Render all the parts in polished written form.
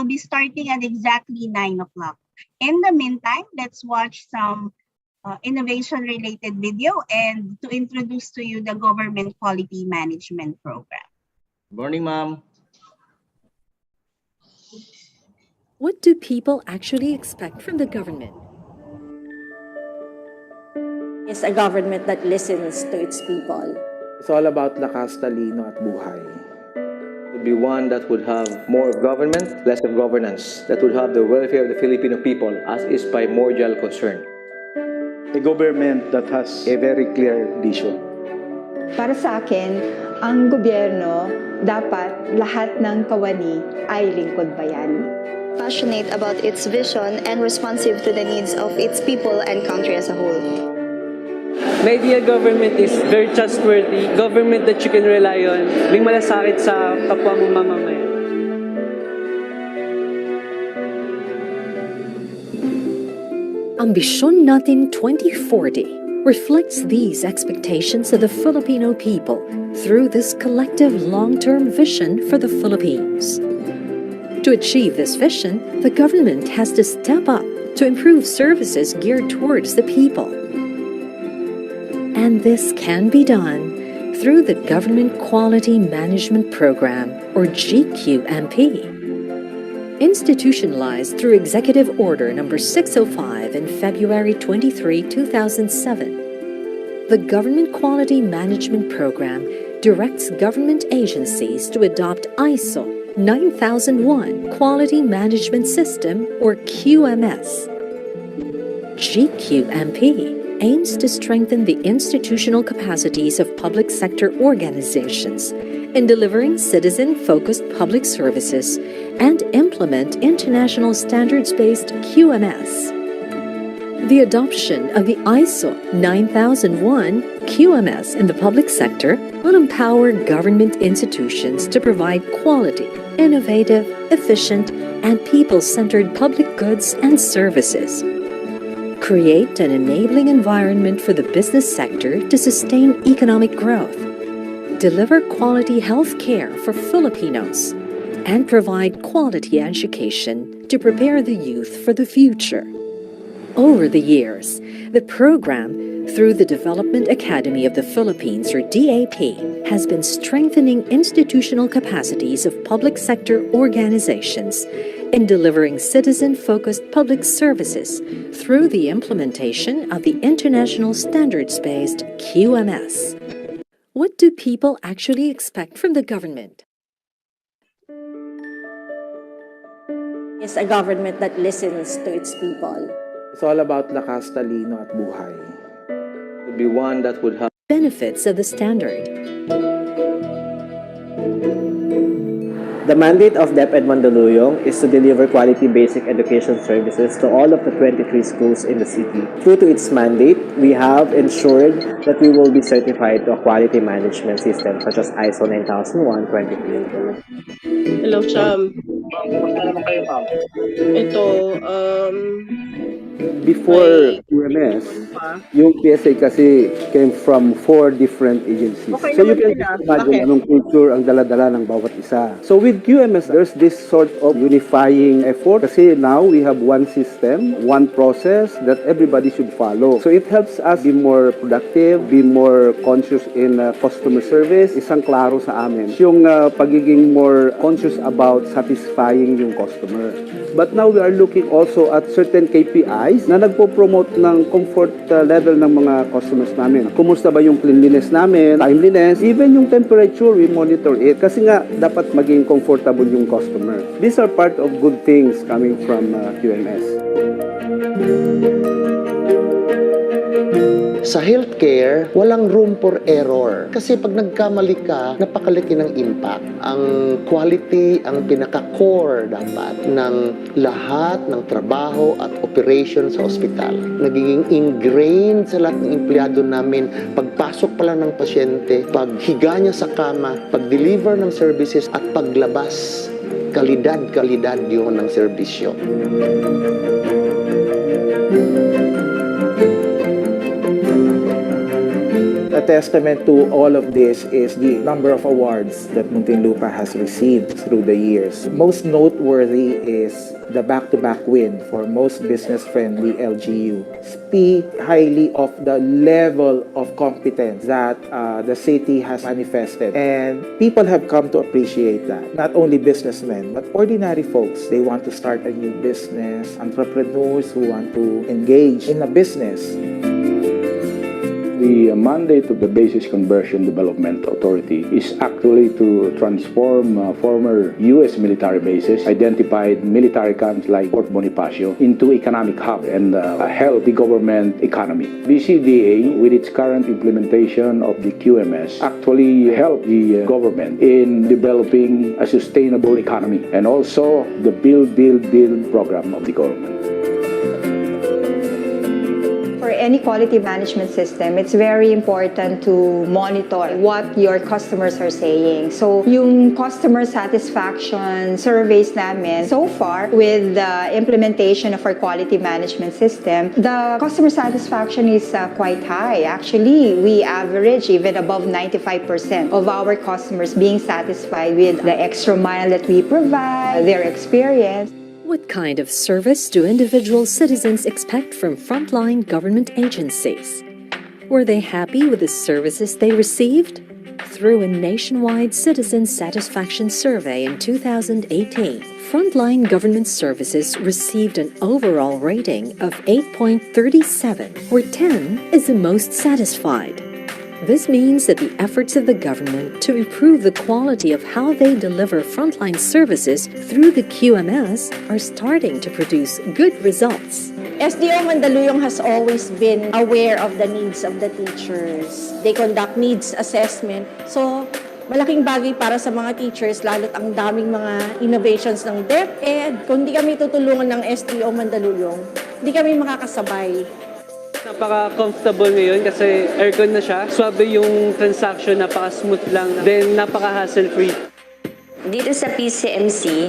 will be starting at exactly 9 o'clock. In the meantime, let's watch some innovation-related video and to introduce to you the Government Quality Management Program. Good morning, ma'am. What do people actually expect from the government? It's a government that listens to its people. It's all about lakas, talino at buhay. Would be one that would have more of government, less of governance, that would have the welfare of the Filipino people as is primordial concern. A government that has a very clear vision. Para sa akin, ang gobyerno, dapat lahat ng kawani ay lingkod bayan. Passionate about its vision and responsive to the needs of its people and country as a whole. My ideal government is very trustworthy, government that you can rely on, may malasakit sa kapwa mong mamamayan. Ambisyon Natin 2040 reflects these expectations of the Filipino people through this collective long-term vision for the Philippines. To achieve this vision, the government has to step up to improve services geared towards the people. And this can be done through the Government Quality Management Program, or GQMP. Institutionalized through Executive Order Number 605 in February 23, 2007, the Government Quality Management Program directs government agencies to adopt ISO 9001 Quality Management System, or QMS. GQMP aims to strengthen the institutional capacities of public sector organizations in delivering citizen-focused public services and implement international standards-based QMS. The adoption of the ISO 9001 QMS in the public sector will empower government institutions to provide quality, innovative, efficient, and people-centered public goods and services. Create an enabling environment for the business sector to sustain economic growth, deliver quality health care for Filipinos, and provide quality education to prepare the youth for the future. Over the years, the program, through the Development Academy of the Philippines, or DAP, has been strengthening institutional capacities of public sector organizations in delivering citizen-focused public services through the implementation of the international standards-based QMS. What do people actually expect from the government? It's a government that listens to its people. It's all about lakas, talino at buhay. Would be one that would have Benefits of the standard. The mandate of DepEd Mandaluyong is to deliver quality basic education services to all of the 23 schools in the city. True to its mandate, we have ensured that we will be certified to a quality management system such as ISO 9001:2023. Hello, Sham. Ito, Before QMS, yung PSA kasi came from 4 different agencies. Okay So you naman can sila. imagine Bakit? anong culture ang dala-dala ng bawat isa. So with QMS, there's this sort of unifying effort kasi now we have one system, one process that everybody should follow. So it helps us be more productive, be more conscious in customer service. Isang klaro sa amin. Yung pagiging more conscious about satisfying yung customer. But now we are looking also at certain KPIs na nagpo-promote ng comfort level ng mga customers namin. Kumusta ba yung cleanliness namin, timeliness, even yung temperature, we monitor it. Kasi nga, dapat maging comfortable yung customer. These are part of good things coming from QMS. Sa healthcare, walang room for error. Kasi pag nagkamali ka, napakalaki ng impact. Ang quality, ang pinaka-core dapat ng lahat ng trabaho at operation sa ospital. Nagiging ingrained sa lahat ng empleyado namin. Pagpasok pala ng pasyente, paghiga niya sa kama, pag-deliver ng services at paglabas. Kalidad yun ng serbisyo. A testament to all of this is the number of awards that Muntinlupa has received through the years. Most noteworthy is the back-to-back win for most business-friendly LGU. Speak highly of the level of competence that the city has manifested, and people have come to appreciate that. Not only businessmen, but ordinary folks. They want to start a new business, entrepreneurs who want to engage in a business. The mandate of the Basis Conversion Development Authority is actually to transform former U.S. military bases, identified military camps like Fort Bonifacio, into economic hub and help the government economy. BCDA, with its current implementation of the QMS, actually help the government in developing a sustainable economy and also the Build program of the government. Any quality management system, it's very important to monitor what your customers are saying. So, yung customer satisfaction surveys namin, so far, with the implementation of our quality management system, the customer satisfaction is quite high. Actually, we average even above 95% of our customers being satisfied with the extra mile that we provide, their experience. What kind of service do individual citizens expect from frontline government agencies? Were they happy with the services they received? Through a nationwide citizen satisfaction survey in 2018, frontline government services received an overall rating of 8.37, where 10 is the most satisfied. This means that the efforts of the government to improve the quality of how they deliver frontline services through the QMS are starting to produce good results. SDO Mandaluyong has always been aware of the needs of the teachers. They conduct needs assessment. So, malaking bagay para sa mga teachers, lalo't ang daming mga innovations ng DepEd. Kung di kami tutulungan ng SDO Mandaluyong, di kami makakasabay. Napaka-comfortable ngayon kasi aircon na siya. Swabe yung transaction, napaka-smooth lang. Then, napaka-hassle-free. Dito sa PCMC,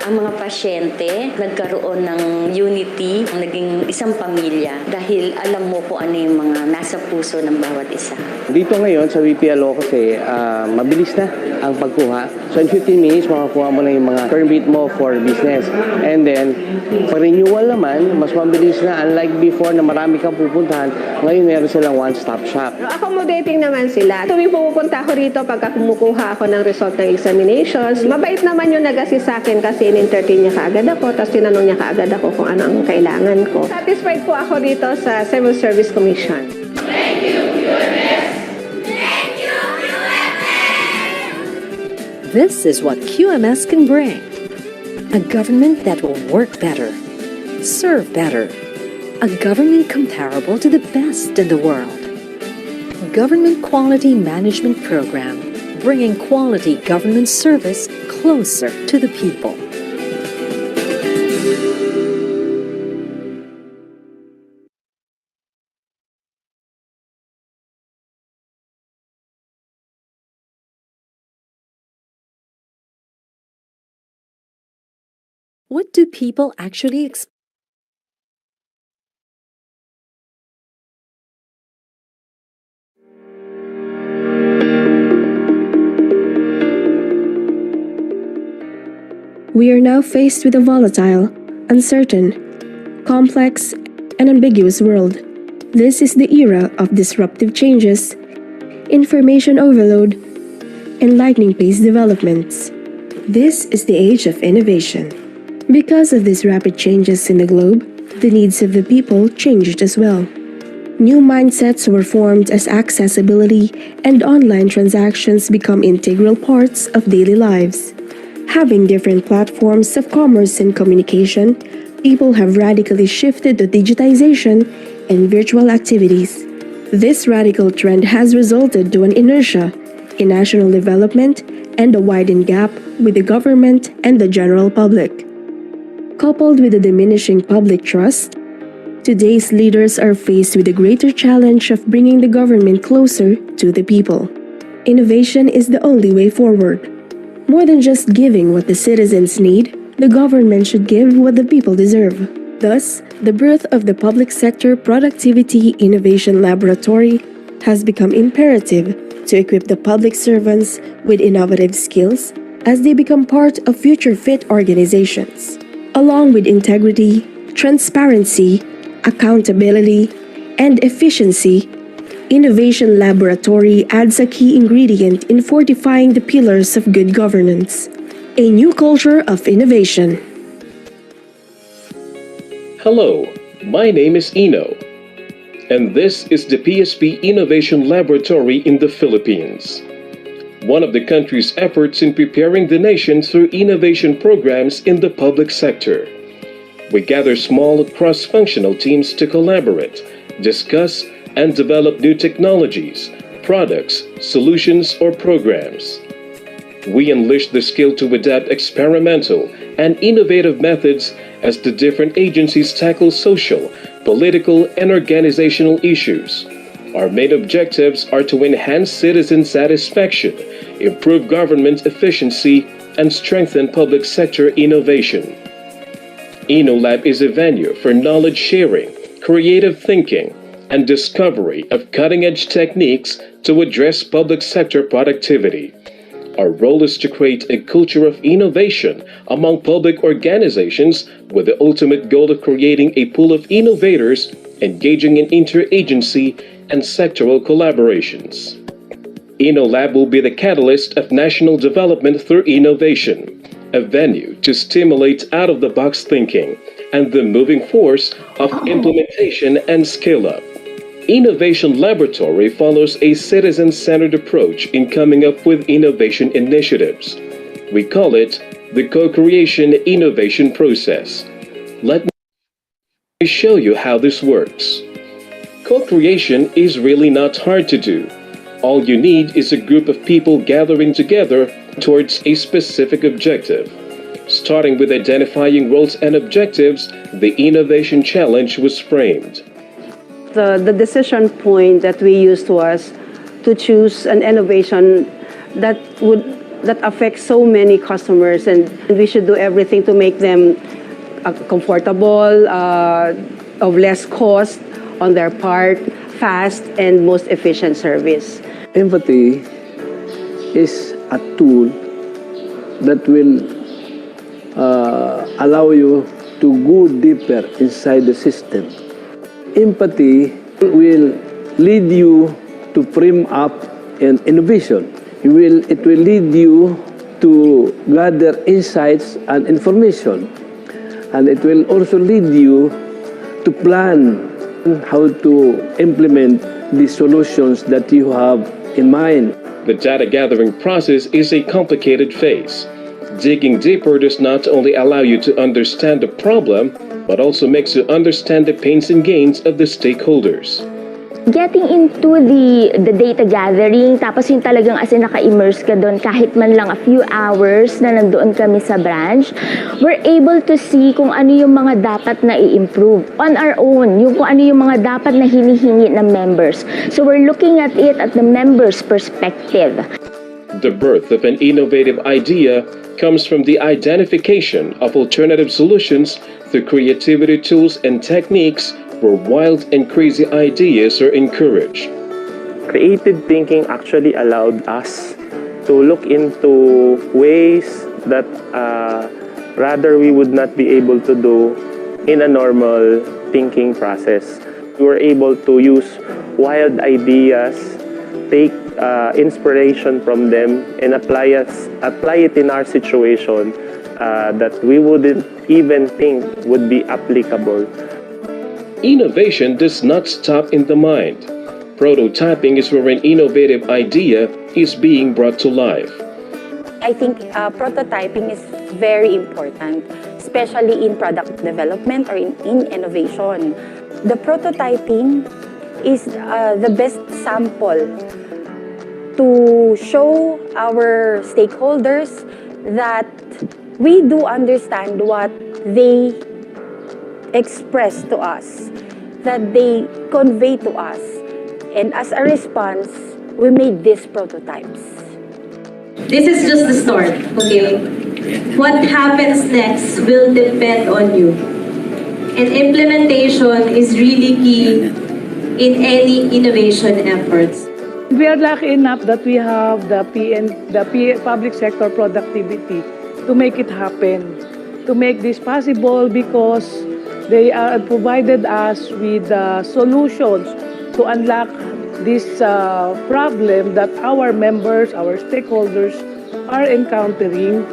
ang mga pasyente nagkaroon ng unity, naging isang pamilya dahil alam mo kung ano yung mga nasa puso ng bawat isa. Dito ngayon sa VPLO kasi mabilis na ang pagkuha. So in 15 minutes, makakuha mo na yung mga permit mo for business. And then, pag-renewal naman, mas mabilis na. Unlike before na marami kang pupuntahan, ngayon meron silang one-stop shop. Accommodating naman sila. Tuwing pupunta ako rito, pagka kumukuha ako ng result ng examinations, mabait naman yung nag-assist sa akin kasi in-entertain niya kaagad ako, tapos tinanong niya kaagad ako kung ano ang kailangan ko. Satisfied po ako dito sa Civil Service Commission. Thank you, QMS! Thank you, QMS! This is what QMS can bring. A government that will work better, serve better, a government comparable to the best in the world. Government Quality Management Program, bringing quality government service closer to the people. What do people actually expect? We are now faced with a volatile, uncertain, complex, and ambiguous world. This is the era of disruptive changes, information overload, and lightning-paced developments. This is the age of innovation. Because of these rapid changes in the globe, the needs of the people changed as well. New mindsets were formed as accessibility and online transactions become integral parts of daily lives. Having different platforms of commerce and communication, people have radically shifted to digitization and virtual activities. This radical trend has resulted to an inertia in national development and a widened gap with the government and the general public. Coupled with the diminishing public trust, today's leaders are faced with the greater challenge of bringing the government closer to the people. Innovation is the only way forward. More than just giving what the citizens need, the government should give what the people deserve. Thus, the birth of the Public Sector Productivity Innovation Laboratory has become imperative to equip the public servants with innovative skills as they become part of future-fit organizations. Along with integrity, transparency, accountability, and efficiency, Innovation Laboratory adds a key ingredient in fortifying the pillars of good governance, a new culture of innovation. Hello, my name is Ino, and this is the PSP Innovation Laboratory in the Philippines, one of the country's efforts in preparing the nation through innovation programs in the public sector. We gather small cross-functional teams to collaborate, discuss, and develop new technologies, products, solutions, or programs. We unleash the skill to adapt experimental and innovative methods as the different agencies tackle social, political, and organizational issues. Our main objectives are to enhance citizen satisfaction, improve government efficiency, and strengthen public sector innovation. InnoLab is a venue for knowledge sharing, creative thinking, and discovery of cutting-edge techniques to address public sector productivity. Our role is to create a culture of innovation among public organizations with the ultimate goal of creating a pool of innovators engaging in interagency and sectoral collaborations. InnoLab will be the catalyst of national development through innovation, a venue to stimulate out-of-the-box thinking and the moving force of implementation and scale-up. Innovation Laboratory follows a citizen-centered approach in coming up with innovation initiatives. We call it the co-creation innovation process. Let me show you how this works. Co-creation is really not hard to do. All you need is a group of people gathering together towards a specific objective. Starting with identifying roles and objectives, the Innovation Challenge was framed. The decision point that we used was to choose an innovation that affects so many customers, and we should do everything to make them comfortable, of less cost on their part, fast and most efficient service. Empathy is a tool that will allow you to go deeper inside the system. Empathy will lead you to frame up an innovation. It will lead you to gather insights and information. And it will also lead you to plan how to implement the solutions that you have in mind. The data gathering process is a complicated phase. Digging deeper does not only allow you to understand the problem, but also makes you understand the pains and gains of the stakeholders. Getting into the data gathering, tapos yung talagang as in naka-immerse ka doon kahit man lang a few hours na nandoon kami sa branch, we're able to see kung ano yung mga dapat na i-improve on our own, yung kung ano yung mga dapat na hinihingi ng members. So we're looking at it at the members' perspective. The birth of an innovative idea comes from the identification of alternative solutions through creativity tools and techniques where wild and crazy ideas are encouraged. Creative thinking actually allowed us to look into ways that rather we would not be able to do in a normal thinking process. We were able to use wild ideas, take inspiration from them, and apply it in our situation that we wouldn't even think would be applicable. Innovation does not stop in the mind. Prototyping is where an innovative idea is being brought to life. I think prototyping is very important, especially in product development or in innovation. The prototyping is the best sample to show our stakeholders that we do understand what they express to us, that they convey to us. And as a response, we made these prototypes. This is just the start, okay? What happens next will depend on you. And implementation is really key in any innovation efforts. We are lucky enough that we have the public sector productivity to make it happen, to make this possible because they are provided us with solutions to unlock this problem that our members, our stakeholders are encountering.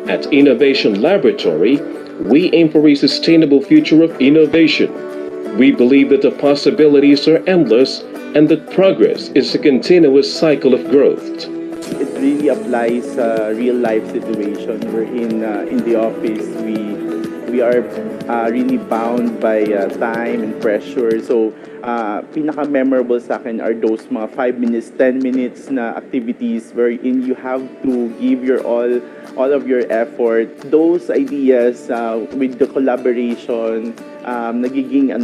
At Innovation Laboratory, we aim for a sustainable future of innovation. We believe that the possibilities are endless and that progress is a continuous cycle of growth. It really applies sa real-life situation. We're in the office. We are really bound by time and pressure. So, pinaka-memorable sa akin are those mga 5 minutes, 10 minutes na activities wherein you have to give your all of your effort. Those ideas with the collaboration, nagiging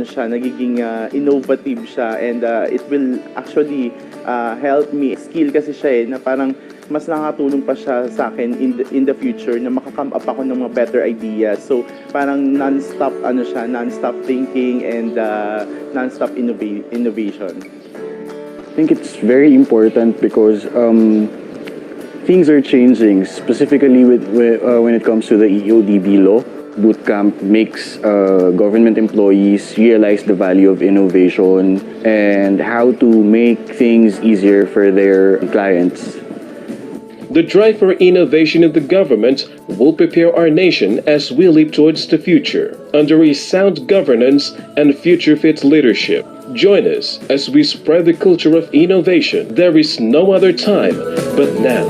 innovative siya, and it will actually help me. Skill kasi siya na parang mas nakakatulong pa siya sa akin in the future na makakome up ako ng mga better ideas. So parang non-stop thinking and non-stop innovation. I think it's very important because things are changing, specifically when it comes to the EODB law. Bootcamp makes government employees realize the value of innovation and how to make things easier for their clients. The drive for innovation in the government will prepare our nation as we leap towards the future under a sound governance and future-fit leadership. Join us as we spread the culture of innovation. There is no other time but now.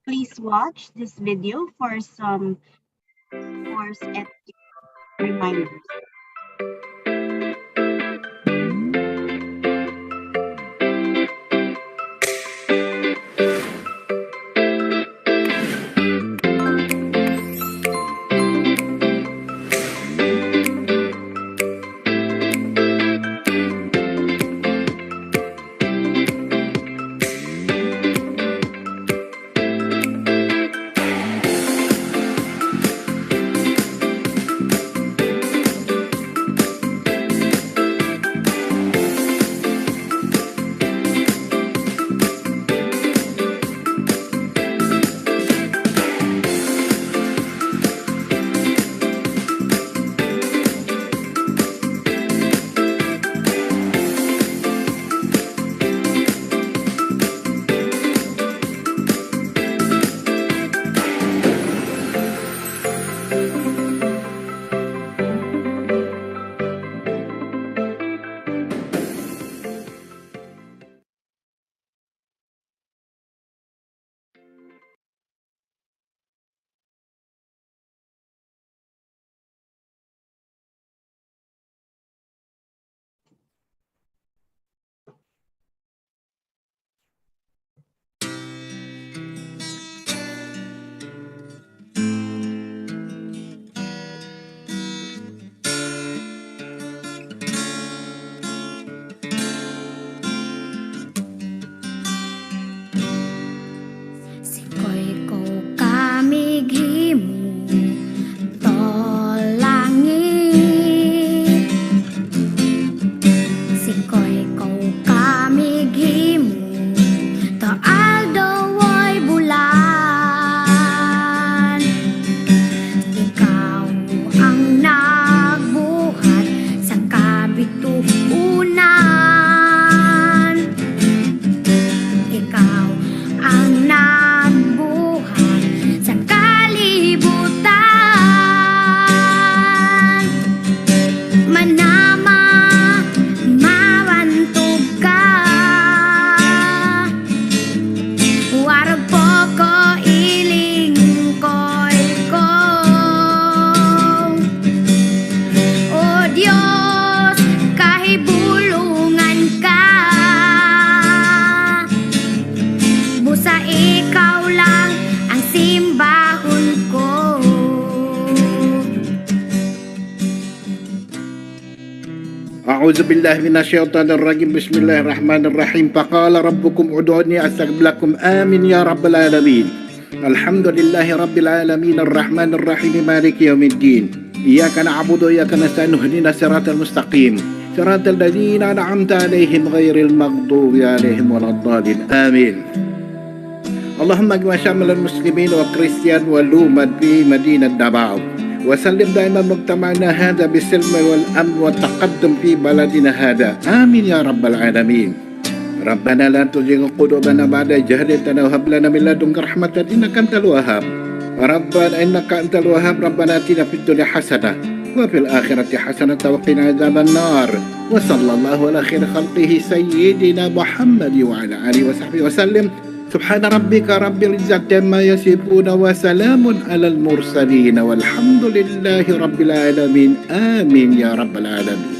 Please watch this video for some course ethics reminders. Diyos, kahibulong أعوذ بالله من الشيطان الرجيم بسم الله الرحمن الرحيم فقال ربكم ادعوني أستجب لكم آمين يا رب العالمين الحمد لله رب العالمين الرحمن الرحيم مالك يوم الدين إياك نعبد وإياك نستعين اهدنا الصراط المستقيم صراط الذين أنعمت عليهم غير المغضوب عليهم ولا الضالين آمين اللهم اجمع شمل المسلمين والكريستيان والأمة في مدينة دباو وسلم دائما مجتمعنا هذا بالسلم والأمن والتقدم في بلدنا هذا آمين يا رب العالمين ربنا لا تزغ قلوبنا بعد إذ هديتنا وهب لنا من لدنك رحمة إنك أنت الوهاب ربنا إنك أنت الوهاب ربنا آتنا في الدنيا حسنة وفي الآخرة حسنة وقنا عذاب النار وصلى الله على خير خلقه سيدنا محمد وعلى آله وصحبه وسلم سبحان ربك رب العزة عما يصفون وسلام على المرسلين والحمد لله رب العالمين آمين يا رب العالمين.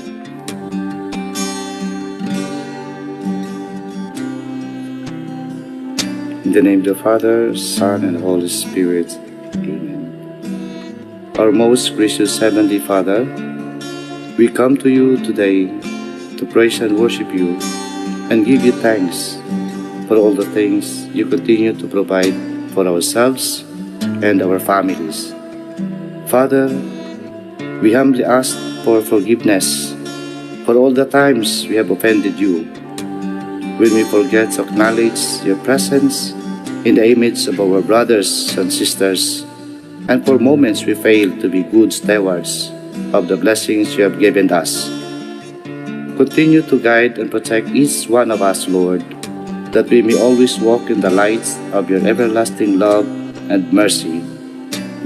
In the name of the Father, Son, and Holy Spirit. Amen. Our most gracious Heavenly Father, we come to you today to praise and worship you and give you thanks for all the things you continue to provide for ourselves and our families. Father, we humbly ask for forgiveness for all the times we have offended you, when we forget to acknowledge your presence in the image of our brothers and sisters, and for moments we fail to be good stewards of the blessings you have given us. Continue to guide and protect each one of us, Lord, that we may always walk in the lights of your everlasting love and mercy.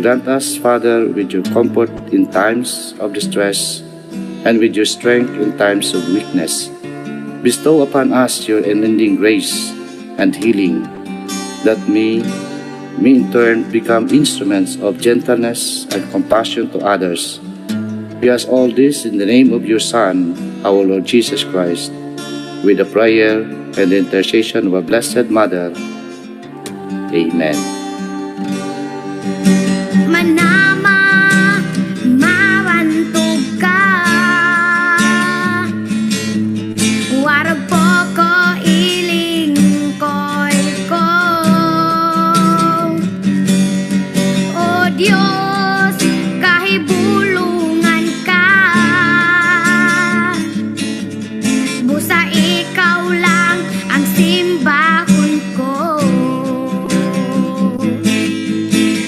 Grant us, Father, with your comfort in times of distress and with your strength in times of weakness. Bestow upon us your unending grace and healing, that we may in turn become instruments of gentleness and compassion to others. We ask all this in the name of your Son, our Lord Jesus Christ, with the prayer and the intercession of our Blessed Mother. Amen. Manama, mawantog ka. Warag po ko iling ko'y ko. O Diyos, kahibulungan ka. Busa ikaw lang ang simbahon ko.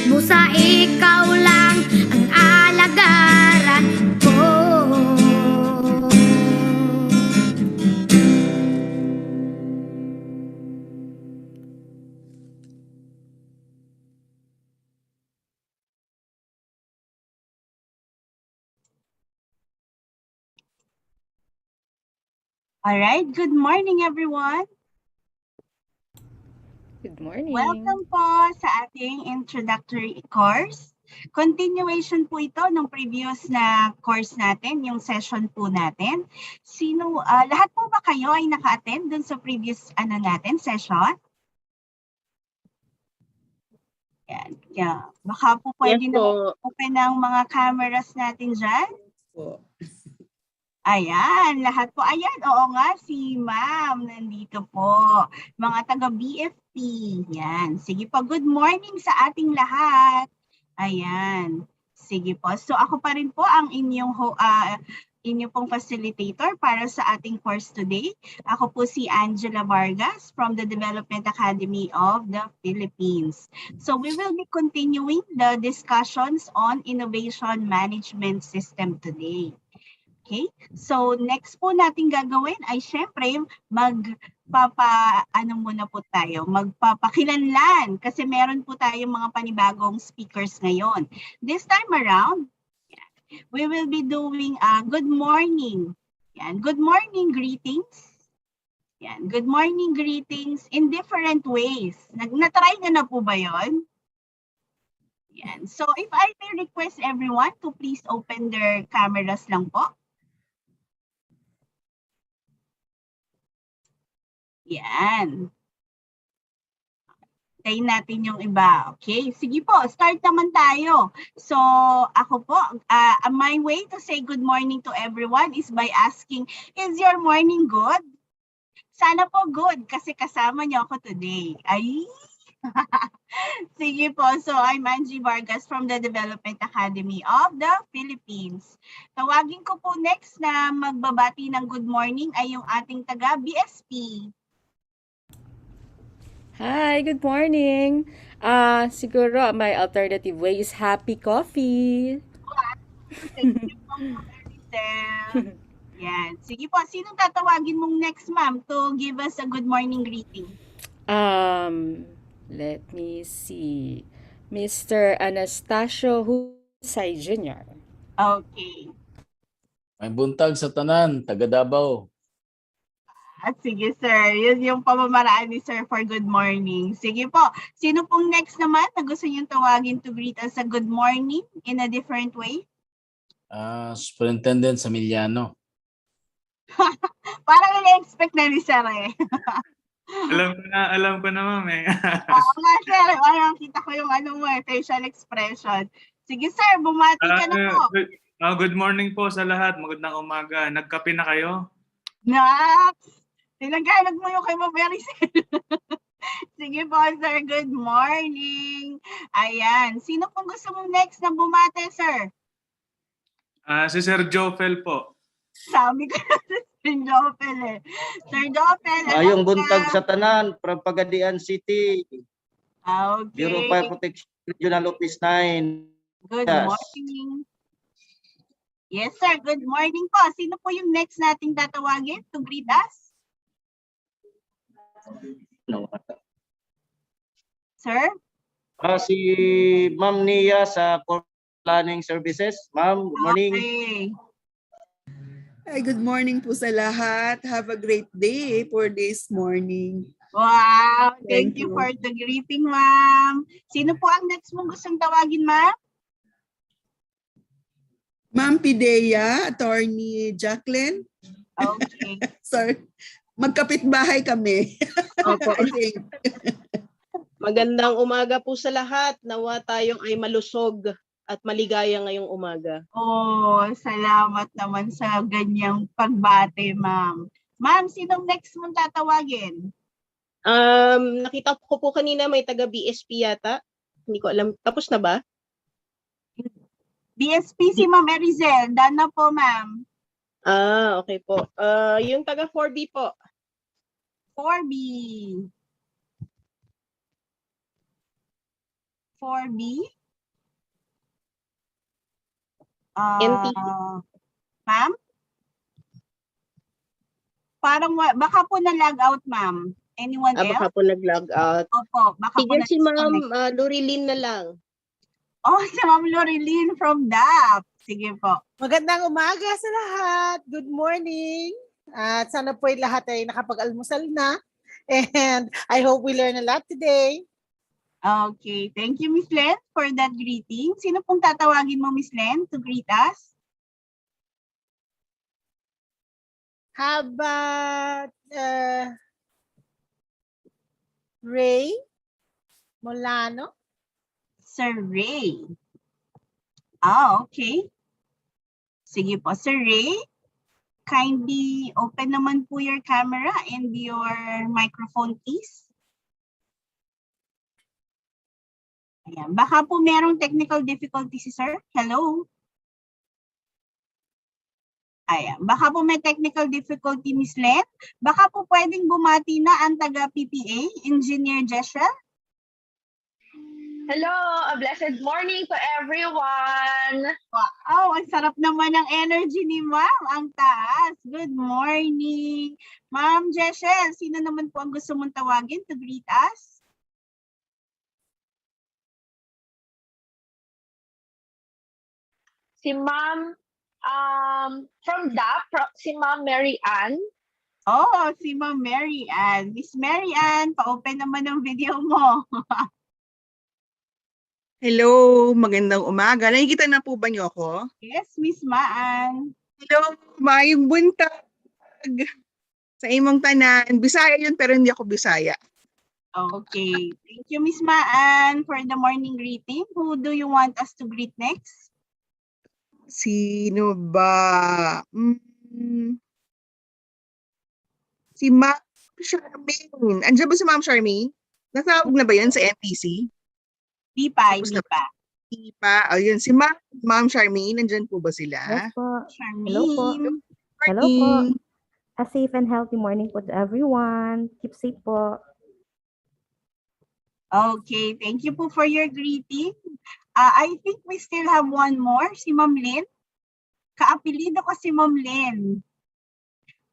Busa ikaw lang ang alagaran ko. All right, good morning everyone. Good morning. Welcome po sa ating introductory course. Continuation po ito ng previous na course natin, yung session po natin. Lahat po ba kayo ay naka-attend dun sa previous session? Yan. Yeah. Baka po pwede na open ng mga cameras natin dyan. Ayan, lahat po. Ayan, oo nga, si Ma'am nandito po. Mga taga-BFP. Yan. Sige po, good morning sa ating lahat. Ayan. Sige po. So ako pa rin po ang inyong pong facilitator para sa ating course today. Ako po si Angela Vargas from the Development Academy of the Philippines. So we will be continuing the discussions on innovation management system today. Okay? So next po natin gagawin ay syempre magpapakilanlan kasi meron po tayong mga panibagong speakers ngayon. This time around, we will be doing good morning. Yan, good morning greetings. Yan, good morning greetings in different ways. Na-try na po ba 'yon? Yan. So if I may request everyone to please open their cameras lang po. Yan. Hintayin natin yung iba. Okay? Sige po, start naman tayo. So, ako po, my way to say good morning to everyone is by asking, is your morning good? Sana po good kasi kasama niyo ako today. Ay! Sige po. So, I'm Angie Vargas from the Development Academy of the Philippines. Tawagin ko po next na magbabati ng good morning ay yung ating taga BSP. Hi, good morning. Siguro my alternative way is happy coffee. Thank you po, Maricel. Yan. Sige po, sinong tatawagin mong next, ma'am, to give us a good morning greeting? Let me see. Mr. Anastasio Husay Jr. Okay. May buntag sa tanan, taga Davao. At sige, sir. Yun yung pamamaraan ni sir for good morning. Sige po. Sino pong next naman na gusto niyong tawagin to greet us a good morning in a different way? Superintendent Samiliano. Parang ina-expect na ni sir eh. Alam ko na ma'am eh. Oo nga, sir. Parang kita ko yung facial expression. Sige, sir. Bumati ka na po. Good morning po sa lahat. Magandang umaga. Nagkape na kayo? Nax! Tinaganag mo yung kay Maricel. Sige po, sir. Good morning. Ayan. Sino pong gusto mong next na bumate, sir? Si Sir Jofel po. Sabi ko na si Sir Jofel eh. Sir Jofel, Ayong buntag sa tanan, from Pagadian City. Okay. Bureau of Fire Protection Regional Office 9. Good Yes. morning. Yes, sir. Good morning po. Sino po yung next nating tatawagin to greet us? No. Sir? Si Ma'am Nia sa Corporate Planning Services. Ma'am, good morning. Okay. Hi, good morning po sa lahat. Have a great day for this morning. Wow. Thank Thank you you. for the greeting, ma'am. Sino po ang next mong gustong tawagin, ma'am? Ma'am Pidea, Attorney Jacqueline. Okay. Sorry. Magkapit-bahay kami. Opo. I think. Magandang umaga po sa lahat. Nawa tayong ay malusog at maligaya ngayong umaga. Oh, salamat naman sa ganyang pagbate, ma'am. Ma'am, sinong next mong tatawagin? Nakita ko po kanina may taga BSP yata. Hindi ko alam. Tapos na ba? BSP si Ma'am Erizel. Done na po, ma'am. Okay po. Yung taga 4B po. 4B. 4B? NT. Ma'am? Parang, baka po na-log out, ma'am. Anyone else? Baka po nag-log out. Opo, baka Sige po si Ma'am na-disconnect. Lorilyn na lang. Oh, si Ma'am Lorilyn from DAP. Sige po. Magandang umaga sa lahat. Good morning. At sana po lahat ay nakapag-almusal na. And I hope we learn a lot today. Okay. Thank you, Miss Len, for that greeting. Sino pong tatawagin mo, Miss Len, to greet us? How about Ray Molano? Sir Ray. Okay. Sige po, Sir Ray. Kindly open naman po your camera and your microphone, please. Ayan. Baka po merong technical difficulty si Sir. Hello? Ayan. Baka po may technical difficulty, Miss Len. Baka po pwedeng bumati na ang taga-PPA, Engineer Jeshel. Hello, a blessed morning to everyone. Wow, ang sarap naman ng energy ni Ma'am. Ang taas. Good morning. Ma'am Jeshel, sino naman po ang gusto mong tawagin to greet us? Si Ma'am from DAP, si Ma'am Mary Ann. Oh, si Ma'am Mary Ann. Miss Mary Ann, pa-open naman ang video mo. Hello, magandang umaga. Nakikita na po ba niyo ako? Yes, Miss Maan. Hello, mayong buntag sa imong tanan. Bisaya yun pero hindi ako Bisaya. Okay. Thank you, Miss Maan, for the morning greeting. Who do you want us to greet next? Sino ba? Si Ma'am Charmaine. Andiyan ba si Ma'am Charmaine? Natawag na ba yan sa NPC? Di pa, Tapos hindi na pa. Hindi pa. Ayun, si Ma'am Charmaine, nandyan po ba sila? Yes po. Hello po. Charmaine. Hello po. A safe and healthy morning po to everyone. Keep safe po. Okay, thank you po for your greeting. I think we still have one more, si Ma'am Lynn. Kaapelido ko si Ma'am Lynn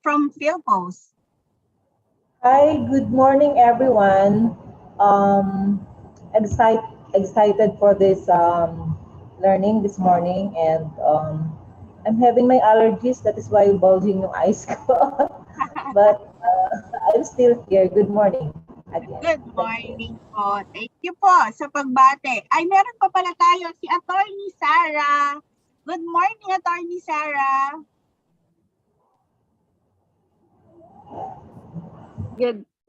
from Philpos. Hi, good morning, everyone. Excited for this learning this morning, and I'm having my allergies. That is why bulging yung eyes ko. But I'm still here. Good morning again. Good morning po. Thank you po sa pagbate. Ay, meron pa pala tayo si Attorney Sarah. Good morning, Attorney Sarah.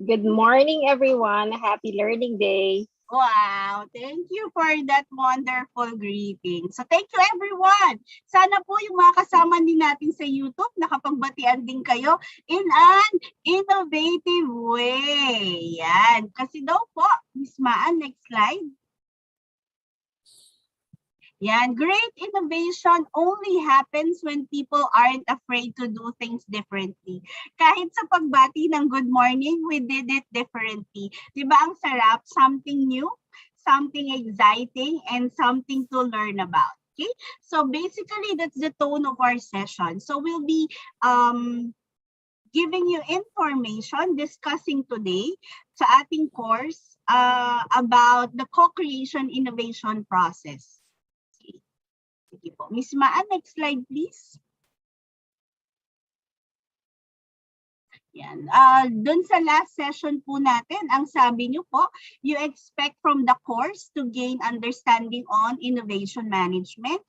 Good morning, everyone. Happy Learning Day. Wow, thank you for that wonderful greeting. So thank you everyone. Sana po yung mga kasama din natin sa YouTube, nakapagbatian din kayo in an innovative way. Yan. Kasi daw po, Miss Maan, next slide. Yan, great innovation only happens when people aren't afraid to do things differently. Kahit sa pagbati ng good morning, we did it differently. Diba ang sarap? Something new, something exciting, and something to learn about. Okay? So basically, that's the tone of our session. So we'll be giving you information, discussing today sa ating course about the co-creation innovation process. Sige po. Miss Maan, next slide please. Yan. Dun sa last session po natin, ang sabi niyo po, you expect from the course to gain understanding on innovation management,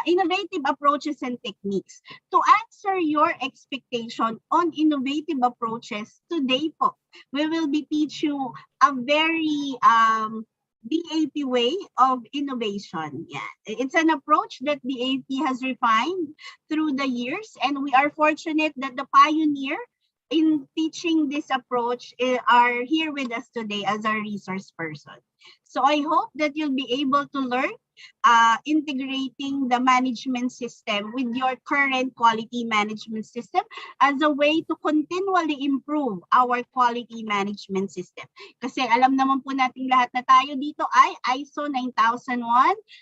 innovative approaches and techniques. To answer your expectation on innovative approaches, today po, we will be teach you a very DAP way of innovation. Yeah. It's an approach that DAP has refined through the years, and we are fortunate that the pioneer in teaching this approach are here with us today as our resource person. So I hope that you'll be able to learn integrating the management system with your current quality management system as a way to continually improve our quality management system. Kasi alam naman po natin lahat na tayo dito ay ISO 9001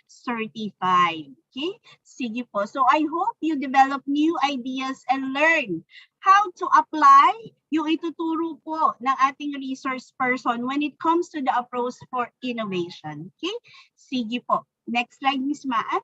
certified. Okay? Sige po. So I hope you develop new ideas and learn how to apply yung ituturo po ng ating resource person when it comes to the approach for innovation. Okay? Sige po. Next slide, Miss Maan.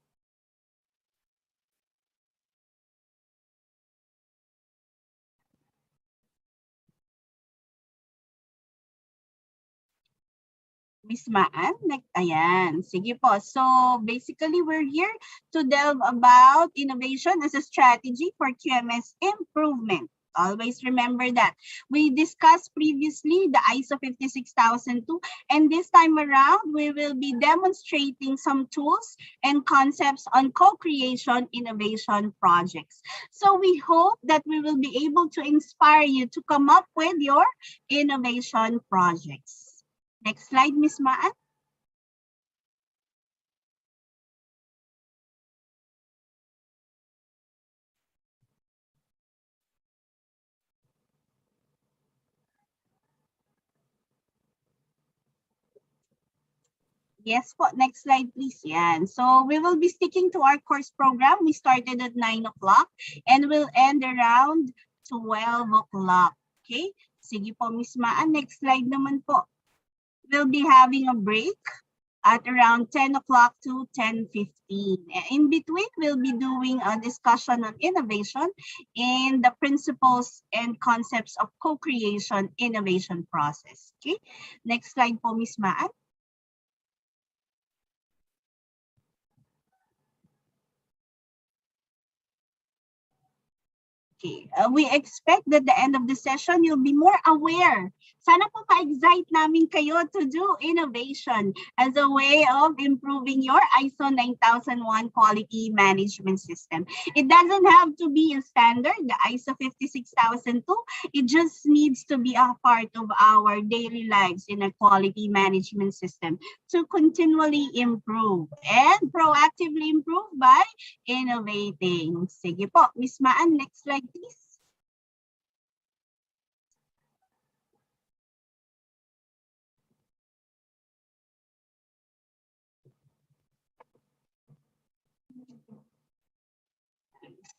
Miss Maan, ayan. Sige po. So basically, we're here to delve about innovation as a strategy for QMS improvement. Always remember that. We discussed previously the ISO 56002, and this time around, we will be demonstrating some tools and concepts on co-creation innovation projects. So we hope that we will be able to inspire you to come up with your innovation projects. Next slide, Miss Maan. Yes po, next slide please. Yan. So we will be sticking to our course program. We started at 9 o'clock and will end around 12 o'clock. Okay? Sige po, Miss Maan. Next slide naman po. We'll be having a break at around 10 o'clock to 10:15. In between, we'll be doing a discussion on innovation and the principles and concepts of co-creation innovation process. Okay? Next slide po, Miss Maan. Okay. We expect that at the end of the session, you'll be more aware Sana po ma-excite namin kayo to do innovation as a way of improving your ISO 9001 quality management system. It doesn't have to be a standard, the ISO 56002. It just needs to be a part of our daily lives in a quality management system to continually improve and proactively improve by innovating. Sige po, Miss Maan, next slide please.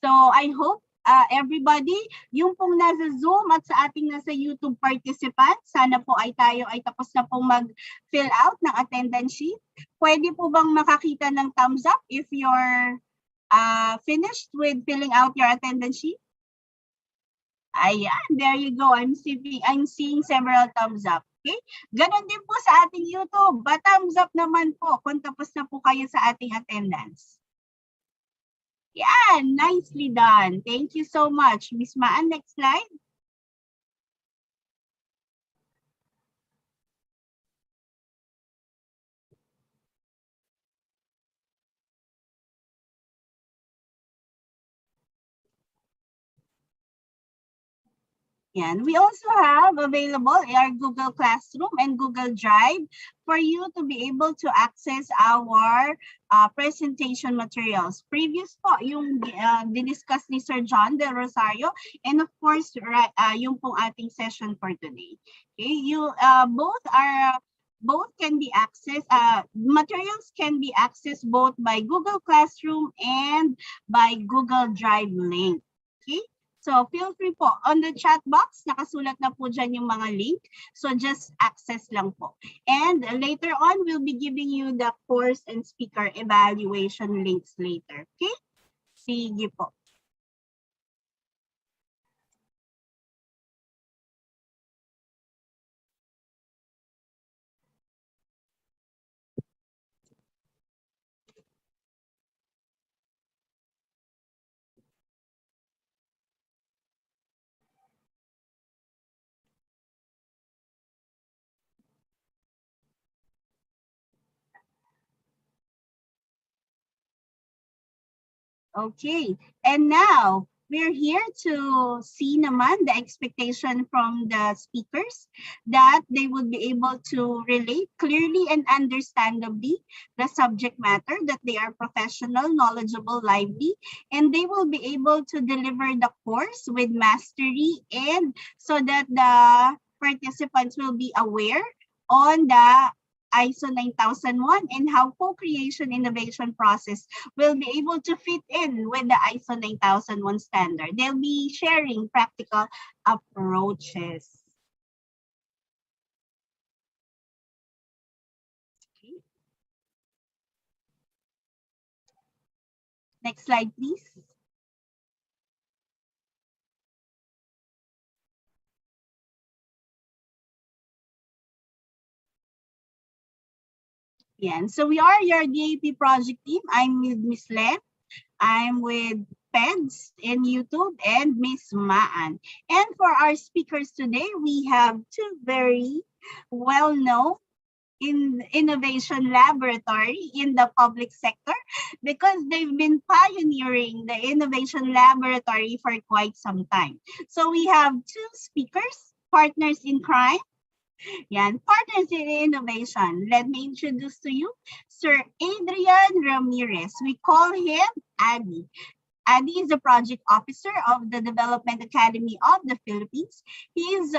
So I hope everybody, yung pong nasa Zoom at sa ating nasa YouTube participants, sana po tayo ay tapos na pong mag-fill out ng attendance sheet. Pwede po bang makakita ng thumbs up if you're finished with filling out your attendance sheet? Ayan, there you go. I'm seeing several thumbs up. Okay? Ganon din po sa ating YouTube. Thumbs up naman po kung tapos na po kayo sa ating attendance. Yeah, nicely done. Thank you so much. Miss Maan, next slide. Yan. We also have available our Google Classroom and Google Drive for you to be able to access our presentation materials. Previous po, yung diniscuss ni Sir John Del Rosario, and of course, yung pong ating session for today. Okay, both can be accessed, materials can be accessed both by Google Classroom and by Google Drive link. Okay. So feel free po. On the chat box, nakasulat na po dyan yung mga link. So just access lang po. And later on, we'll be giving you the course and speaker evaluation links later. Okay? Sige po. Okay, and now we're here to see naman the expectation from the speakers that they would be able to relate clearly and understandably the subject matter, that they are professional, knowledgeable, lively, and they will be able to deliver the course with mastery, and so that the participants will be aware on the ISO 9001 and how co-creation innovation process will be able to fit in with the ISO 9001 standard. They'll be sharing practical approaches. Okay. Next slide, please. Yeah, so we are your DAP project team. I'm with Miss Len. I'm with Peds in YouTube and Miss Maan. And for our speakers today, we have two very well-known innovation laboratory in the public sector, because they've been pioneering the innovation laboratory for quite some time. So we have two speakers, partners in crime. Yan, partners in innovation. Let me introduce to you Sir Adrian Ramirez. We call him Addy. Addy is the project officer of the Development Academy of the Philippines. He is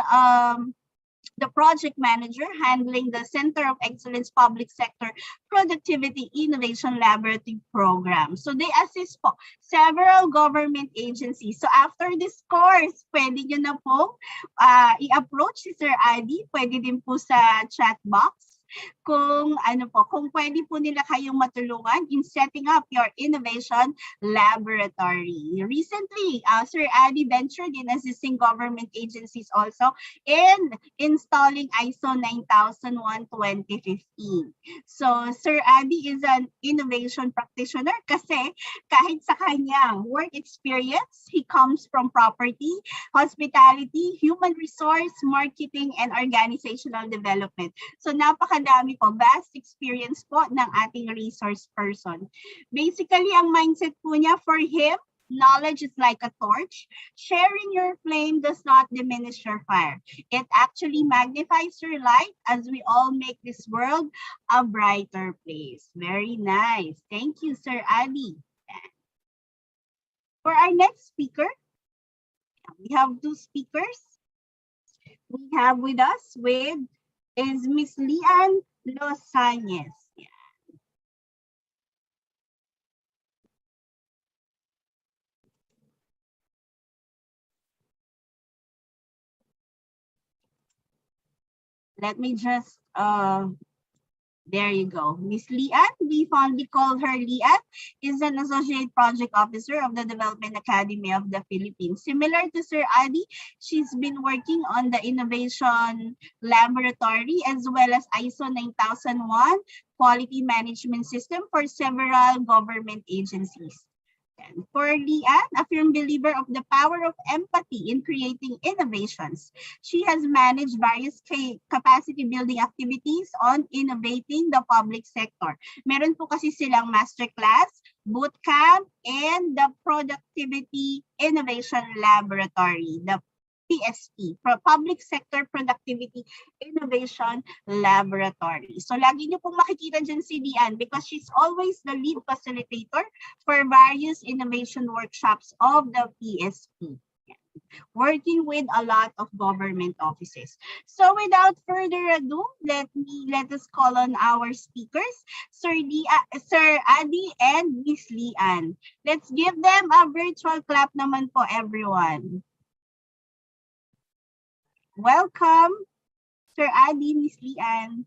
the project manager handling the Center of Excellence Public Sector Productivity Innovation Laboratory Program. So they assist po several government agencies. So after this course, pwede nyo na po i-approach si Sir Adi. Pwede din po sa chat box. kung kung pwede po nila kayong matulungan in setting up your innovation laboratory. Recently, Sir Adi ventured in assisting government agencies also in installing ISO 9001:2015. So Sir Adi is an innovation practitioner kasi kahit sa kanyang work experience, he comes from property, hospitality, human resource, marketing, and organizational development. So napakadami po, vast experience po ng ating resource person. Basically, ang mindset po niya for him, knowledge is like a torch. Sharing your flame does not diminish your fire. It actually magnifies your light as we all make this world a brighter place. Very nice. Thank you, Sir Adi. For our next speaker, we have two speakers. We have with us is Miss Lian Losañez. Let me just, there you go. Miss Lian, we fondly call her Lian, is an Associate Project Officer of the Development Academy of the Philippines. Similar to Sir Adi, she's been working on the Innovation Laboratory as well as ISO 9001 Quality Management System for several government agencies. And for Lian, a firm believer of the power of empathy in creating innovations, she has managed various capacity building activities on innovating the public sector. Meron po kasi silang masterclass, bootcamp, and the Productivity Innovation Laboratory, the PSP, Public Sector Productivity Innovation Laboratory. So lagi niyo pong makikita dyan si Lian because she's always the lead facilitator for various innovation workshops of the PSP, working with a lot of government offices. So without further ado, let us call on our speakers, Sir Adi and Miss Lian. Let's give them a virtual clap naman po, everyone. Welcome, Sir Adi, Miss Lian.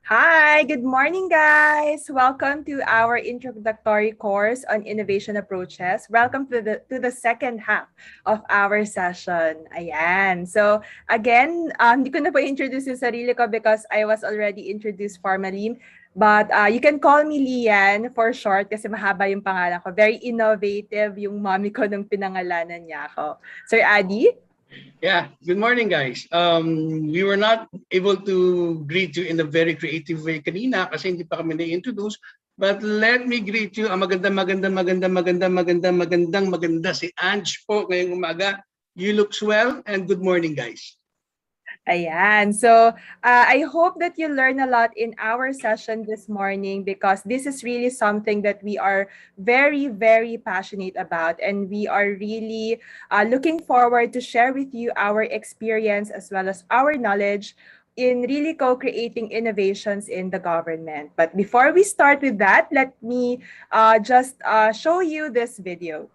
Hi, good morning, guys. Welcome to our introductory course on innovation approaches. Welcome to the second half of our session. Ayan. So again, hindi ko na po introduce yung sarili ko because I was already introduced formally. But you can call me Lian for short kasi mahaba yung pangalan ko. Very innovative yung mommy ko nung pinangalanan niya ako. Sir Adi? Yeah, good morning guys. We were not able to greet you in a very creative way kanina kasi hindi pa kami na-introduce. But let me greet you. Ang maganda si Ange po ngayong umaga. You look well and good morning guys. Ayan. So, I hope that you learn a lot in our session this morning because this is really something that we are very, very passionate about. And we are really looking forward to share with you our experience as well as our knowledge in really co-creating innovations in the government. But before we start with that, let me just show you this video.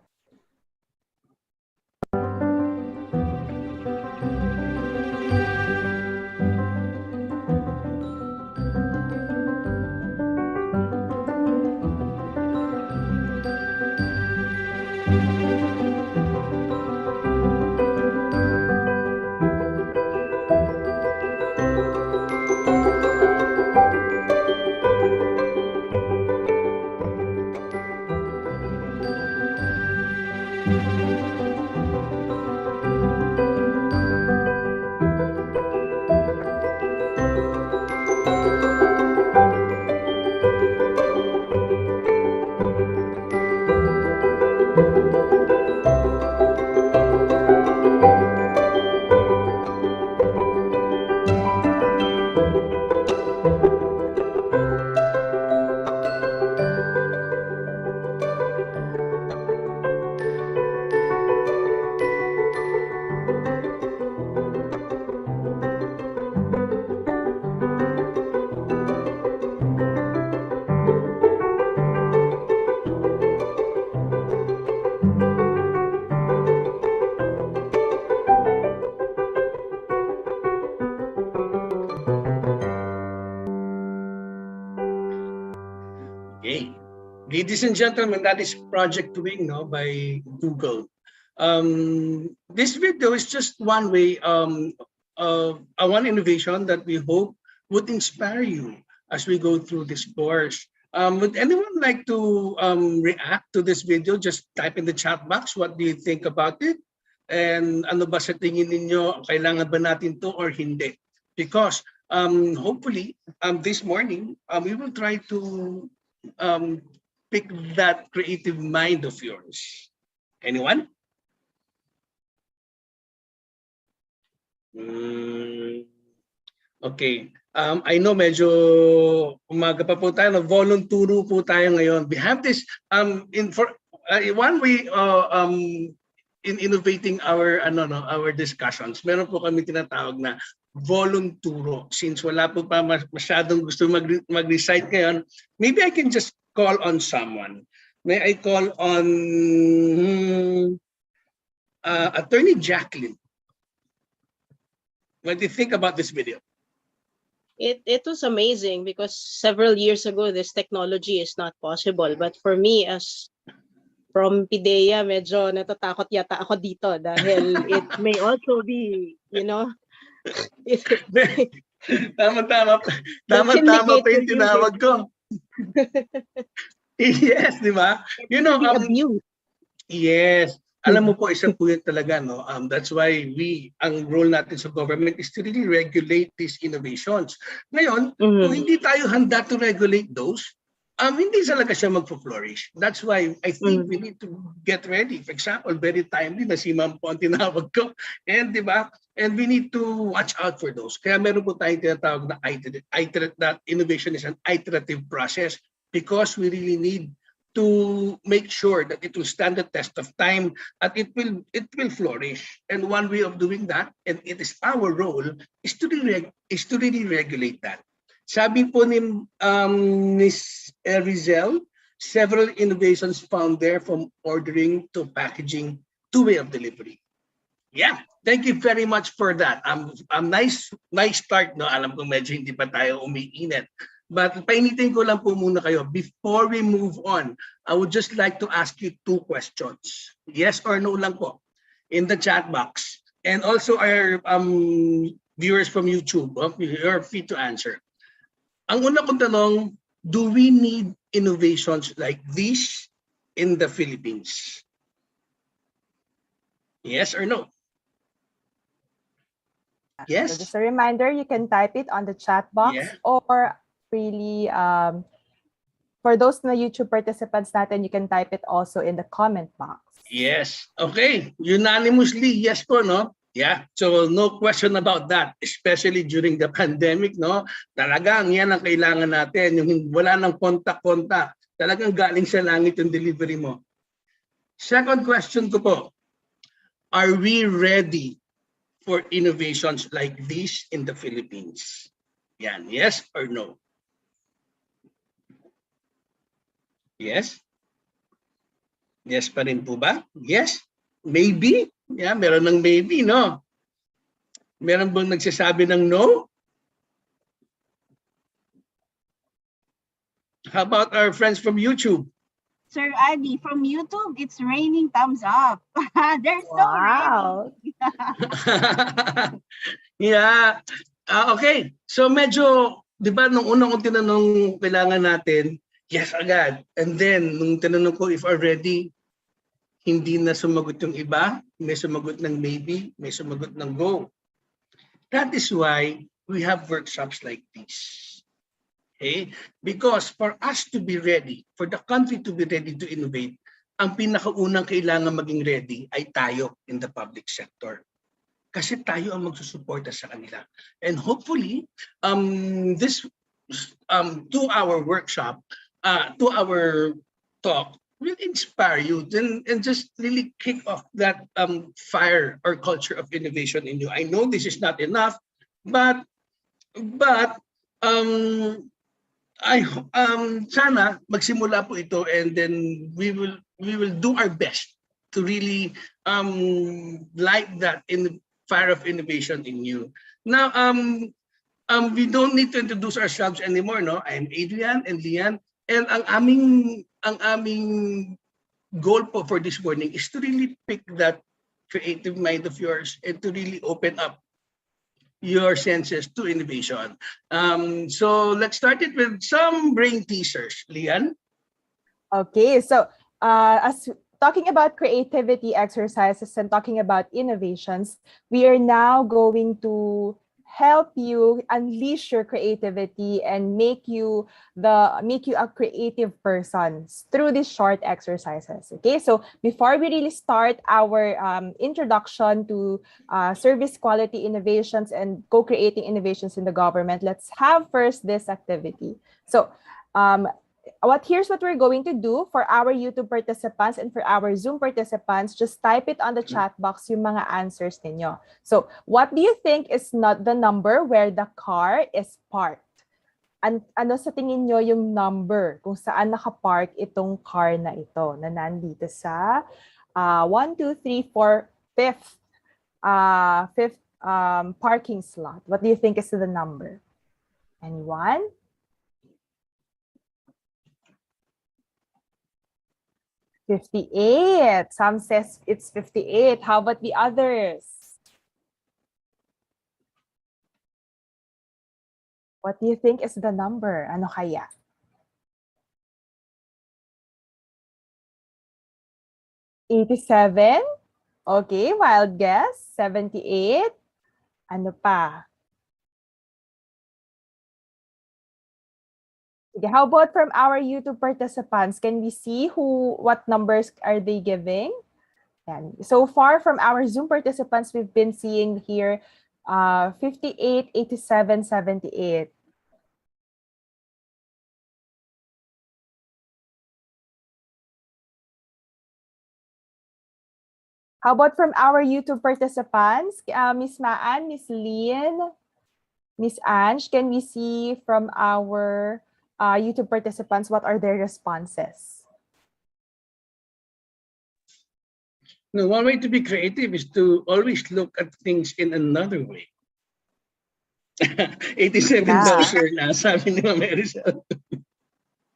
Ladies and gentlemen, that is Project Wing, no, by Google. This video is just one way, one innovation that we hope would inspire you as we go through this course. Would anyone like to react to this video? Just type in the chat box, what do you think about it? And ano ba sa tingin ninyo, kailangan ba natin to or hindi? Because hopefully this morning, we will try to pick that creative mind of yours. Anyone? Okay. I know medyo umaga pa po tayo, volunturo po tayo ngayon. We have this one way in innovating our our discussions. Meron po kami tinatawag na volunturo. Since wala po pa masyadong gusto mag-recite ngayon, maybe I can just call on someone. May I call on Attorney Jacqueline? What do you think about this video? It was amazing because several years ago, this technology is not possible. But for me, as from PIDEA, medyo natatakot yata ako dito dahil it may also be, you know, Tama pa yung tinawag ko. Yes, di ba? You know, yes. Alam mo po, isa po yun talaga, no? That's why ang role natin sa government is to really regulate these innovations. Ngayon, kung hindi tayo handa to regulate those, hindi talaga siya magpo-flourish. That's why I think we need to get ready. For example, very timely na si Ma'am po ang tinawag ko. And di ba? And we need to watch out for those. Kaya meron po tayong tinatawag na that innovation is an iterative process because we really need to make sure that it will stand the test of time and it will flourish. And one way of doing that, and it is our role, is to really regulate that. Sabi po ni Ms. Rizel, several innovations found there from ordering to packaging to way of delivery. Yeah, thank you very much for that. Nice start, no? Alam ko medyo hindi pa tayo umiinit. But painitin ko lang po muna kayo. Before we move on, I would just like to ask you 2 questions. Yes or no lang po in the chat box. And also our viewers from YouTube, you're free to answer. Ang una kong tanong, do we need innovations like this in the Philippines? Yes or no? Yes. So just a reminder, you can type it on the chat box or really for those na YouTube participants natin, you can type it also in the comment box. Yes. Okay. Unanimously, yes po, no? Yeah. So no question about that, especially during the pandemic, no? Talagang yan ang kailangan natin. Yung wala nang kontak-kontak. Talagang galing sa langit yung delivery mo. Second question ko po, are we ready for innovations like this in the Philippines? Yan. Yes or no? Yes? Yes pa rin po ba? Yes? Maybe? Yeah, meron ng maybe, no? Meron bang nagsasabi ng no? How about our friends from YouTube? Sir Adi, from YouTube, it's raining thumbs up. There's no rain. Yeah. Okay. So medyo, di ba, nung unang kong tinanong kailangan natin, yes agad. And then, nung tinanong ko if already, hindi na sumagot yung iba, may sumagot ng maybe, may sumagot ng go. That is why we have workshops like this. Okay? Because for us to be ready, for the country to be ready to innovate, ang pinakaunang kailangan maging ready ay tayo in the public sector. Kasi tayo ang magsusuporta sa kanila. And hopefully, this 2-hour workshop, 2-hour talk will inspire you and just really kick off that fire or culture of innovation in you. I know this is not enough, but sana magsimula po ito, and then we will do our best to really light that in fire of innovation in you. Now, we don't need to introduce ourselves anymore, no? I'm Adrian and Lian. And ang aming goal po for this morning is to really pick that creative mind of yours and to really open up your senses to innovation. So let's start it with some brain teasers. Lian? Okay, so as talking about creativity exercises and talking about innovations, we are now going to help you unleash your creativity and make you a creative person through these short exercises. Okay, so before we really start our introduction to service quality innovations and co-creating innovations in the government, let's have first this activity. So here's what we're going to do for our YouTube participants and for our Zoom participants. Just type it on the chat box yung mga answers ninyo. So, what do you think is not the number where the car is parked? Ano sa tingin nyo yung number kung saan nakapark itong car na ito na nandito sa 1, 2, 3, 4, fifth parking slot? What do you think is the number? Anyone? 58. Some says it's 58. How about the others? What do you think is the number? Ano kaya? $87? Okay, wild guess. 78? Ano pa? Okay, how about from our YouTube participants? Can we see what numbers are they giving? And so far from our Zoom participants, we've been seeing here 58, 87, 78. How about from our YouTube participants? Miss Maan, Miss Lynn, Miss Ange, can we see from our YouTube participants what are their responses? No, one way to be creative is to always look at things in another way. 87 daw, sir, na sabi ni Ma'am Maricel.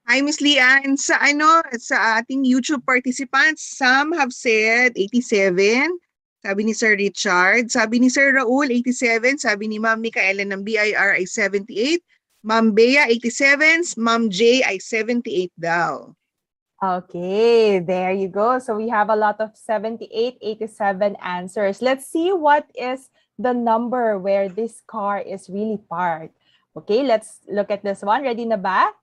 Hi, Miss Lian. Sa ating YouTube participants, some have said 87. Sabi ni Sir Richard. Sabi ni Sir Raul, 87. Sabi ni Ma'am Micaela ng BIR ay 78. Ma'am Bea, 87. Ma'am J ay 78 daw. Okay, there you go. So we have a lot of 78, 87 answers. Let's see what is the number where this car is really parked. Okay, let's look at this one. Ready na ba?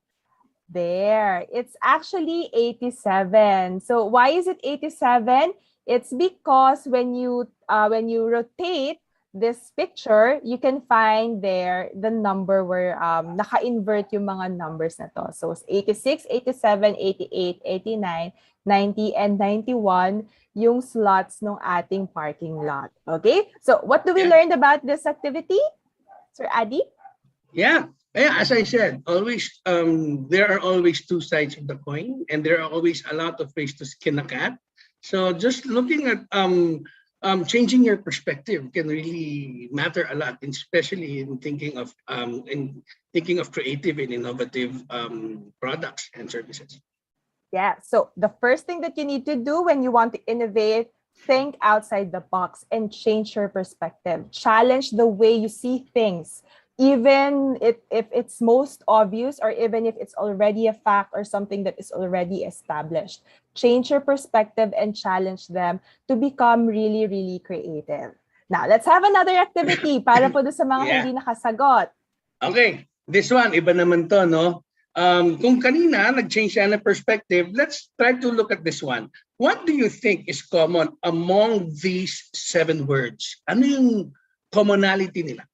There, it's actually 87. So why is it 87? It's because when you rotate this picture, you can find there the number where naka-invert yung mga numbers na to. So 86, 87, 88, 89, 90, and 91 yung slots ng ating parking lot. Okay? So what do we learn about this activity? Sir Adi? Yeah. As I said, always there are always two sides of the coin, and there are always a lot of ways to skin a cat. So just looking at changing your perspective can really matter a lot, especially in thinking of creative and innovative products and services. Yeah. So the first thing that you need to do when you want to innovate, think outside the box and change your perspective. Challenge the way you see things. Even if it's most obvious or even if it's already a fact or something that is already established. Change your perspective and challenge them to become really, really creative. Now, let's have another activity para po sa mga hindi nakasagot. Okay, this one, iba naman to, no? Kung kanina nag-change siya ng perspective, let's try to look at this one. What do you think is common among these 7 words? Ano yung commonality nila?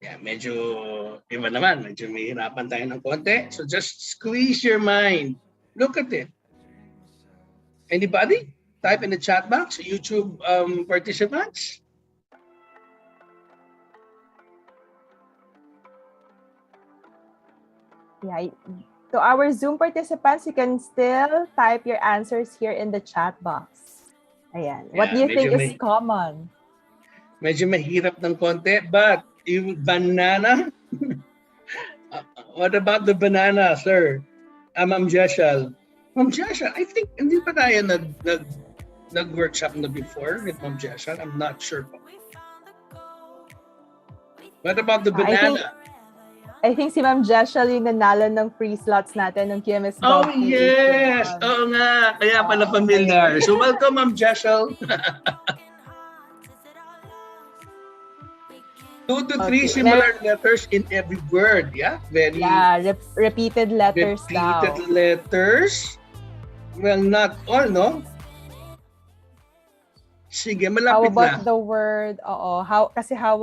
Yeah, medyo iba naman. Medyo mahirapan tayo ng konti. So just squeeze your mind. Look at it. Anybody? Type in the chat box, YouTube participants. Yeah. To our Zoom participants, you can still type your answers here in the chat box. Ayan. What do you think is common? Medyo mahirap ng konti, but yung banana, What about the banana, sir? Ma'am Jeshal. Ma'am Jeshal, I think hindi pa tayo nag-workshop na before with Ma'am Jeshal. I'm not sure po. What about the banana? I think si Ma'am Jeshal yung nanalo ng free slots natin ng QMS Oh, Golf yes! Oo nga. Kaya pala familiar. So, welcome, Ma'am Jeshal. 2 to 3 similar letters in every word. Yeah? Very. Yeah, repeated letters Repeated letters. Well, not all, no? Sige, malapit how about na. the word? Oo. How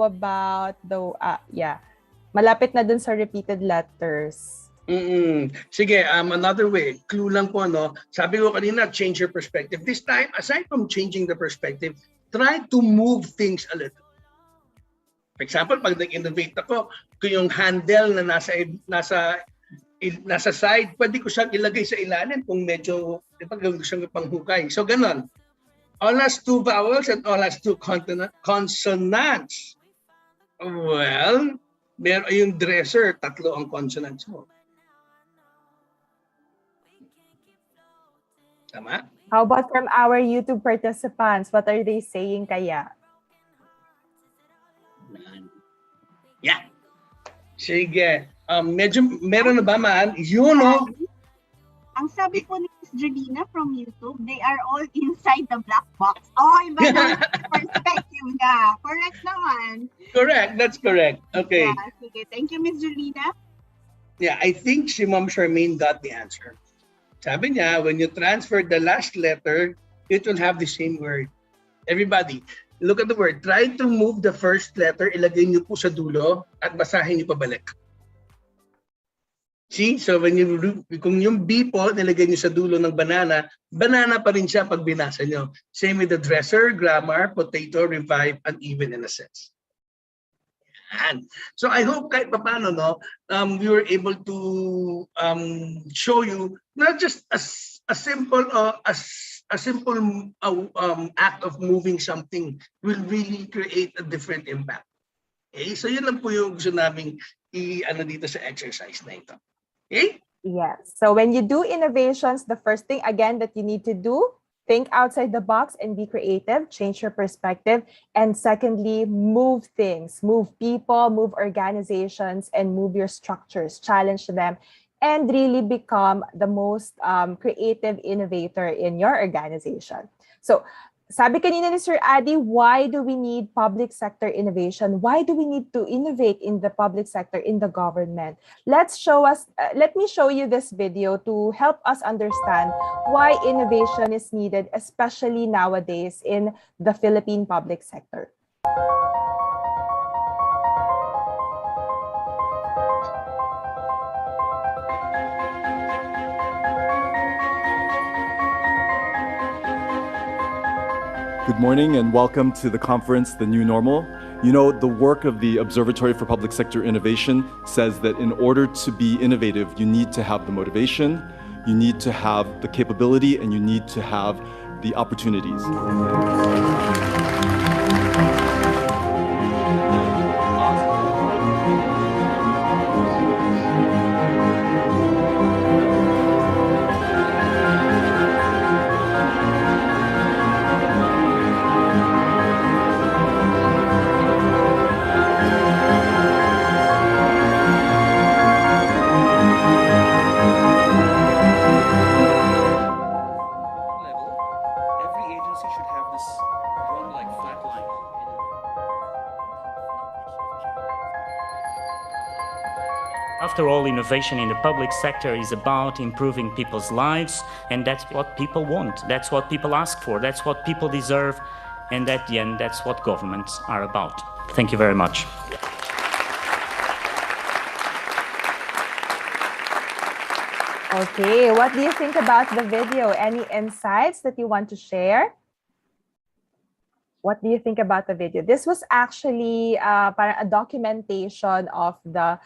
about the, yeah. Malapit na dun sa repeated letters. Sige, another way, clue lang po, no? Sabi ko kanina, change your perspective. This time, aside from changing the perspective, try to move things a little. For example, pag nag-innovate ako, kung yung handle na nasa side, pwede ko siyang ilagay sa ilalim kung medyo, di ba, gawin ko siyang panghukay. So, ganon. All has 2 vowels and all has 2 consonants. Well, meron yung dresser, 3 ang consonants mo. Tama? How about from our YouTube participants? What are they saying kaya? Yeah. Sige. Medyo, meron na ba man? Yun, no? Ang sabi po ni Ms. Julina from YouTube, they are all inside the black box. Oh, iba na perspective na. Correct naman. Correct. That's correct. Okay. Yeah, sige. Thank you, Ms. Julina. Yeah, I think si Ma'am Charmaine got the answer. Sabi niya, when you transfer the last letter, it will have the same word. Everybody, look at the word. Try to move the first letter, ilagay niyo po sa dulo at basahin niyo pabalik. See? So kung yung B po, nilagay niyo sa dulo ng banana, banana pa rin siya pag binasa niyo. Same with the dresser, grammar, potato, revive, and even in a sense. And so I hope kahit paano, no, we were able to show you not just a simple act of moving something will really create a different impact. Okay? So yun lang po yung gusto naming i-ano dito sa exercise na ito. Okay? Yes. So when you do innovations, the first thing again that you need to do, think outside the box and be creative, change your perspective. And secondly, move things, move people, move organizations, and move your structures, challenge them, and really become the most creative innovator in your organization. So, sabi kanina ni Sir Adi, why do we need public sector innovation? Why do we need to innovate in the public sector, in the government? Let me show you this video to help us understand why innovation is needed, especially nowadays in the Philippine public sector. Good morning and welcome to the conference, The New Normal. You know, the work of the Observatory for Public Sector Innovation says that in order to be innovative, you need to have the motivation, you need to have the capability, and you need to have the opportunities. After all, innovation in the public sector is about improving people's lives, and that's what people want. That's what people ask for. That's what people deserve. And at the end, that's what governments are about. Thank you very much. Okay, what do you think about the video? Any insights that you want to share? What do you think about the video? This was actually a documentation of the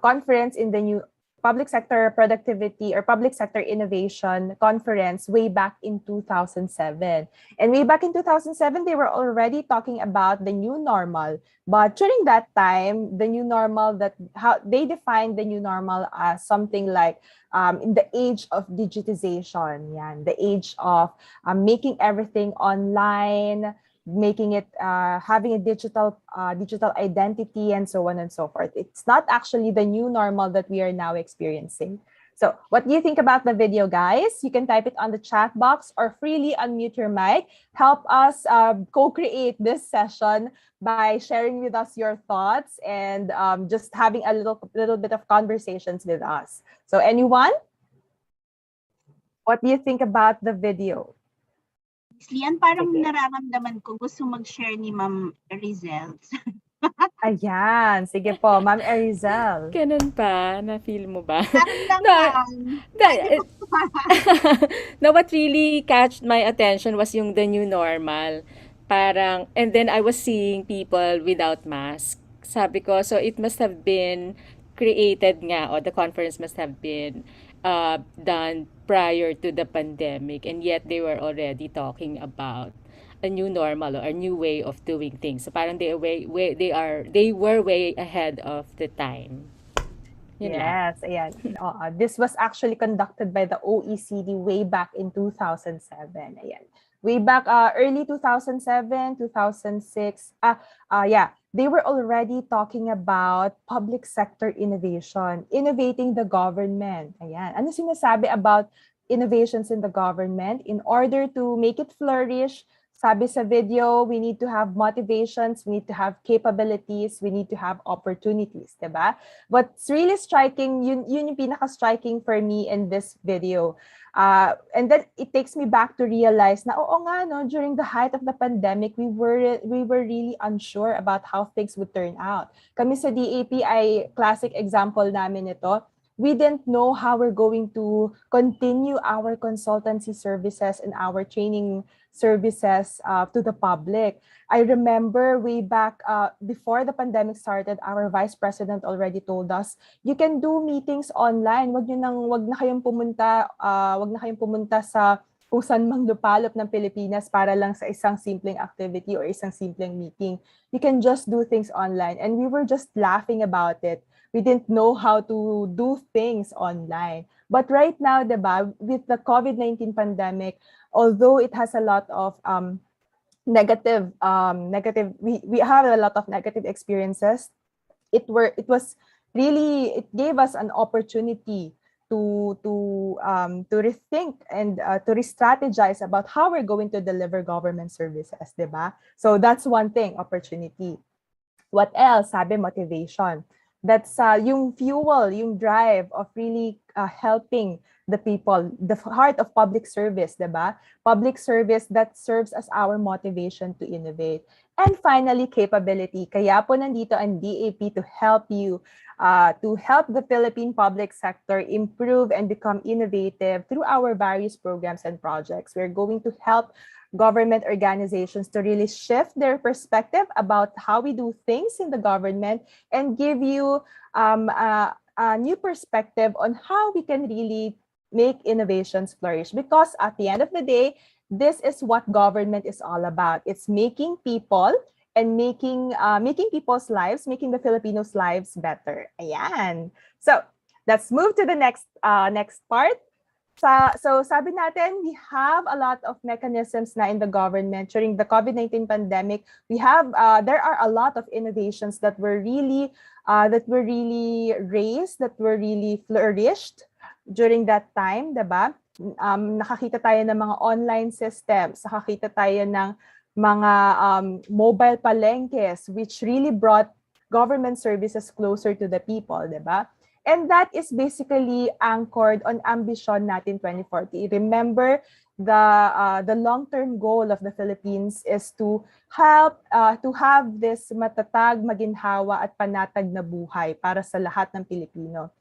conference in the public sector productivity or public sector innovation conference way back in 2007. And way back in 2007, they were already talking about the new normal. But during that time, the new normal, how they defined the new normal as something like in the age of digitization, the age of making everything online, making it having a digital identity, and so on and so forth. It's not actually the new normal that we are now experiencing. So what do you think about the video, guys? You can type it on the chat box or freely unmute your mic. Help us co-create this session by sharing with us your thoughts and just having a little bit of conversations with us. So anyone? What do you think about the video? Lian, parang nararamdaman ko gusto mag-share ni Ma'am Rizel. Ayan, sige po, Ma'am Erizel. Ganun pa? Na-feel mo ba? No, what really catched my attention was yung the new normal. Parang, and then I was seeing people without mask. Sabi ko, so it must have been created nga, or the conference must have been done prior to the pandemic, and yet they were already talking about a new normal or a new way of doing things. So parang they were way ahead of the time. Yes, ayan. This was actually conducted by the OECD way back in 2007. Ayan. Way back early 2007, 2006. They were already talking about public sector innovation, innovating the government. Ayan. Ano sinasabi about innovations in the government? In order to make it flourish, sabi sa video, we need to have motivations, we need to have capabilities, we need to have opportunities, diba? What's really striking, yun yung pinaka-striking for me in this video. And then it takes me back to realize na, oo nga, no, during the height of the pandemic, we were really unsure about how things would turn out. Kami sa DAP ay classic example namin ito. We didn't know how we're going to continue our consultancy services and our training services to the public. I remember way back before the pandemic started, our vice president already told us, you can do meetings online. Wag na kayong pumunta sa kung saan mang lupalop ng Pilipinas para lang sa isang simpleng activity or isang simpleng meeting. You can just do things online. And we were just laughing about it. We didn't know how to do things online. But right now, diba, with the COVID-19 pandemic, although it has a lot of negative, we have a lot of negative experiences, it gave us an opportunity to rethink and to re-strategize about how we're going to deliver government services, diba? So that's one thing, opportunity. What else? Sabi, motivation. That's yung fuel, yung drive of really helping the people, the heart of public service, diba? Public service that serves as our motivation to innovate. And finally, capability. Kaya po nandito ang DAP to help you, to help the Philippine public sector improve and become innovative through our various programs and projects. We're going to help government organizations to really shift their perspective about how we do things in the government and give you a new perspective on how we can really make innovations flourish. Because at the end of the day, this is what government is all about. It's making people and making people's lives, making the Filipinos' lives better. Ayan. So let's move to the next part. So sabi natin, we have a lot of mechanisms na in the government during the COVID-19 pandemic. We have there are a lot of innovations that were really raised, that were really flourished during that time, diba? Nakakita tayo ng mga online systems, nakakita tayo ng mga mobile palengkes, which really brought government services closer to the people, diba? And that is basically anchored on Ambition natin 2040. Remember, the long-term goal of the Philippines is to have this matatag, maginhawa at panatag na buhay para sa lahat ng Pilipino.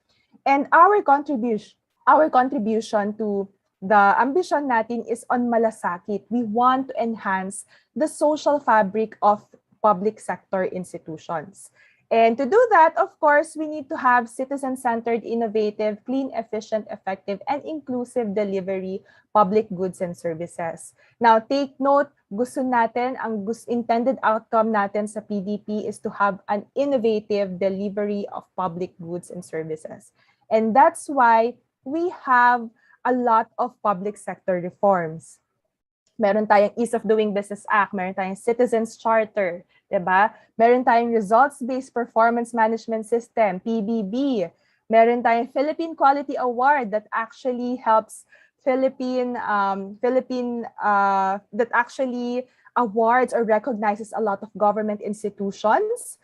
And our contribution to the ambition natin is on malasakit. We want to enhance the social fabric of public sector institutions. And to do that, of course, we need to have citizen-centered, innovative, clean, efficient, effective, and inclusive delivery public goods and services. Now, take note, gusto natin, ang intended outcome natin sa PDP is to have an innovative delivery of public goods and services. And that's why we have a lot of public sector reforms. Meron tayong Ease of Doing Business Act, meron tayong Citizens Charter, diba? Meron tayong Results-Based Performance Management System, PBB. Meron tayong Philippine Quality Award that actually helps that actually awards or recognizes a lot of government institutions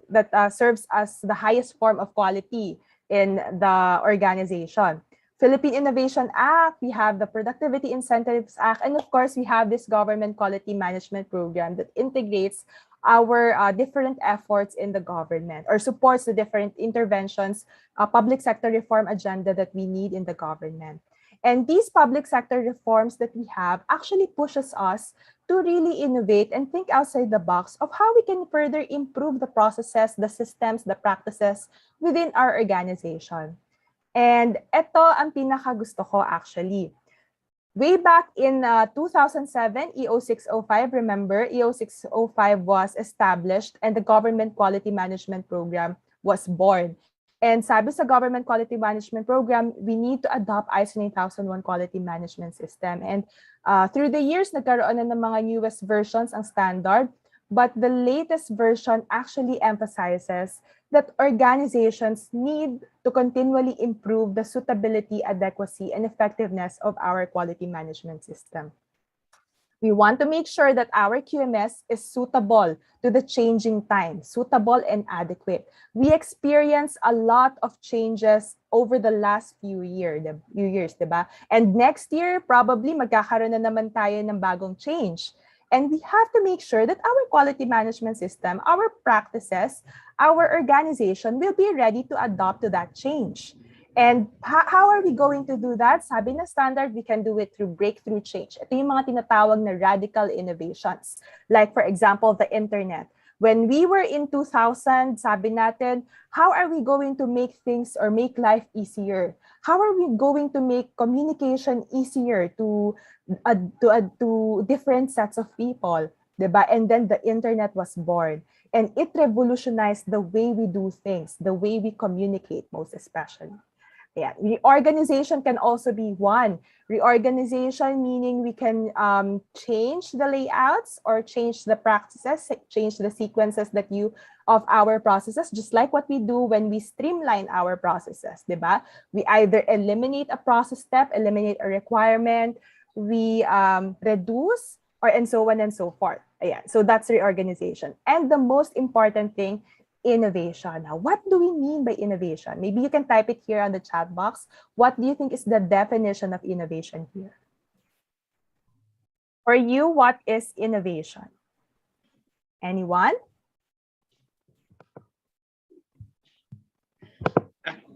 that serves as the highest form of quality in the organization. Philippine Innovation Act, we have the Productivity Incentives Act, and of course, we have this Government Quality Management Program that integrates our different efforts in the government or supports the different interventions, public sector reform agenda that we need in the government. And these public sector reforms that we have actually pushes us to really innovate and think outside the box of how we can further improve the processes, the systems, the practices within our organization. And ito ang pinaka-gusto ko actually. Way back in 2007, EO 605, remember, EO 605 was established and the Government Quality Management Program was born. And sabi sa Government Quality Management Program, we need to adopt ISO 9001 Quality Management System. And through the years, nagkaroon na ng mga newest versions ang standard, but the latest version actually emphasizes that organizations need to continually improve the suitability, adequacy, and effectiveness of our quality management system. We want to make sure that our QMS is suitable to the changing times, suitable and adequate. We experience a lot of changes over the last few years, diba? And next year, probably magkakaroon na naman tayo ng bagong change. And we have to make sure that our quality management system, our practices, our organization will be ready to adopt to that change. And how are we going to do that? Sabi na standard, we can do it through breakthrough change. Ito yung mga tinatawag na radical innovations. Like for example, the internet. When we were in 2000, sabi natin, how are we going to make things or make life easier? How are we going to make communication easier to different sets of people? Diba? And then the internet was born. And it revolutionized the way we do things, the way we communicate most especially. Yeah, reorganization can also be one. Reorganization meaning we can change the layouts or change the practices, change the sequences of our processes, just like what we do when we streamline our processes, diba? We either eliminate a process step, eliminate a requirement, we reduce, and so on and so forth. Yeah, so that's reorganization. And the most important thing, innovation. Now, what do we mean by innovation? Maybe you can type it here on the chat box. What do you think is the definition of innovation here? For you, what is innovation? Anyone?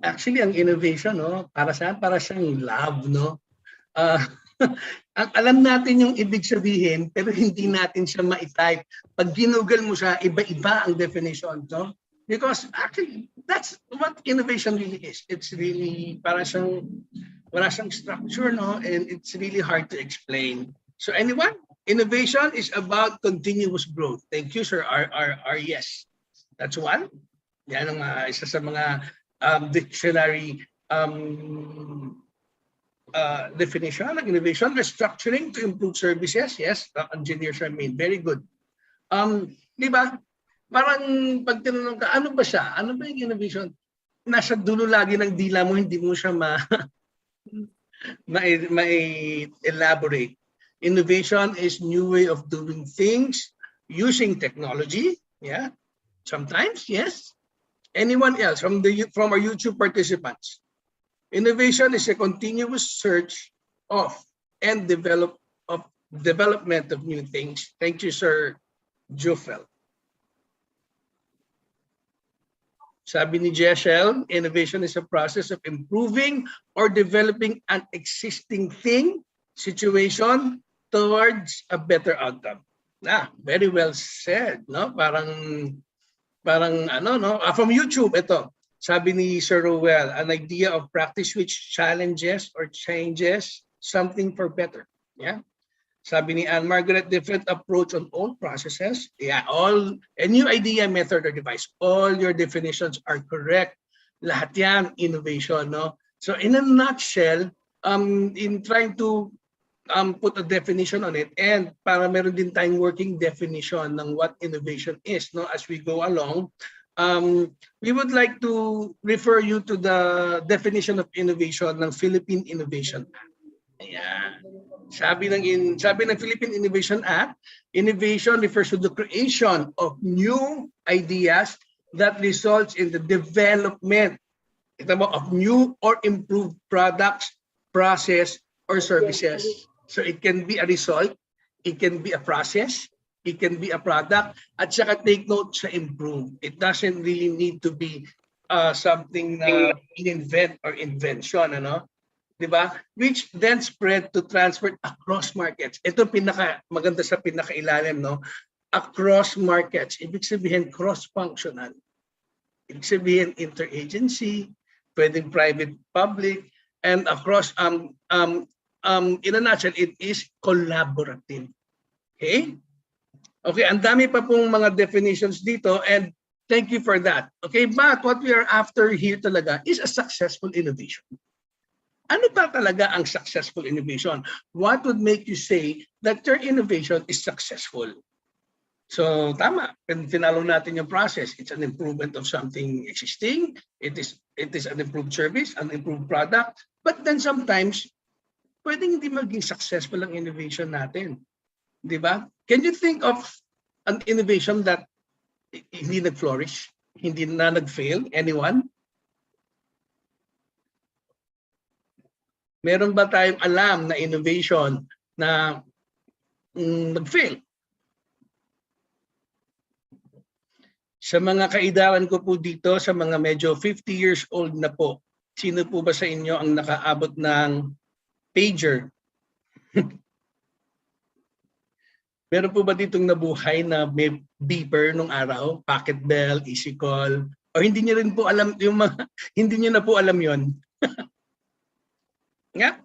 Actually, ang innovation, no, para siyang lab, no? Alam natin yung ibig sabihin, pero hindi natin siya ma-type. Pag ginugol mo siya, iba-iba ang definition, no? Because actually, that's what innovation really is. It's really wala siyang structure, no? And it's really hard to explain. So anyone? Innovation is about continuous growth. Thank you, sir. Yes. That's one. Yan ang isa sa mga dictionary definition of innovation. Restructuring to improve services. Yes, engineers are made. Very good. Di ba? Parang pag tinanong ka, ano ba siya? Ano ba yung innovation? Nasa dulo lagi ng dila mo, hindi mo siya ma-elaborate. Innovation is new way of doing things using technology. Yeah, sometimes, yes. Anyone else from our YouTube participants? Innovation is a continuous search of and development of new things. Thank you, Sir Jofel. Sabi ni Jeshel, innovation is a process of improving or developing an existing thing, situation, towards a better outcome. Very well said, no? Parang Parang ano, no? From YouTube, ito. Sabi ni Sir Rowell, an idea of practice which challenges or changes something for better. Yeah. Sabi ni Anne Margaret, different approach on all processes. Yeah, a new idea, method, or device. All your definitions are correct. Lahat yan, innovation, no? So in a nutshell, in trying to put a definition on it, and para meron din tayong working definition ng what innovation is, no? As we go along, we would like to refer you to the definition of innovation ng Philippine Innovation Act. Ayan. Sabi ng Philippine Innovation Act, innovation refers to the creation of new ideas that results in the development of new or improved products, process, or services. So it can be a result, it can be a process, it can be a product, at saka take note sa improve. It doesn't really need to be something na invent or invention, ano? Diba? Which then spread to transfer across markets. Ito maganda sa pinakailalim, no? Across markets. Ibig sabihin cross-functional. Ibig sabihin interagency, pwedeng private, public, and across in a nutshell, it is collaborative. Okay? Okay, ang dami pa pong mga definitions dito, and thank you for that. Okay, but what we are after here talaga is a successful innovation. Ano ba talaga ang successful innovation? What would make you say that your innovation is successful? So tama, finalo natin yung process. It's an improvement of something existing. It is an improved service, an improved product. But then sometimes, pwedeng hindi maging successful ang innovation natin. Di ba? Can you think of an innovation that hindi nag-flourish? Hindi na nag-fail? Anyone? Meron ba tayong alam na innovation na nag-fail? Sa mga kaidaran ko po dito, sa mga medyo 50 years old na po, sino po ba sa inyo ang nakaabot ng pager? Meron po ba ditong nabuhay na may beeper nung araw? Pocket bell, easy call? O hindi niyo rin po alam yung mga, hindi niyo na po alam yon? Yeah,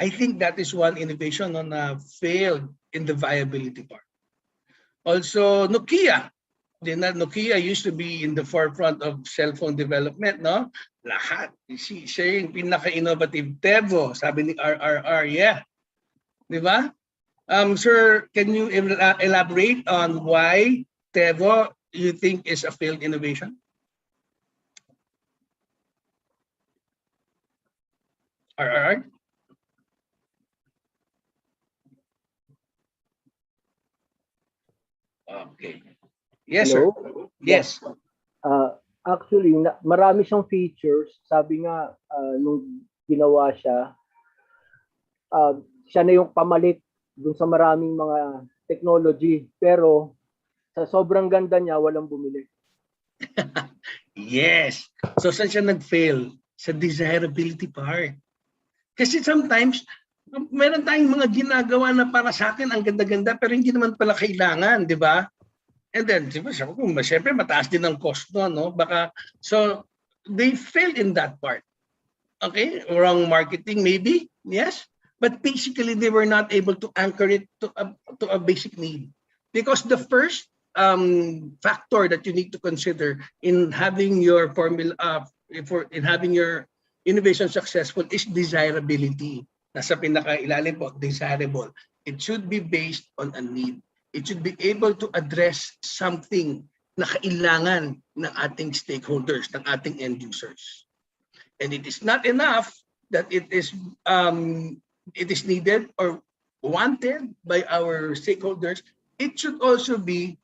I think that is one innovation na failed in the viability part. Also, Nokia. Nokia used to be in the forefront of cell phone development, no? Lahat. Siya yung pinaka-innovative. Tevo, sabi ni RRR, yeah. Di ba? Sir, can you elaborate on why Tevo you think is a failed innovation? RRR? Okay. Yes, Hello? sir. Yes. Actually, marami siyang features. Sabi nga, nung ginawa siya, siya na yung pamalit dun sa maraming mga technology. Pero sa sobrang ganda niya, walang bumili. Yes. So saan siya nag-fail? Sa desirability part. Kasi sometimes, meron tayong mga ginagawa na para sa akin ang ganda-ganda pero hindi naman pala kailangan, di ba? And then, siyempre mataas din ang cost no? Baka, so, they failed in that part. Okay? Wrong marketing, maybe? Yes? But basically, they were not able to anchor it to a basic need. Because the first factor that you need to consider in having your formula, in having your innovation successful is desirability. Nasa pinakailalim po, desirable. It should be based on a need. It should be able to address something na kailangan ng ating stakeholders, ng ating end users. And it is not enough that it is needed or wanted by our stakeholders. It should also be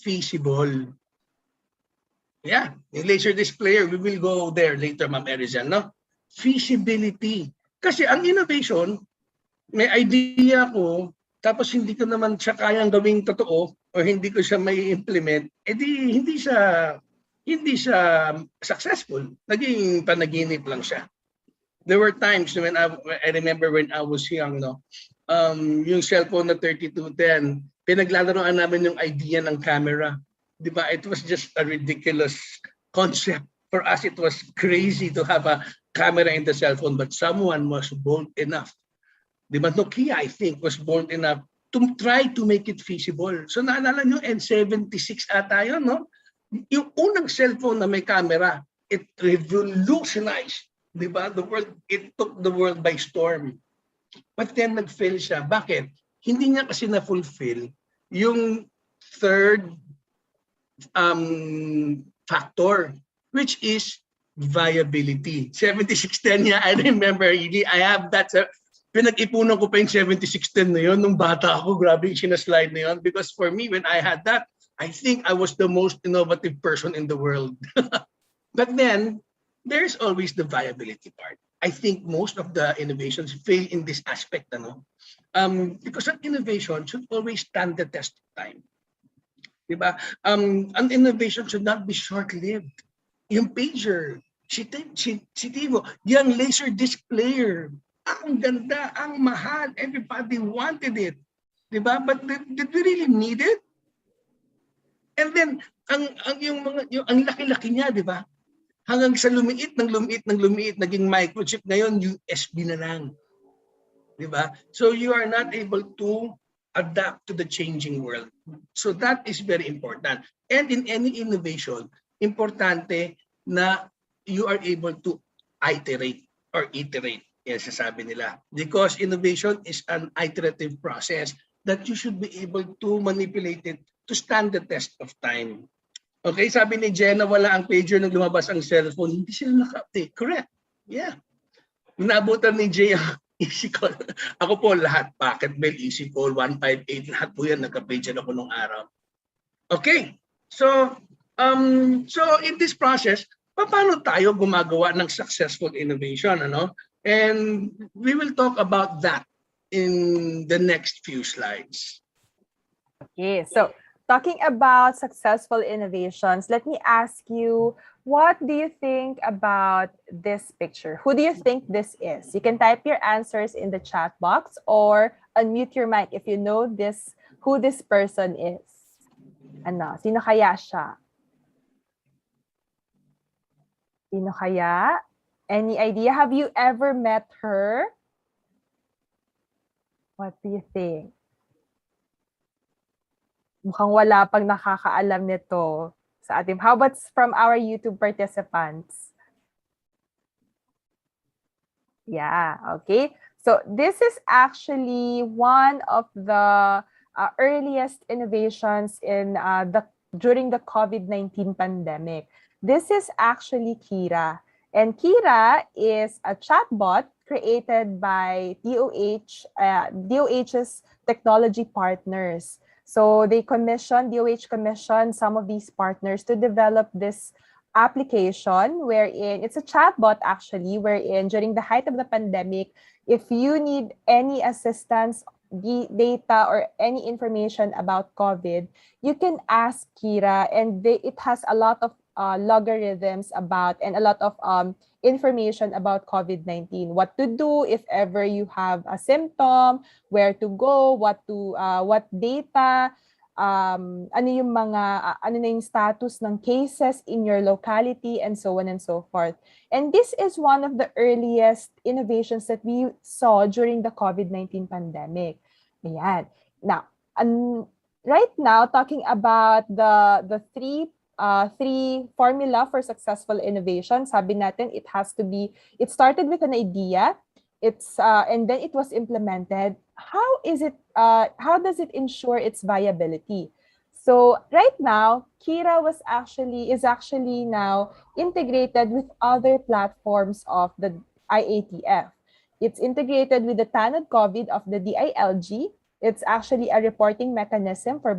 feasible. Yeah, in laser displayer, we will go there later, Ma'am Erizan, no? Feasibility. Kasi ang innovation, may idea ko, tapos hindi ko naman siya kayang gawing totoo o hindi ko siya may implement, edi hindi siya successful. Naging panaginip lang siya. There were times when I remember when I was young, no, yung cellphone na 3210, pinaglalaroan namin yung idea ng camera. Di ba? It was just a ridiculous concept. For us, it was crazy to have a camera in the cell phone, but someone was bold enough. Di ba? Nokia, I think, was bold enough to try to make it feasible. So naalala nyo, N76 ata yun, no? Yung unang cellphone na may camera, it revolutionized, di ba? The world, it took the world by storm. But then nag-fail siya. Bakit? Hindi niya kasi na-fulfill yung third factor, which is viability. 7610 niya, I remember, really, I have that. Pinag-ipunan ko pa yung 7610 na yun. Nung bata ako, grabe yung sinaslide na yun. Because for me, when I had that, I think I was the most innovative person in the world. But then, there's always the viability part. I think most of the innovations fail in this aspect. Because an innovation should always stand the test of time. Diba? An innovation should not be short-lived. Yung pager, si Tivo, yung laser disc player, ang ganda, ang mahal, everybody wanted it. Diba? But did we really need it? And then, ang laki-laki niya, diba? Hanggang sa lumiit, naging microchip, ngayon USB na lang. Diba? So you are not able to adapt to the changing world. So that is very important. And in any innovation, importante na you are able to iterate or iterate. Yes, sasabi nila. Because innovation is an iterative process that you should be able to manipulate it to stand the test of time. Okay, sabi ni Jenna, wala ang pager nung lumabas ang cellphone. Hindi sila naka-update. Correct. Yeah. Naabutan ni Jay ang easy call. Ako po lahat. Packet bell, easy call, 158. Lahat po yan. Nagka-pager ako nung araw. Okay. So in this process, paano tayo gumagawa ng successful innovation? And we will talk about that in the next few slides. Okay, so talking about successful innovations, let me ask you, what do you think about this picture? Who do you think this is? You can type your answers in the chat box or unmute your mic if you know who this person is. Sino kaya siya? Sino kaya? Any idea? Have you ever met her? What do you think? Mukhang wala pang nakakaalam nito sa ating. How about from our YouTube participants? Yeah, okay. So this is actually one of the earliest innovations in during the COVID-19 pandemic. This is actually Kira. And Kira is a chatbot created by DOH's technology partners. So DOH commissioned some of these partners to develop this application wherein it's a chatbot actually, wherein during the height of the pandemic, if you need any assistance, data or any information about COVID, you can ask Kira, and it has a lot of logarithms about and a lot of information about COVID-19, what to do if ever you have a symptom, where to go, what data, ano yung status ng cases in your locality, and so on and so forth. And this is one of the earliest innovations that we saw during the COVID-19 pandemic. Ayan. Now, right now, talking about the three formula for successful innovation, sabi natin it started with an idea, and then it was implemented. How does it ensure its viability? So right now, Kira is actually now integrated with other platforms of the IATF. It's integrated with the TANOD COVID of the DILG. It's actually a reporting mechanism for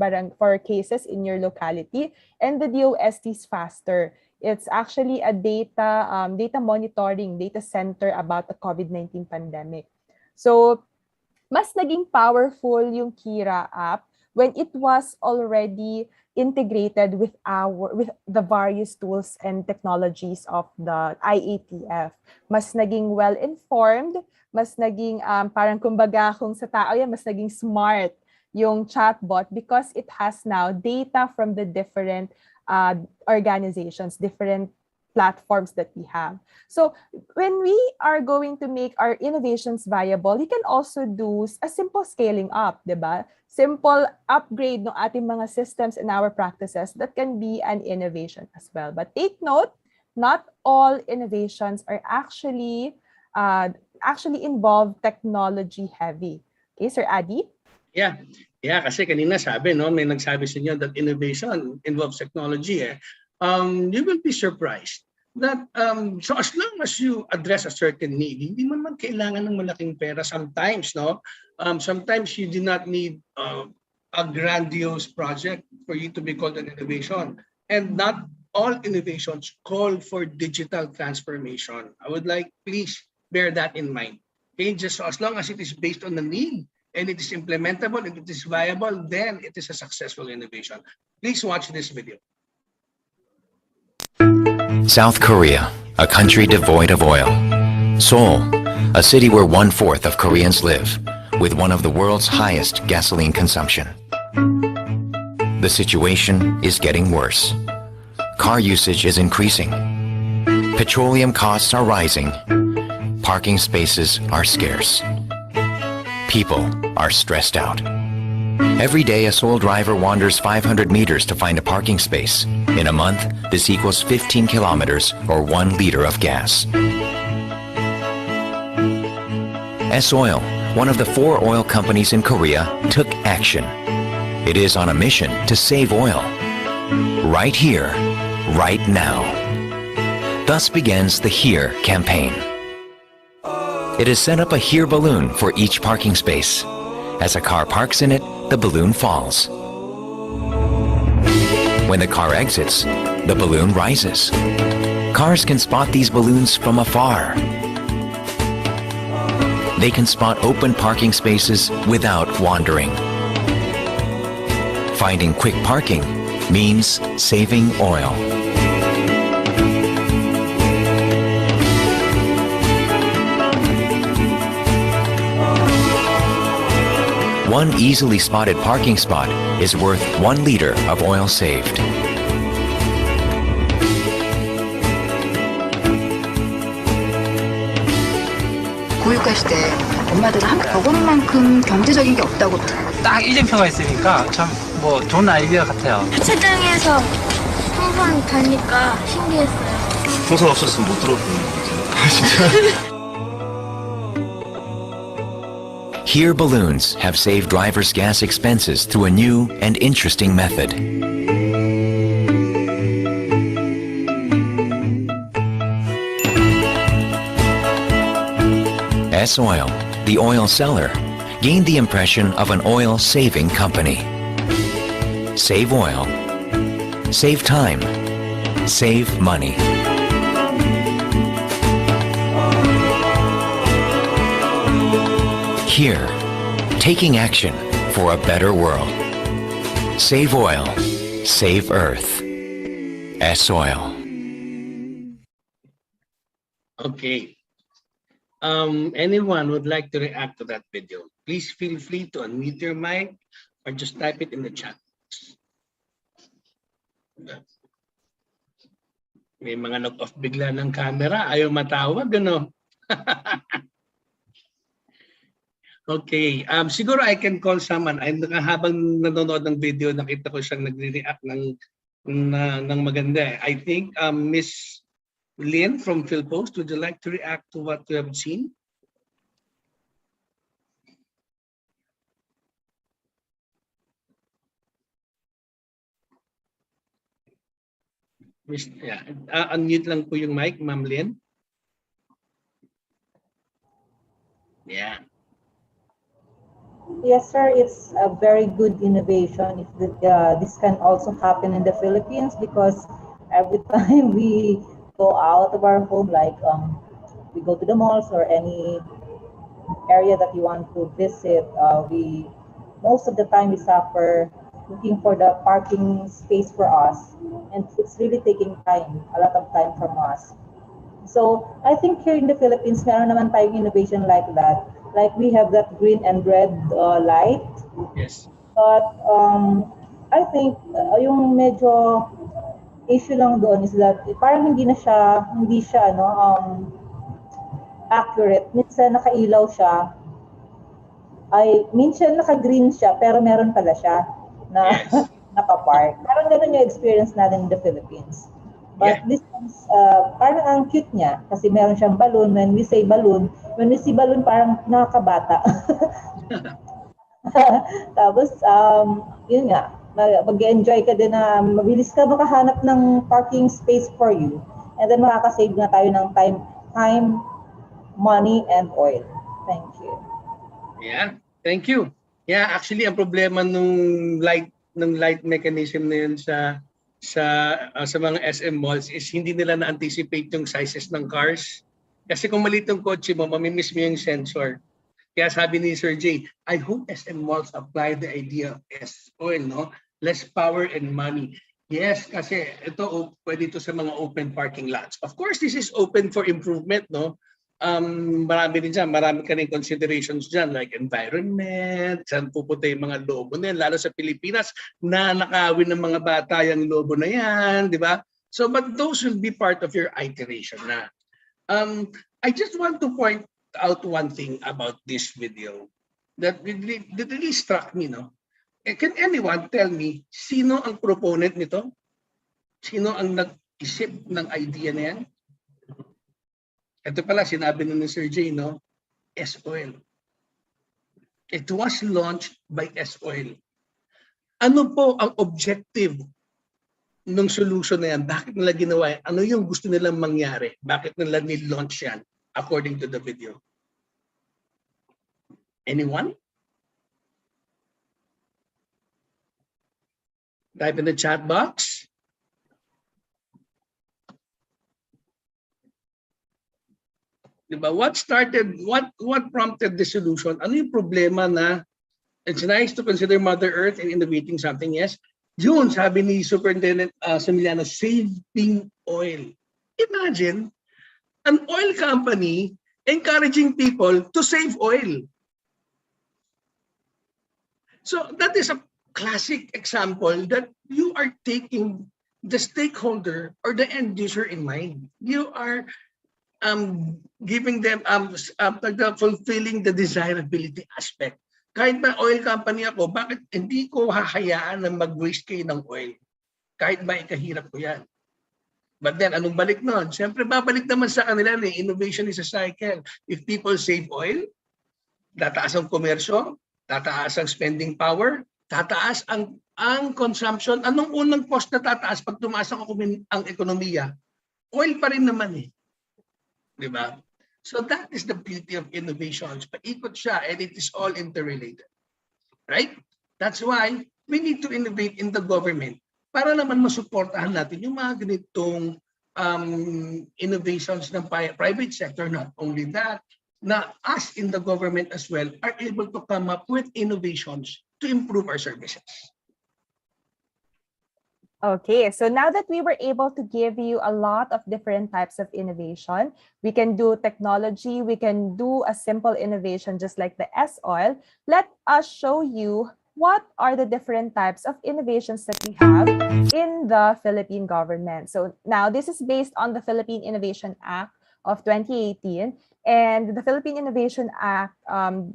cases in your locality, and the DOST's Faster. It's actually a data monitoring data center about the COVID-19 pandemic. So, mas naging powerful yung Kira app when it was already integrated with the various tools and technologies of the IATF. Mas naging well-informed, mas naging parang kumbaga kung sa tao yan, mas naging smart yung chatbot because it has now data from the different organizations, different platforms that we have. So when we are going to make our innovations viable, you can also do a simple scaling up, diba? Simple upgrade ng ating mga systems and our practices that can be an innovation as well. But take note, not all innovations are actually involve technology heavy. Okay, Sir Adi? Yeah. Yeah, kasi kanina sabi, no, may nagsabi sa inyo that innovation involves technology. You will be surprised that so as long as you address a certain need, hindi mo naman kailangan ng malaking pera sometimes, no? Sometimes you do not need a grandiose project for you to be called an innovation. And not all innovations call for digital transformation. I would like, please bear that in mind. Okay, just so as long as it is based on the need and it is implementable and it is viable, then it is a successful innovation. Please watch this video. South Korea, a country devoid of oil. Seoul, a city where 1/4 of Koreans live, with one of the world's highest gasoline consumption. The situation is getting worse. Car usage is increasing. Petroleum costs are rising. Parking spaces are scarce. People are stressed out. Every day, a Seoul driver wanders 500 meters to find a parking space. In a month, this equals 15 kilometers or 1 liter of gas. S-Oil, one of the 4 oil companies in Korea, took action. It is on a mission to save oil. Right here, right now. Thus begins the HERE campaign. It has set up a HERE balloon for each parking space. As a car parks in it, the balloon falls. When the car exits, the balloon rises. Cars can spot these balloons from afar. They can spot open parking spaces without wandering. Finding quick parking means saving oil. One easily spotted parking spot is worth 1 liter of oil saved. 교육하실 때 엄마들은 저것만큼 경제적인 게 없다고 딱 이정표가 있으니까 참 뭐 좋은 아이디어 같아요. 주차장에서 풍선 달니까 신기했어요. 풍선 없었으면 못 들어오는 거죠. HERE balloons have saved drivers' gas expenses through a new and interesting method. S-Oil, the oil seller, gained the impression of an oil-saving company. Save oil, save time, save money. HERE, taking action for a better world. Save oil, save Earth. S-Oil. Okay. Anyone would like to react to that video? Please feel free to unmute your mic or just type it in the chat. May mga knock-off bigla ng camera. Ayaw matawag, ano? Okay. Siguro I can call someone. Habang nanonood ng video, nakita ko siyang nagre-react ng maganda. I think Miss Lynn from Philpost, would you like to react to what you have seen? Yeah. Unmute lang po yung mic, Ma'am Lynn. Yeah. Yes, sir. It's a very good innovation. If this can also happen in the Philippines, because every time we go out of our home, like we go to the malls or any area that you want to visit, we most of the time we suffer looking for the parking space for us, and it's really taking time, a lot of time from us. So I think here in the Philippines, meron naman tayong innovation like that. Like we have that green and red light. Yes. But I think yung medyo issue lang doon is that parang hindi siya accurate. Minsan nakailaw siya, minsan naka-green siya pero meron pala siya na naka-park. Parang ganun yung experience natin in the Philippines. But this one's parang ang cute niya kasi meron siyang balloon. When we see balloon, parang nakakabata. Tapos, yun nga, mag-enjoy ka din na mabilis ka makahanap ng parking space for you. And then makakasave na tayo ng time, money, and oil. Thank you. Yeah, thank you. Yeah, actually, ang problema ng light mechanism na yun sa mga SM malls is hindi nila na-anticipate yung sizes ng cars. Kasi kung maliit yung kotse mo, mamimiss mo yung sensor. Kaya sabi ni Sir J, I hope SM malls apply the idea of S-oil, no? Less power and money. Yes, kasi ito pwede ito sa mga open parking lots. Of course, this is open for improvement, no? Marami din dyan, marami ka rin considerations dyan like environment, saan pupunta yung mga lobo na yan, lalo sa Pilipinas na nakawin ng mga bata yung lobo na yan, di ba? So, but those will be part of your iteration na. I just want to point out one thing about this video that really struck me, no? Can anyone tell me sino ang proponent nito? Sino ang nag-isip ng idea na yan? Ito pala, sinabi na ni Sir J, no? S-Oil. It was launched by S-Oil. Ano po ang objective ng solution na yan? Bakit nila ginawa yan? Ano yung gusto nilang mangyari? Bakit nila ni-launch yan according to the video? Anyone? Type in the chat box. Diba? What prompted the solution? Ano yung problema na it's nice to consider Mother Earth and innovating something? Yes. Yun, sabi ni Superintendent Semiliano, saving oil. Imagine an oil company encouraging people to save oil. So that is a classic example that you are taking the stakeholder or the end user in mind. You are giving them fulfilling the desirability aspect. Kahit na oil company ako, bakit hindi ko hahayaan na mag-waste kayo ng oil? Kahit ba ikahirap ko yan. But then, anong balik nun? Siyempre, babalik naman sa kanila na innovation is a cycle. If people save oil, tataas ang komersyo, tataas ang spending power, tataas ang consumption. Anong unang cost na tataas pag tumaas ang ekonomiya? Oil pa rin naman eh. Diba? So that is the beauty of innovations. Paikot siya and it is all interrelated. Right? That's why we need to innovate in the government para naman masuportahan natin yung mga ganitong innovations ng private sector. Not only that, na us in the government as well are able to come up with innovations to improve our services. Okay, so now that we were able to give you a lot of different types of innovation, we can do technology, we can do a simple innovation just like the S-Oil. Let us show you what are the different types of innovations that we have in the Philippine government. So now this is based on the Philippine Innovation Act of 2018. And the Philippine Innovation Act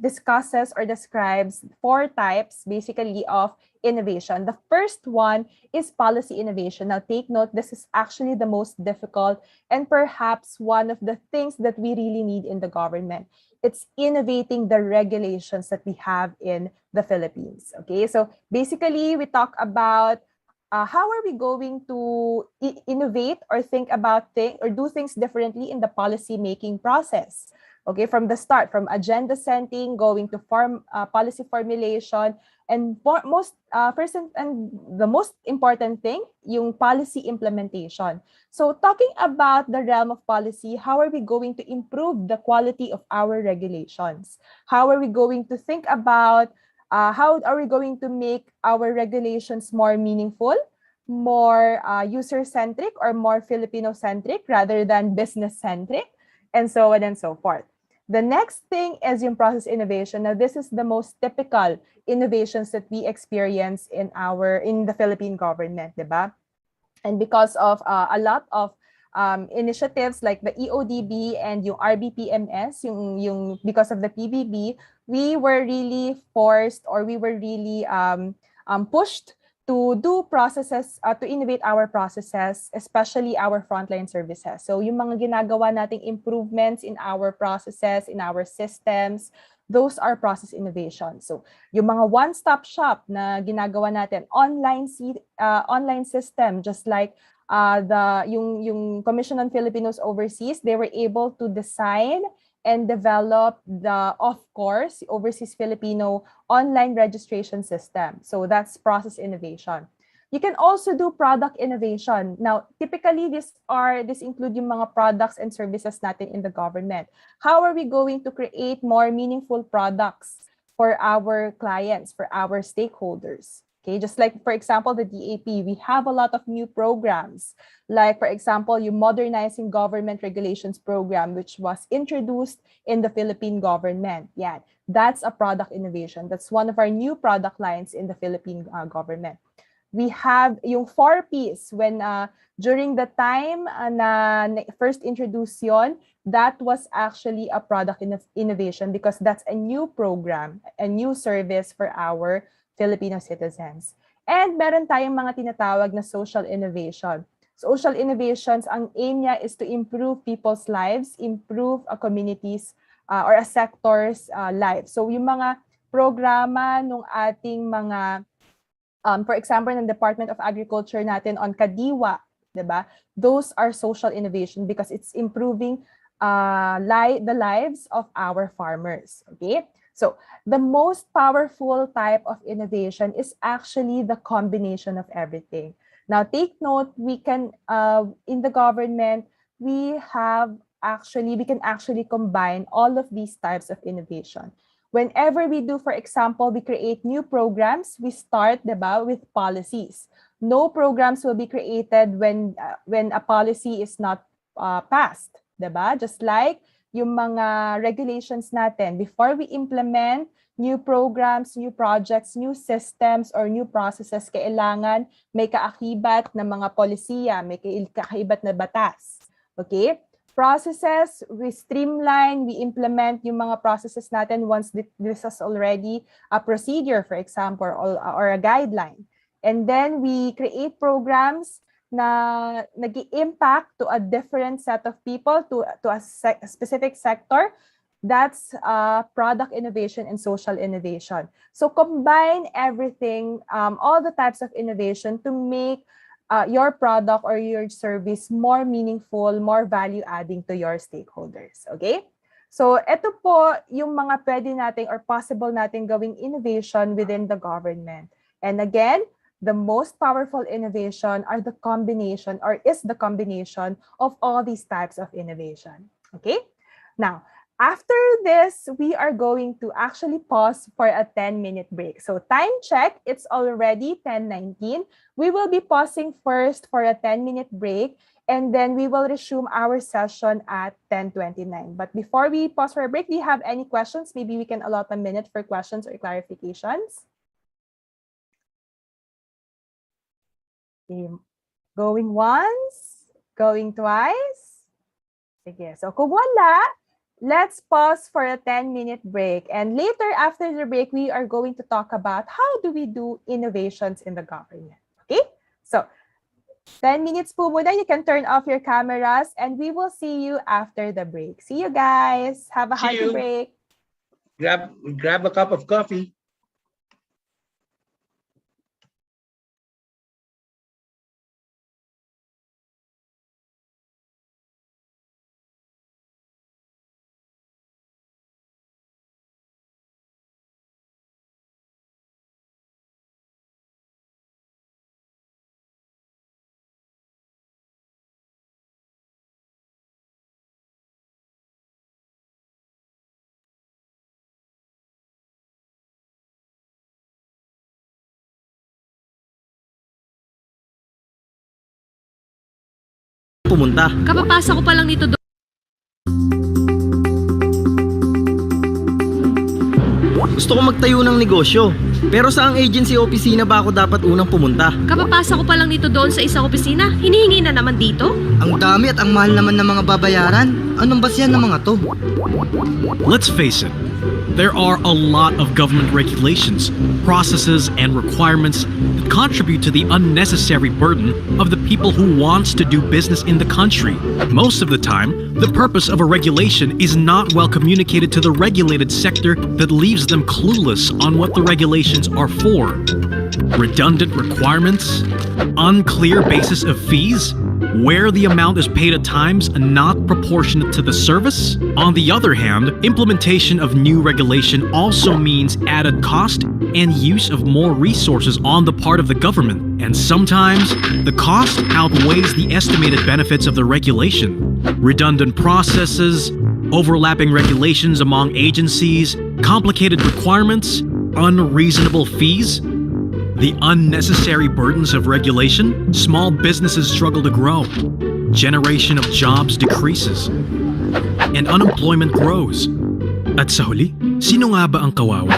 discusses or describes 4 types basically of innovation. The first one is policy innovation. Now take note, this is actually the most difficult and perhaps one of the things that we really need in the government. It's innovating the regulations that we have in the Philippines. Okay, so basically we talk about how are we going to innovate or think about things or do things differently in the policy making process? Okay, from the start, from agenda setting, going to policy formulation, and first and the most important thing, yung policy implementation. So talking about the realm of policy, how are we going to improve the quality of our regulations? How are we going to think about how are we going to make our regulations more meaningful, more user-centric or more Filipino-centric rather than business-centric, and so on and so forth. The next thing is yung process innovation. Now, this is the most typical innovations that we experience in the Philippine government, diba? And because of a lot of initiatives like the EODB and yung RBPMS, because of the PBB, we were really forced, or we were really pushed to do processes, to innovate our processes, especially our frontline services. So yung mga ginagawa nating improvements in our processes, in our systems, those are process innovations. So yung mga one-stop shop na ginagawa natin, online system, just like yung Commission on Filipinos Overseas, they were able to design and develop the, of course, Overseas Filipino online registration system. So that's process innovation. You can also do product innovation. Now, typically, this include yung mga products and services natin in the government. How are we going to create more meaningful products for our clients, for our stakeholders? Okay, just like, for example, the DAP, we have a lot of new programs. Like, for example, yung Modernizing Government Regulations program, which was introduced in the Philippine government. Yeah, that's a product innovation. That's one of our new product lines in the Philippine government. We have yung 4Ps when during the time na first introduced yon, that was actually a product innovation because that's a new program, a new service for our Filipino citizens. And meron tayong mga tinatawag na social innovation. Social innovations, ang aim niya is to improve people's lives, improve a community's or a sector's life. So yung mga programa nung ating mga for example, ng Department of Agriculture natin on Kadiwa, diba? Those are social innovation because it's improving the lives of our farmers. Okay? So the most powerful type of innovation is actually the combination of everything. Now, take note, we can, in the government, we can actually combine all of these types of innovation. Whenever we do, for example, we create new programs, we start, diba, with policies. No programs will be created when a policy is not passed, diba? Just like yung mga regulations natin, before we implement new programs, new projects, new systems, or new processes, kailangan may kaakibat na mga polisiya, may kaakibat na batas. Okay? Processes, we streamline, we implement yung mga processes natin once this is already a procedure, for example, or a guideline. And then we create programs na nag-i-impact to a different set of people, to a specific sector. That's product innovation and social innovation. So combine everything, all the types of innovation to make your product or your service more meaningful, more value-adding to your stakeholders. Okay? So ito po yung mga pwede nating or possible nating gawing innovation within the government. And again, the most powerful innovation is the combination of all these types of innovation. Okay? Now, after this, we are going to actually pause for a 10-minute break. So time check, it's already 10:19. We will be pausing first for a 10-minute break, and then we will resume our session at 10:29. But before we pause for a break, do you have any questions? Maybe we can allot a minute for questions or clarifications. Okay. Going once, going twice. Sige. So kung wala, let's pause for a 10-minute break. And later, after the break, we are going to talk about how do we do innovations in the government. Okay? So 10 minutes po muna. You can turn off your cameras and we will see you after the break. See you guys. Have a hearty break. Grab a cup of coffee. Pumunta. Kapapasa ko pa lang nito Gusto ko magtayo ng negosyo. Pero saang agency o opisina ba ako dapat unang pumunta? Kapapasa ko pa lang dito doon sa isang opisina, hinihingi na naman dito? Ang dami at ang mahal naman ng mga babayaran. Anong basyan ng mga to? Let's face it, there are a lot of government regulations, processes, and requirements that contribute to the unnecessary burden of the people who wants to do business in the country. Most of the time, the purpose of a regulation is not well communicated to the regulated sector that leaves them clueless on what the regulations are for. Redundant requirements, unclear basis of fees, where the amount is paid at times not proportionate to the service. On the other hand, implementation of new regulation also means added cost and use of more resources on the part of the government. And sometimes, the cost outweighs the estimated benefits of the regulation. Redundant processes, overlapping regulations among agencies, complicated requirements, unreasonable fees. The unnecessary burdens of regulation, small businesses struggle to grow. Generation of jobs decreases. And unemployment grows. At sa huli, sino nga ba ang kawawa?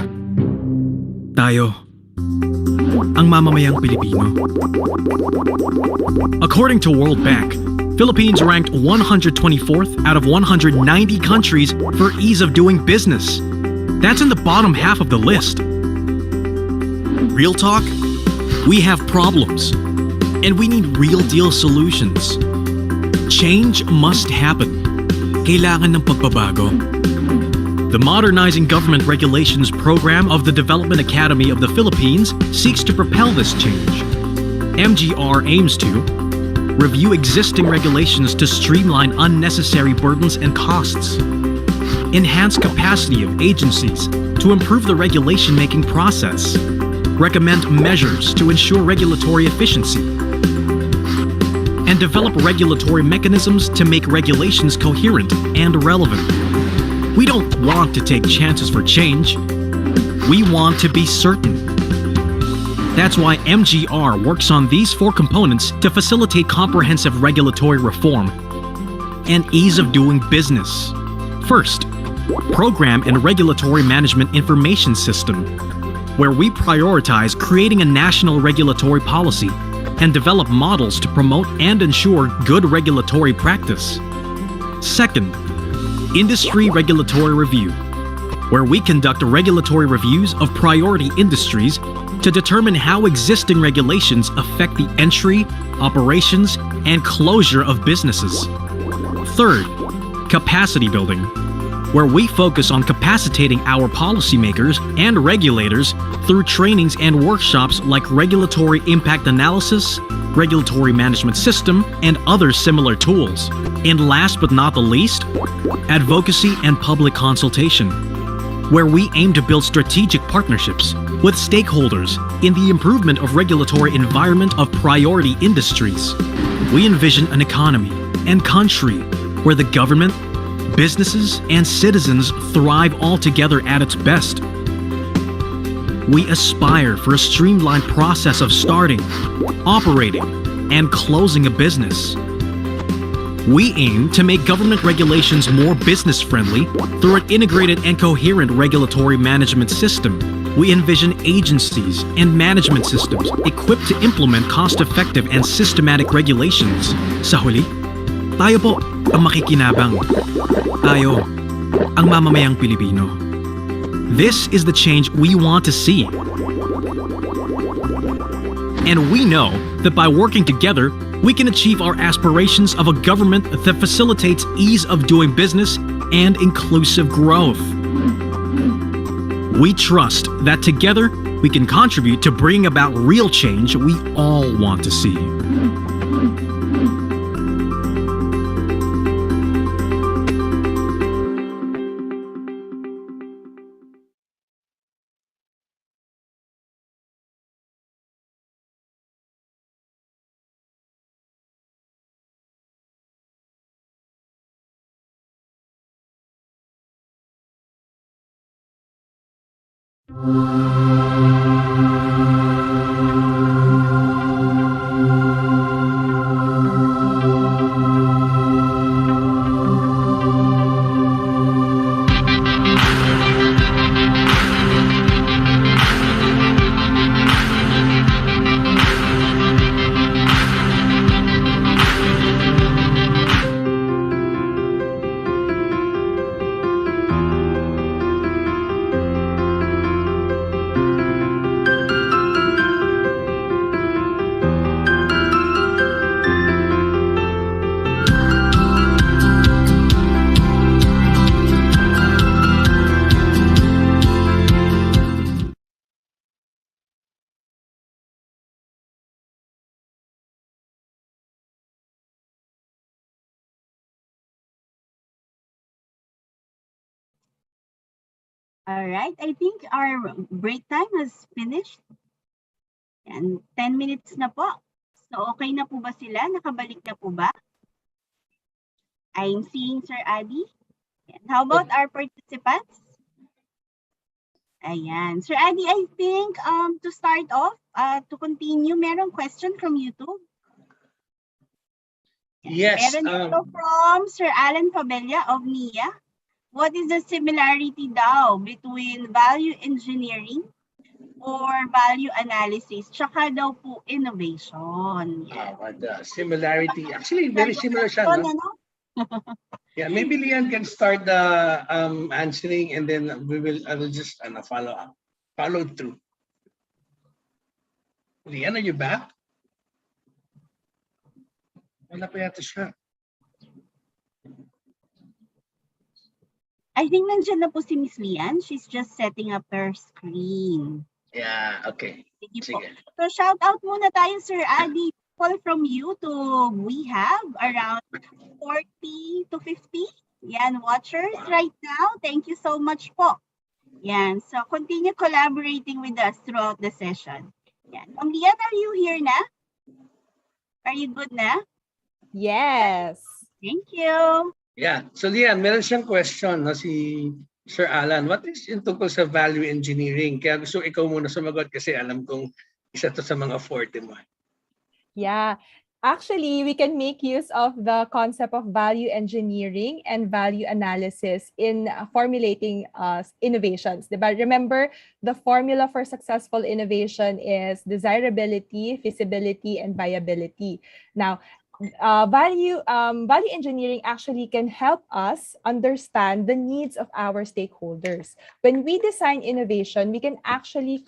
Tayo, ang mamamayang Pilipino. According to World Bank, Philippines ranked 124th out of 190 countries for ease of doing business. That's in the bottom half of the list. Real talk, we have problems, and we need real deal solutions. Change must happen. Kailangan ng pagbabago. The Modernizing Government Regulations program of the Development Academy of the Philippines seeks to propel this change. MGR aims to review existing regulations to streamline unnecessary burdens and costs, enhance capacity of agencies to improve the regulation-making process, recommend measures to ensure regulatory efficiency, and develop regulatory mechanisms to make regulations coherent and relevant. We don't want to take chances for change. We want to be certain. That's why MGR works on these 4 components to facilitate comprehensive regulatory reform and ease of doing business. First, Program and Regulatory Management Information System, where we prioritize creating a national regulatory policy and develop models to promote and ensure good regulatory practice. Second, Industry Regulatory Review, where we conduct regulatory reviews of priority industries to determine how existing regulations affect the entry, operations, and closure of businesses. Third, Capacity Building, where we focus on capacitating our policymakers and regulators through trainings and workshops like regulatory impact analysis, regulatory management system, and other similar tools. And last but not the least, advocacy and public consultation, where we aim to build strategic partnerships with stakeholders in the improvement of regulatory environment of priority industries. We envision an economy and country where the government, businesses, and citizens thrive all together at its best. We aspire for a streamlined process of starting, operating, and closing a business. We aim to make government regulations more business-friendly through an integrated and coherent regulatory management system. We envision agencies and management systems equipped to implement cost-effective and systematic regulations. Sa huli, tayo po ang makikinabang. Tayo, ang mamamayang Pilipino. This is the change we want to see. And we know that by working together, we can achieve our aspirations of a government that facilitates ease of doing business and inclusive growth. We trust that together, we can contribute to bringing about real change we all want to see. All right, I think our break time has finished. And 10 minutes na po. So okay na po ba sila? Nakabalik na po ba? I'm seeing Sir Adi. And how about our participants? Ayan. Sir Adi, I think to start off, to continue, merong question from YouTube. Yes. Meron dito from Sir Alan Pabella of NIA. What is the similarity daw between value engineering or value analysis, tsaka daw po innovation? The similarity, actually very similar siya, no? Yeah, maybe Lian can start the answering, and then I will just follow through. Lian, are you back? Wala pa yata siya. I think nandiyan na po si Miss Lian. She's just setting up her screen. Yeah, okay. Sige po. So shout out muna tayo, Sir Adi. People from YouTube, we have around 40 to 50 watchers right now. Thank you so much po. So continue collaborating with us throughout the session. Ma'am Lian, are you here na? Are you good na? Yes. Thank you. Yeah, so Lian, meron siyang question na si Sir Alan. What is yung tungkol sa value engineering? Kaya gusto ikaw muna sumagot kasi alam kong isa to sa mga forte mo. Yeah. Actually, we can make use of the concept of value engineering and value analysis in formulating innovations. Diba? Remember, the formula for successful innovation is desirability, feasibility, and viability. Now, value engineering actually can help us understand the needs of our stakeholders. When we design innovation, we can actually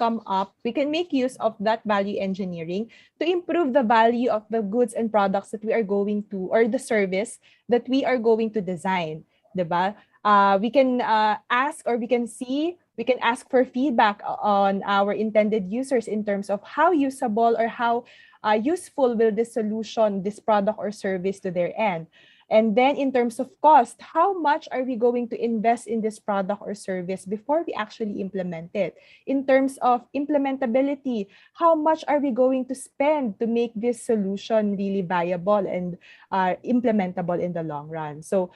we can make use of that value engineering to improve the value of the goods and products that we are going to, or the service that we are going to design. Diba? We can ask, or we can ask for feedback on our intended users in terms of how usable or how useful will this solution, this product or service to their end. And then in terms of cost, how much are we going to invest in this product or service before we actually implement it? In terms of implementability, how much are we going to spend to make this solution really viable and implementable in the long run? So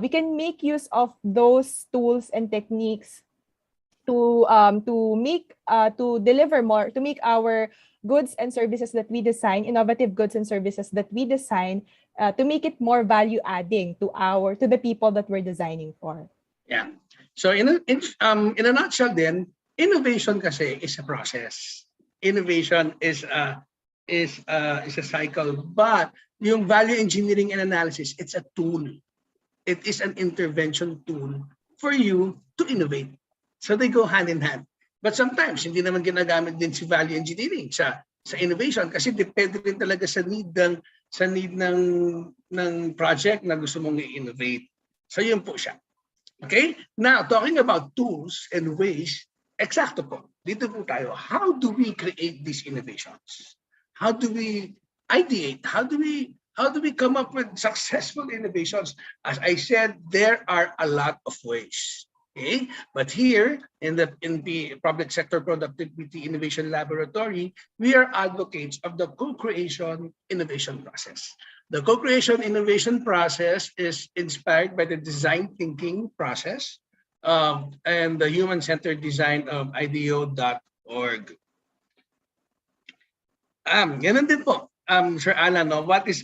we can make use of those tools and techniques to deliver more, to make our goods and services that we design, innovative goods and services that we design, to make it more value adding to the people that we're designing for. Yeah. So in a nutshell, then innovation kasi is a process. Innovation is a cycle, but yung value engineering and analysis, it's a tool. It is an intervention tool for you to innovate. So they go hand in hand. But sometimes, hindi naman ginagamit din si value engineering sa innovation kasi depende rin talaga sa need ng project na gusto mong i-innovate. So yun po siya. Okay? Now, talking about tools and ways, eksakto po. Dito po tayo. How do we create these innovations? How do we ideate? How do we come up with successful innovations? As I said, there are a lot of ways. Okay, but here in the Public Sector Productivity Innovation Laboratory, we are advocates of the co-creation innovation process. The co-creation innovation process is inspired by the design thinking process and the human-centered design of IDEO.org. Ganun din po, Sir Alan, no? What is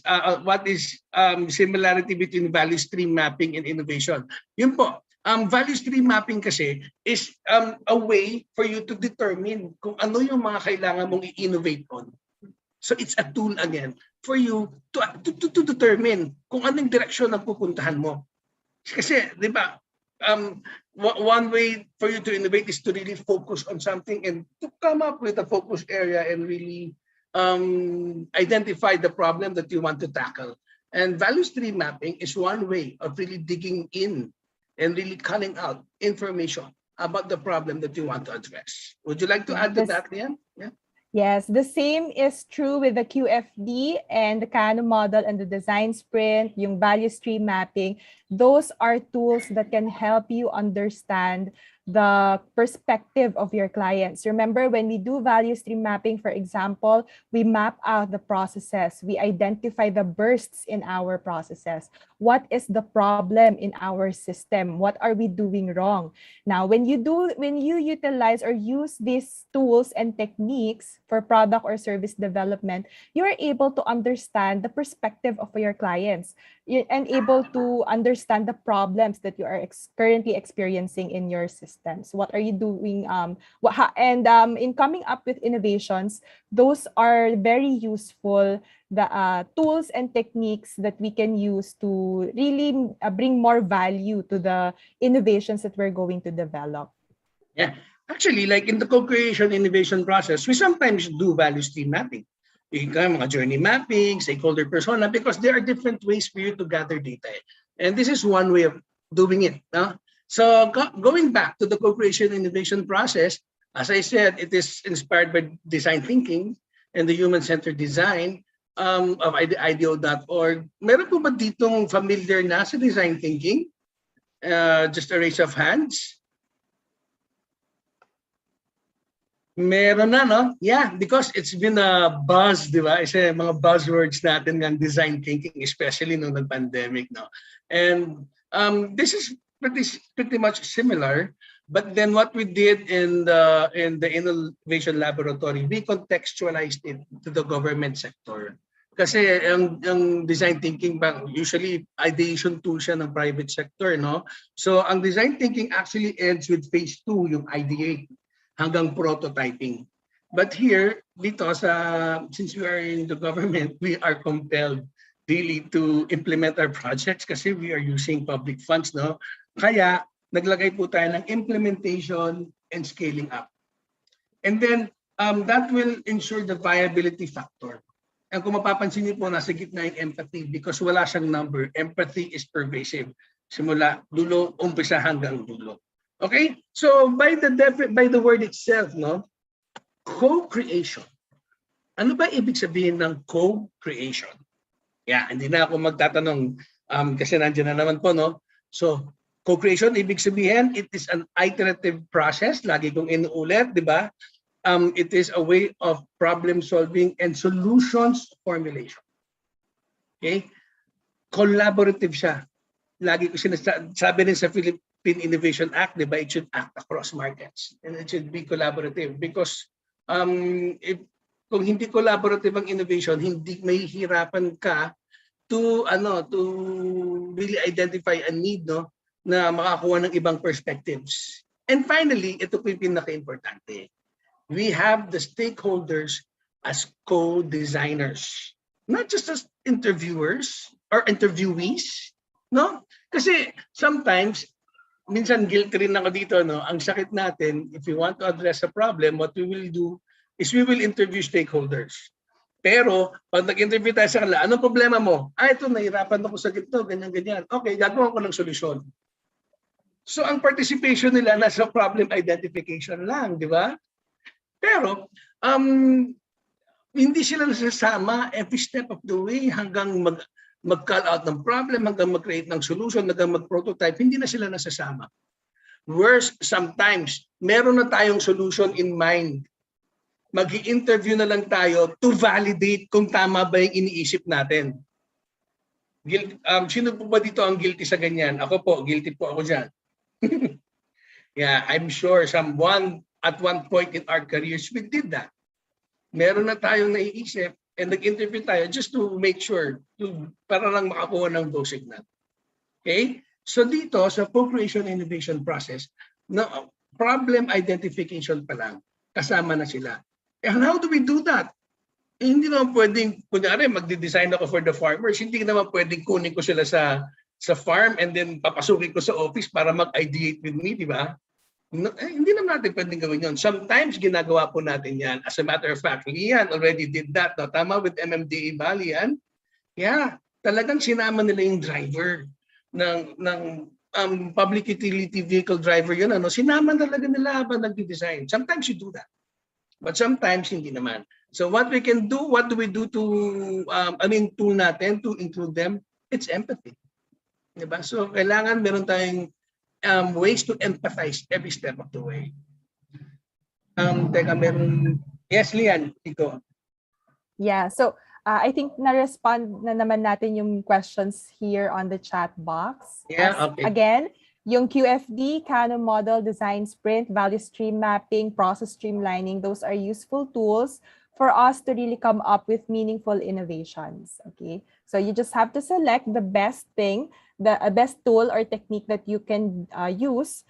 similarity between value stream mapping and innovation? Yun po. Value stream mapping kasi is a way for you to determine kung ano yung mga kailangan mong i-innovate on. So it's a tool again for you to determine kung anong direksyon ang pupuntahan mo. Kasi, di ba, one way for you to innovate is to really focus on something and to come up with a focus area and really identify the problem that you want to tackle. And value stream mapping is one way of really digging in and really culling out information about the problem that you want to address. Would you like to add to that, Lian? Yeah. Yes, the same is true with the QFD and the Kano model and the design sprint, yung value stream mapping. Those are tools that can help you understand the perspective of your clients. Remember, when we do value stream mapping, for example, we map out the processes. We identify the bursts in our processes. What is the problem in our system? What are we doing wrong? Now, when you utilize or use these tools and techniques for product or service development, you're able to understand the perspective of your clients and able to understand the problems that you are currently experiencing in your systems. What are you doing? In coming up with innovations, those are very useful, the tools and techniques that we can use to really bring more value to the innovations that we're going to develop. Yeah, actually, like in the co-creation innovation process, we sometimes do value stream mapping. Mga journey mapping, stakeholder persona, because there are different ways for you to gather data. And this is one way of doing it. So going back to the co-creation innovation process, as I said, it is inspired by design thinking and the human-centered design of IDEO.org. Meron po ba ditong familiar na sa design thinking? Just a raise of hands. Meron na, no? Yeah, because it's been a buzz, di ba? Isa mga buzzwords natin ng design thinking, especially nung nag-pandemic, no? And this is pretty much similar, but then what we did in the Innovation Laboratory, we contextualized it to the government sector. Kasi ang design thinking, usually ideation tool siya ng private sector, no? So ang design thinking actually ends with phase 2, yung ideate, hanggang prototyping. But here, dito since we are in the government, we are compelled really to implement our projects kasi we are using public funds, no? Kaya naglagay po tayo ng implementation and scaling up. And then that will ensure the viability factor. And kung mapapansin niyo po, nasa gitna yung empathy because wala siyang number. Empathy is pervasive. Simula dulo, umpisa hanggang dulo. Okay, so by the word itself, no, co-creation. Ano ba ibig sabihin ng co-creation? Yeah, hindi na ako magtatanong kasi nandiyan na naman po, no. So co-creation ibig sabihin it is an iterative process. Lagi kong inuulit, di ba? It is a way of problem solving and solutions formulation. Okay, collaborative siya. Lagi ko sinasabi rin sa Philippine Innovation Act, diba, it should act across markets and it should be collaborative because kung hindi collaborative ang innovation, hindi mahihirapan ka to really identify a need, no, na makakuha ng ibang perspectives. And finally, ito po yung pinaka-importante. We have the stakeholders as co-designers, not just as interviewers or interviewees, no? Kasi sometimes minsan guilty rin ako dito, no? Ang sakit natin, if we want to address a problem, what we will do is we will interview stakeholders. Pero pag nag-interview tayo sa kanila, anong problema mo? Ito, nahirapan ako sa gito, ganyan-ganyan. Okay, gagawa ko ng solusyon. So ang participation nila nasa problem identification lang, di ba? Pero hindi sila nasasama every step of the way hanggang mag-call out ng problem, hanggang mag-create ng solution, hanggang mag-prototype, hindi na sila nasasama. Worse, sometimes, meron na tayong solution in mind. Mag-i-interview na lang tayo to validate kung tama ba yung iniisip natin. Sino po ba dito ang guilty sa ganyan? Ako po, guilty po ako dyan. Yeah, I'm sure someone at one point in our careers, we did that. Meron na tayong naiisip, and nag-interview tayo just to make sure, para lang makakuha ng go signal. Okay? So dito, sa co-creation innovation process, problem identification pa lang, kasama na sila. And how do we do that? Hindi naman pwedeng, kunyari, magde-design ako for the farmers, hindi naman pwedeng kunin ko sila sa farm and then papasukin ko sa office para mag-ideate with me, di ba? Hindi naman natin pwedeng gawin yun. Sometimes ginagawa po natin yan. As a matter of fact, Lian already did that. No? Tama with MMDA Bali yan. Yeah, talagang sinama nila yung driver ng public utility vehicle driver yun. Sinama talaga nila habang nag-design. Sometimes you do that. But sometimes hindi naman. So what we can do, what do we do to, tool natin to include them? It's empathy. Diba? So kailangan meron tayong ways to empathize every step of the way. Teka, meron... Yes, Lian, ikaw. Yeah, so I think na-respond na naman natin yung questions here on the chat box. Yeah, okay. Again, yung QFD, Canon Model, Design Sprint, Value Stream Mapping, Process Streamlining, those are useful tools for us to really come up with meaningful innovations, okay? So you just have to select the best thing, the best tool or technique that you can use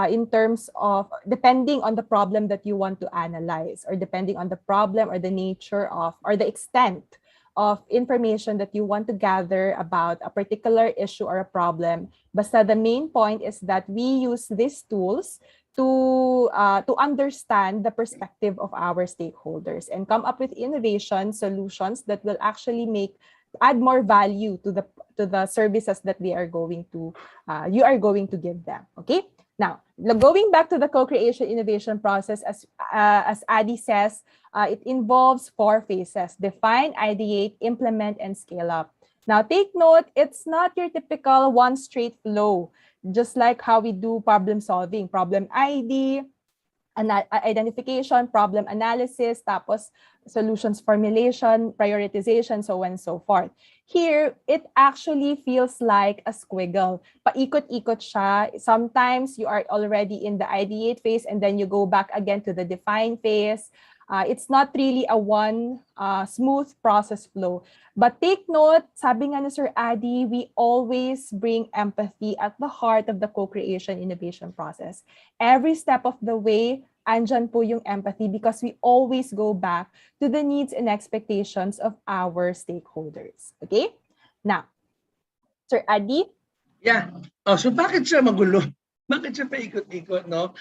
in terms of, depending on the problem that you want to analyze, or depending on the problem or the nature of, or the extent of information that you want to gather about a particular issue or a problem. Basta the main point is that we use these tools to understand the perspective of our stakeholders and come up with innovation solutions that will actually add more value to the services that they are going to you are going to give them. Okay. Now, going back to the co-creation innovation process, as Adi says, it involves 4 phases: define, ideate, implement, and scale up. Now, take note, it's not your typical one straight flow, just like how we do problem solving, problem ID, identification, problem analysis, tapos solutions formulation, prioritization, so on and so forth. Here, it actually feels like a squiggle. Paikot-ikot siya. Sometimes you are already in the ideate phase and then you go back again to the define phase. It's not really a one smooth process flow. But take note, sabi nga ni Sir Adi, we always bring empathy at the heart of the co-creation innovation process. Every step of the way, andyan po yung empathy, because we always go back to the needs and expectations of our stakeholders. Okay? Now, Sir Adi? Yeah. So bakit siya magulo? Bakit siya paikot-ikot, no?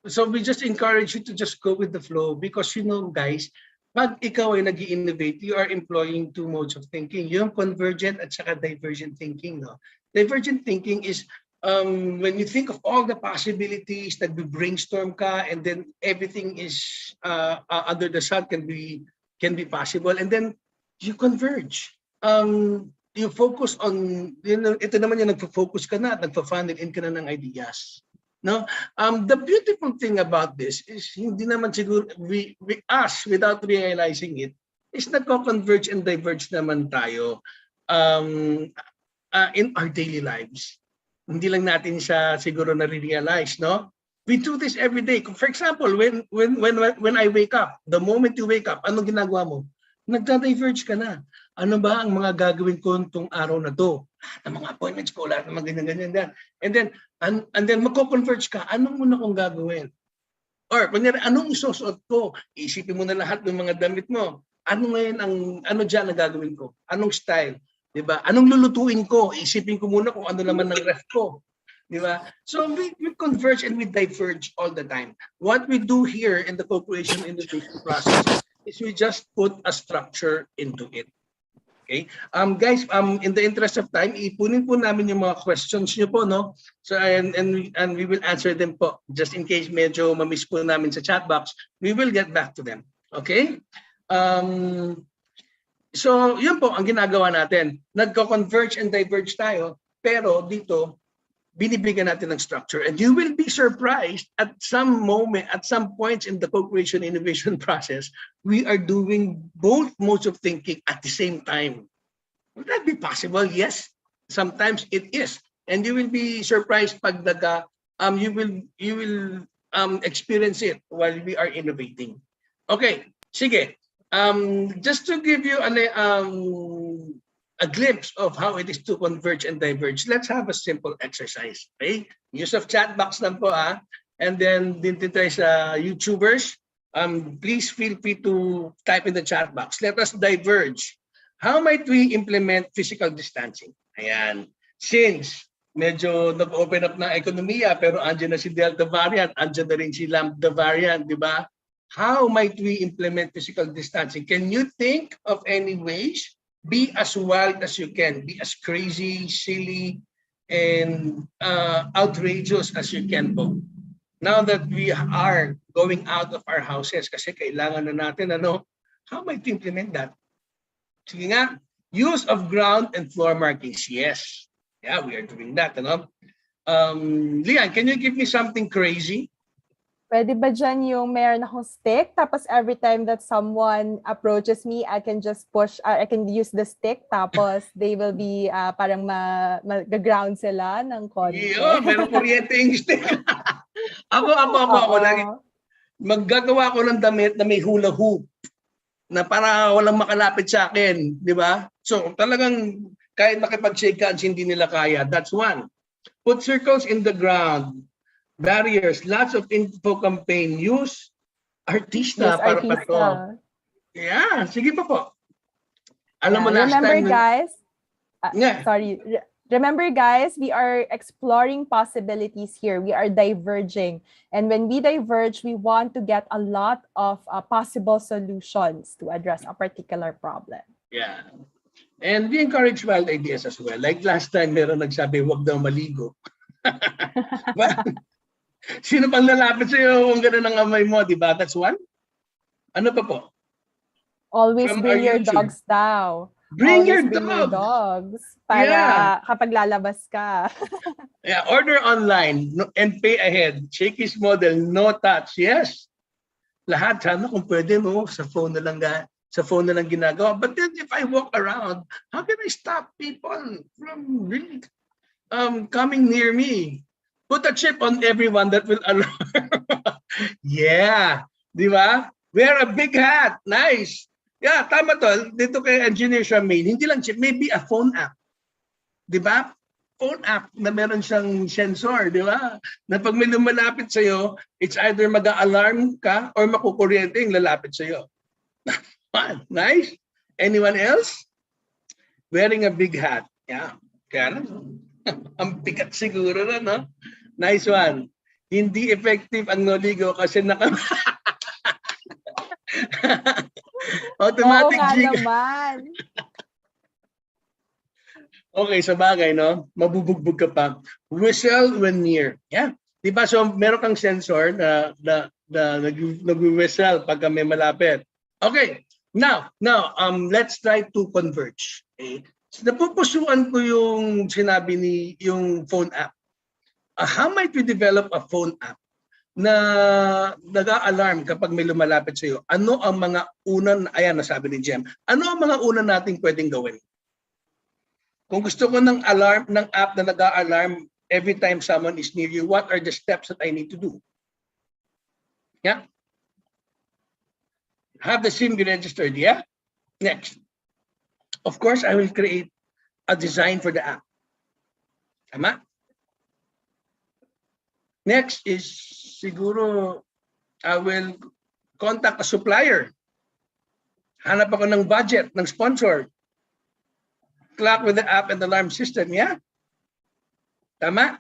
So we just encourage you to just go with the flow, because guys, pag ikaw ay nag-i-innovate, you are employing 2 modes of thinking. Yung convergent at saka divergent thinking, no? Divergent thinking is when you think of all the possibilities, that we brainstorm ka, and then everything is under the sun can be possible, and then you converge. You focus on, ito naman yung nagfo-focus ka na, nagfa-funnel in ka na ng ideas. No, the beautiful thing about this is hindi naman siguro we us, without realizing it, is nagko-converge and diverge naman tayo in our daily lives. Hindi lang natin siya siguro na-realize, no? We do this every day. For example, when I wake up, the moment you wake up, anong ginagawa mo? Nagda-diverge ka na. Ano ba ang mga gagawin ko itong araw na to? Ang mga appointments ko, lahat ng mga ganyan-ganyan. And then magko-converge ka, anong muna kong gagawin? Or, kunyari, anong isusuot ko? Isipin mo na lahat ng mga damit mo. Ano ngayon ano dyan na gagawin ko? Anong style? Diba? Anong lulutuin ko? Isipin ko muna kung ano naman ng ref ko. Diba? So we converge and we diverge all the time. What we do here in the co-creation innovation process is we just put a structure into it. Okay? Guys, in the interest of time, ipunin po namin yung mga questions niyo po, no? So and we will answer them po. Just in case medyo ma-miss po namin sa chat box, we will get back to them. Okay? So, yun po ang ginagawa natin. Nagko-converge and diverge tayo, pero dito binibigyan natin ng structure, and you will be surprised at some points in the co-creation innovation process, we are doing both modes of thinking at the same time. Would that be possible? Yes, sometimes it is, and you will be surprised pag you will experience it while we are innovating. Okay, sige. Just to give you a glimpse of how it is to converge and diverge, let's have a simple exercise. Okay? Use of chat box lang po, and then dito tayo sa YouTubers. Please feel free to type in the chat box. Let us diverge. How might we implement physical distancing? Ayan. Since medyo nag-open up na ekonomiya, pero andyan na si Delta variant, andyan na rin si Lambda variant, di ba? How might we implement physical distancing? Can you think of any ways? Be as wild as you can. Be as crazy, silly, and outrageous as you can po. Now that we are going out of our houses, kasi kailangan na natin, how might we implement that? Sige nga, use of ground and floor markings. Yes. Yeah, we are doing that. Lian, can you give me something crazy? Pwede ba dyan yung meron akong stick, tapos every time that someone approaches me, I can just push, I can use the stick, tapos they will be parang mag-ground sila ng konti. Meron kuryente yung stick. Ako lagi. Maggagawa ko ng damit na may hula hoop na para walang makalapit sa akin, di ba? So talagang kahit makipag-shake hands, hindi nila kaya. That's one. Put circles in the ground. Barriers, lots of info campaign. Use artista para pato. Yeah, sige pa po. Alam mo last time. Guys, Remember guys, we are exploring possibilities here. We are diverging. And when we diverge, we want to get a lot of possible solutions to address a particular problem. Yeah. And we encourage wild ideas as well. Like last time, meron nagsabi, wag daw maligo. Sino pang lalapit sa'yo kung gano'n ang amay mo, di ba? That's one. Ano pa po? Always bring your dogs daw. Bring your dogs para kapag lalabas ka. Yeah, order online and pay ahead. Shakey's model, no touch. Yes. Lahat sana kung pwede mo sa phone na lang ginagawa. But then if I walk around, how can I stop people from really coming near me? Put a chip on everyone that will alarm. Yeah. Di ba? Wear a big hat. Nice. Yeah, tama tol. Dito kay Engineer Charmaine, hindi lang chip, maybe a phone app. Di ba? Phone app na meron siyang sensor, di ba? Na pag may lumalapit sa'yo, it's either mag-a-alarm ka or makukuryente yung lalapit sa'yo. Nice. Anyone else? Wearing a big hat. Yeah. Kaya ang pikat siguro na, no? Nice one. Hindi effective ang noligo kasi automatic naman. Okay, sa bagay, no? Mabubugbog ka pa. Whistle when near. Yeah. Diba? So, meron kang sensor na nag-whistle pagka may malapit. Okay. Now, let's try to converge. Okay? So, napupusuan ko yung sinabi yung phone app. How might we develop a phone app na nag-a-alarm kapag may lumalapit sa iyo? Ano ang mga unang, ayan nasabi ni Jem, ano ang mga unang nating pwedeng gawin? Kung gusto ko ng alarm, ng app na nag-a-alarm every time someone is near you, what are the steps that I need to do? Yeah? Have the SIM be registered, yeah? Next. Of course, I will create a design for the app. Tama? Next is siguro I will contact a supplier. Hanap ako ng budget, ng sponsor. Clock with the app and alarm system, yeah? Tama?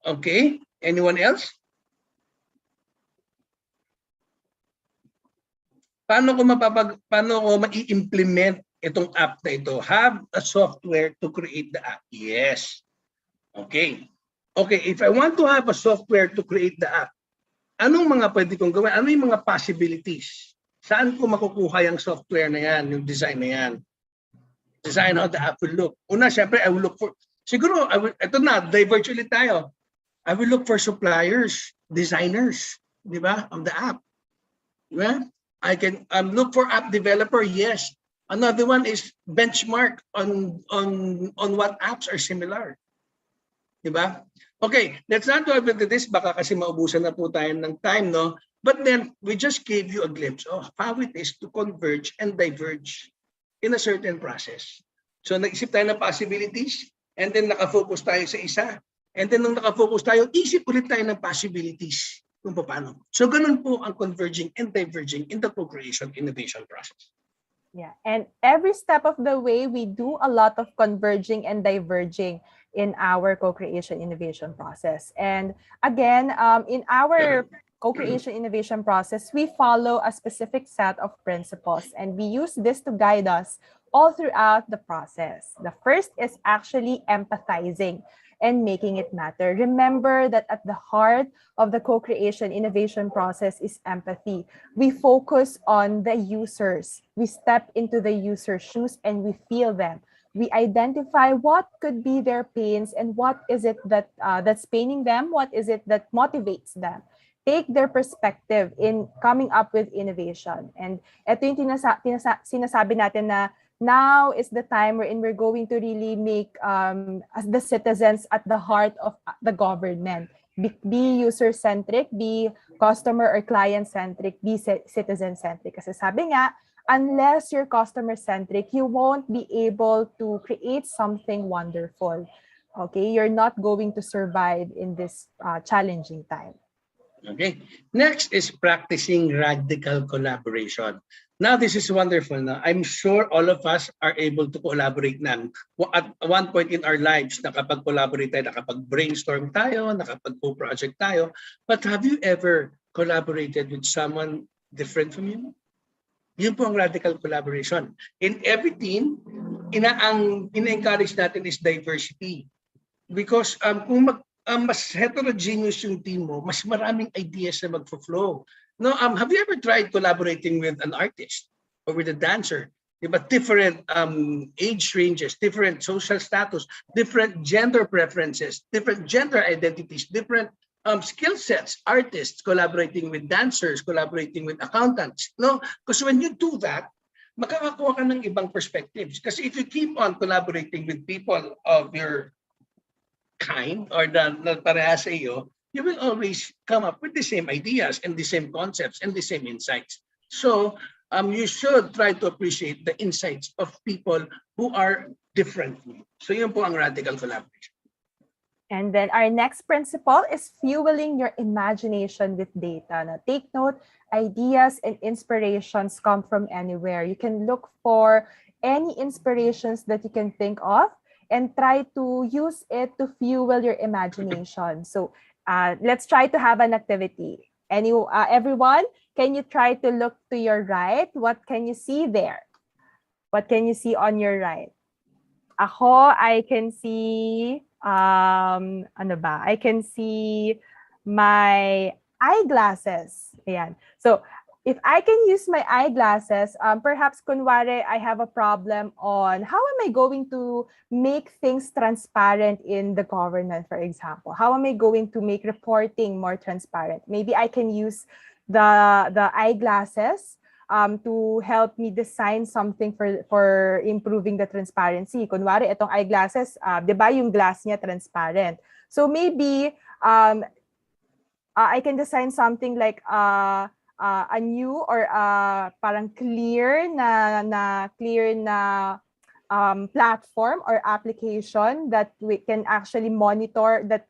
Okay. Anyone else? Paano ko ma-implement itong app na ito? Have a software to create the app. Yes. Okay. Okay, if I want to have a software to create the app, anong mga pwede kong gawin? Ano yung mga possibilities? Saan ko makukuha yung software na yan, yung design na yan? Design how the app will look. Una, syempre, I will look for, siguro, ito na, diverge ulit tayo. I will look for suppliers, designers, di ba, of the app. Di ba? I can look for app developer, yes. Another one is benchmark on what apps are similar. Diba? Okay, let's not go into this, baka kasi maubusan na po tayo ng time, no? But then, we just gave you a glimpse of how it is to converge and diverge in a certain process. So, nag-isip tayo ng possibilities, and then nakafocus tayo sa isa. And then, nung nakafocus tayo, isip ulit tayo ng possibilities kung paano. So, ganun po ang converging and diverging in the co-creation innovation process. Yeah, and every step of the way, we do a lot of converging and diverging in our co-creation innovation process. And again, in our co-creation innovation process, we follow a specific set of principles, and we use this to guide us all throughout the process. The first is actually empathizing and making it matter. Remember that at the heart of the co-creation innovation process is empathy. We focus on the users. We step into the user's shoes and we feel them. We identify what could be their pains and what is it that that's paining them, what is it that motivates them. Take their perspective in coming up with innovation. And ito yung sinasabi natin na now is the time wherein we're going to really make as the citizens at the heart of the government. Be user-centric, be customer or client-centric, be citizen-centric. Kasi sabi nga, unless you're customer-centric, you won't be able to create something wonderful. Okay, you're not going to survive in this challenging time. Okay. Next is practicing radical collaboration. Now, this is wonderful. Now, I'm sure all of us are able to collaborate na. At one point in our lives, nakapag-collaborate tayo, nakapag-brainstorm tayo, nakapag-co-project tayo. But have you ever collaborated with someone different from you? Yun po ang radical collaboration. In every team, ina-encourage natin is diversity. Because kung mas heterogeneous yung team mo, mas maraming ideas na magfo-flow. No, have you ever tried collaborating with an artist or with a dancer? Diba? Different age ranges, different social status, different gender preferences, different gender identities, different skill sets, artists collaborating with dancers, collaborating with accountants. No, because when you do that, makakakuha ka ng ibang perspectives. Kasi if you keep on collaborating with people of your kind or na parehas sa iyo, you will always come up with the same ideas and the same concepts and the same insights. So you should try to appreciate the insights of people who are different. So yun po ang radical collaboration. And then our next principle is fueling your imagination with data. Now, take note, ideas and inspirations come from anywhere. You can look for any inspirations that you can think of and try to use it to fuel your imagination. So let's try to have an activity. Everyone, can you try to look to your right? What can you see there? What can you see on your right? Ako, I can see, I can see my eyeglasses. Ayan. So, if I can use my eyeglasses, perhaps kunwari I have a problem on how am I going to make things transparent in the government, for example? How am I going to make reporting more transparent? Maybe I can use the eyeglasses to help me design something for improving the transparency. Kunwari, itong eyeglasses, di ba yung glass niya transparent? So maybe I can design something like a new or parang clear na platform or application that we can actually monitor, that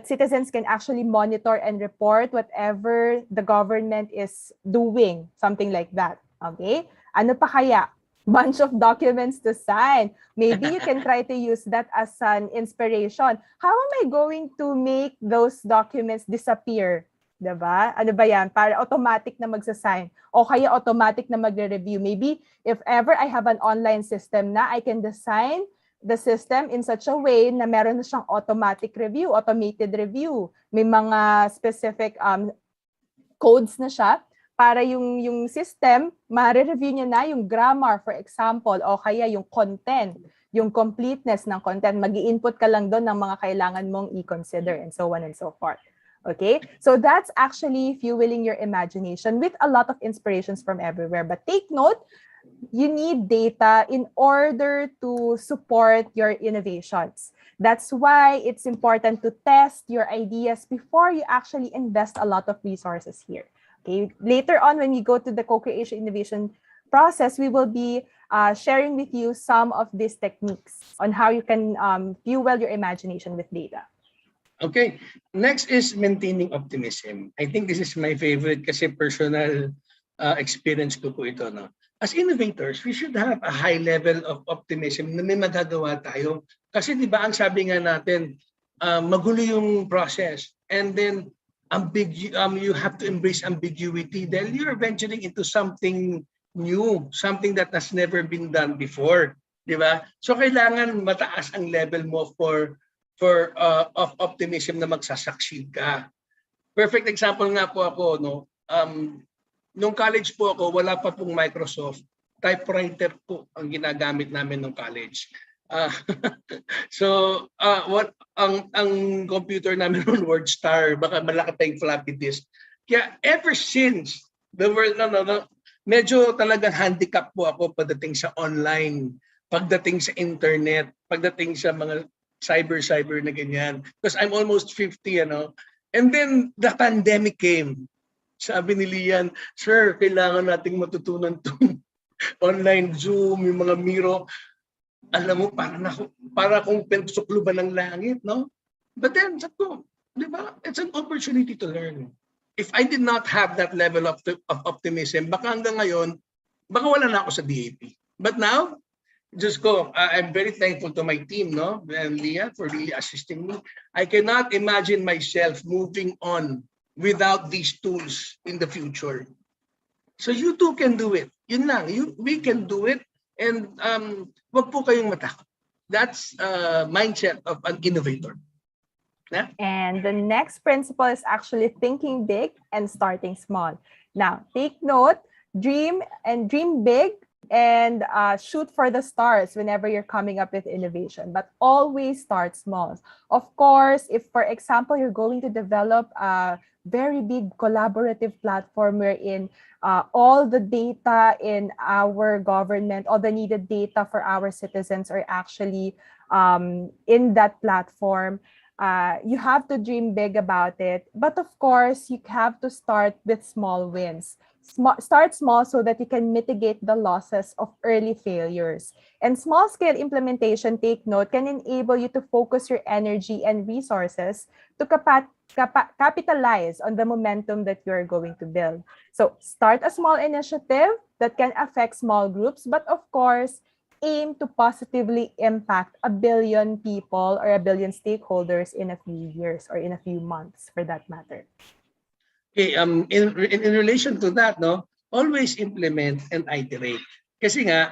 citizens can actually monitor and report whatever the government is doing, something like that. Okay? Ano pa kaya? Bunch of documents to sign. Maybe you can try to use that as an inspiration. How am I going to make those documents disappear? Diba? Ano ba yan? Para automatic na magsasign. O kaya automatic na magre-review. Maybe if ever I have an online system na, I can design the system in such a way na meron na siyang automatic review, automated review. May mga specific codes na siya para yung system, ma-review niya na yung grammar, for example, o kaya yung content, yung completeness ng content. Mag-i-input ka lang doon ng mga kailangan mong i-consider and so on and so forth. Okay, so that's actually fueling your imagination with a lot of inspirations from everywhere. But take note, you need data in order to support your innovations. That's why it's important to test your ideas before you actually invest a lot of resources here. Okay, later on when we go to the co-creation innovation process, we will be sharing with you some of these techniques on how you can fuel your imagination with data. Okay, next is maintaining optimism. I think this is my favorite kasi personal experience ko po ito. No? As innovators, we should have a high level of optimism na may magagawa tayo. Kasi di ba ang sabi nga natin, magulo yung process and then you have to embrace ambiguity. Then you're venturing into something new, something that has never been done before. Di ba? So kailangan mataas ang level mo of optimism na magsasucceed ka. Perfect example nga po ako, no? Nung college po ako, wala pa pong Microsoft. typewriter po ang ginagamit namin ng college. What ang computer namin on WordStar, baka malaki tayong floppy disk. Kaya ever since the world, medyo talagang handicap po ako pagdating sa online, pagdating sa internet, pagdating sa mga cyber na ganyan. Because I'm almost 50, And then the pandemic came. Sabi ni Lian, sir, kailangan nating matutunan itong online Zoom, yung mga Miro. Alam mo, para akong sukluban ng langit, no? But then, sabi ko, di ba? It's an opportunity to learn. If I did not have that level of optimism, baka hanggang ngayon, baka wala na ako sa DAP. But now, just go. I'm very thankful to my team, no? And Leah for really assisting me. I cannot imagine myself moving on without these tools in the future. So you too can do it. Yun lang. We can do it. And wag po kayong matakot. That's mindset of an innovator. Yeah? And the next principle is actually thinking big and starting small. Now, take note, dream big and shoot for the stars whenever you're coming up with innovation, but always start small. Of course, if, for example, you're going to develop a very big collaborative platform wherein all the data in our government, all the needed data for our citizens are actually in that platform, you have to dream big about it. But of course, you have to start with small wins. Start small so that you can mitigate the losses of early failures. And small-scale implementation, take note, can enable you to focus your energy and resources to capitalize on the momentum that you're going to build. So start a small initiative that can affect small groups, but of course, aim to positively impact 1 billion people or 1 billion stakeholders in a few years or in a few months, for that matter. Okay, in relation to that, no, always implement and iterate. Kasi nga,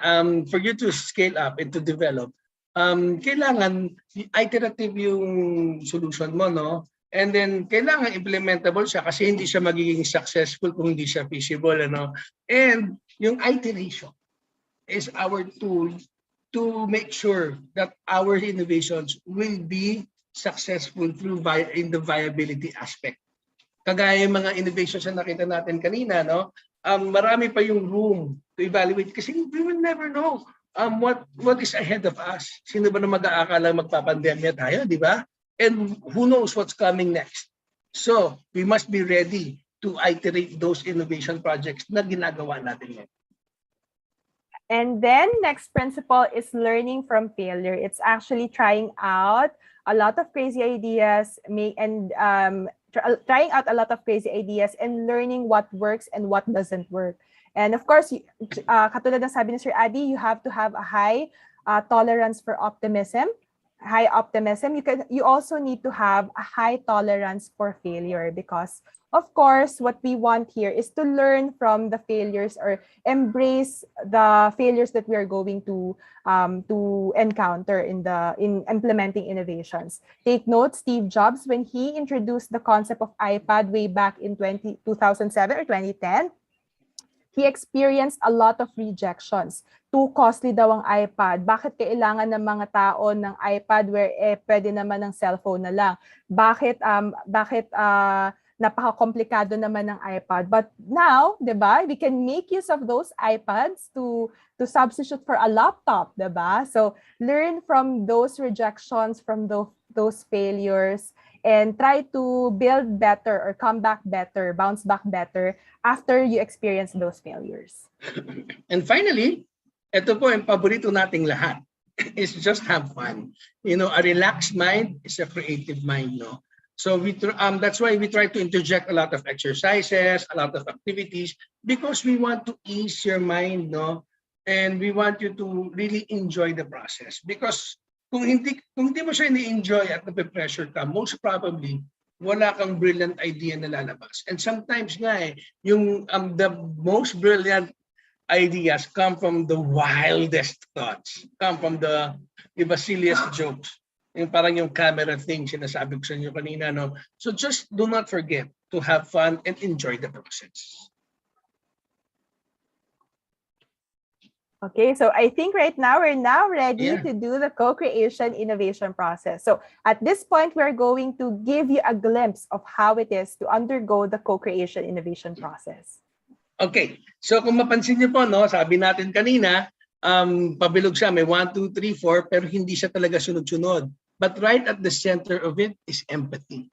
for you to scale up and to develop, kailangan iterative yung solution mo, no? And then kailangan implementable siya kasi hindi siya magiging successful kung hindi siya feasible, ano? And yung iteration is our tool to make sure that our innovations will be successful in the viability aspect. Kagaya yung mga innovations na nakita natin kanina, no? Marami pa yung room to evaluate kasi we will never know what is ahead of us. Sino ba na mag-aakala magpapandemya tayo, di ba? And who knows what's coming next. So, we must be ready to iterate those innovation projects na ginagawa natin ngayon. And then next principle is learning from failure. It's actually trying out a lot of crazy ideas, trying out a lot of crazy ideas and learning what works and what doesn't work. And of course, katulad ng sabi ni Sir Adi, you have to have a high tolerance for optimism. High optimism. You also need to have a high tolerance for failure because, of course, what we want here is to learn from the failures or embrace the failures that we are going to encounter in implementing innovations. Take note, Steve Jobs, when he introduced the concept of iPad way back in 2007 or 2010, he experienced a lot of rejections. Too costly daw ang iPad. Bakit kailangan ng mga tao ng iPad where pwede naman ng cellphone na lang? Bakit napaka-komplikado naman ng iPad? But now, 'di ba? We can make use of those iPads to substitute for a laptop, 'di ba? So, learn from those rejections, from those failures, and try to build better or come back better, bounce back better after you experience those failures. And finally, ito po yung paborito nating lahat, is just have fun. You know, a relaxed mind is a creative mind, no? So that's why we try to interject a lot of exercises, a lot of activities, because we want to ease your mind, no? And we want you to really enjoy the process. Because kung hindi mo siya ini-enjoy at nape-pressure ka, most probably, wala kang brilliant idea na lalabas. And sometimes nga yung the most brilliant ideas come from the wildest thoughts, come from the silliest jokes. Yung parang yung camera thing, sinasabi ko sa inyo kanina, no? So just do not forget to have fun and enjoy the process. Okay, so I think right now we're now ready Yeah. to do the co-creation innovation process. So at this point, we're going to give you a glimpse of how it is to undergo the co-creation innovation process. Okay, so kung mapansin niyo po, no, sabi natin kanina, pabilog siya, may 1, 2, 3, 4, pero hindi siya talaga sunod-sunod. But right at the center of it is empathy.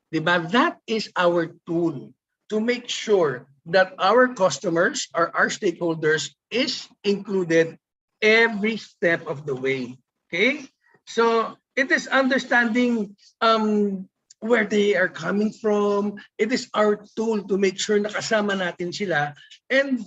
Diba? That is our tool to make sure that our customers or our stakeholders is included every step of the way. Okay? So it is understanding where they are coming from. It is our tool to make sure nakasama natin sila. And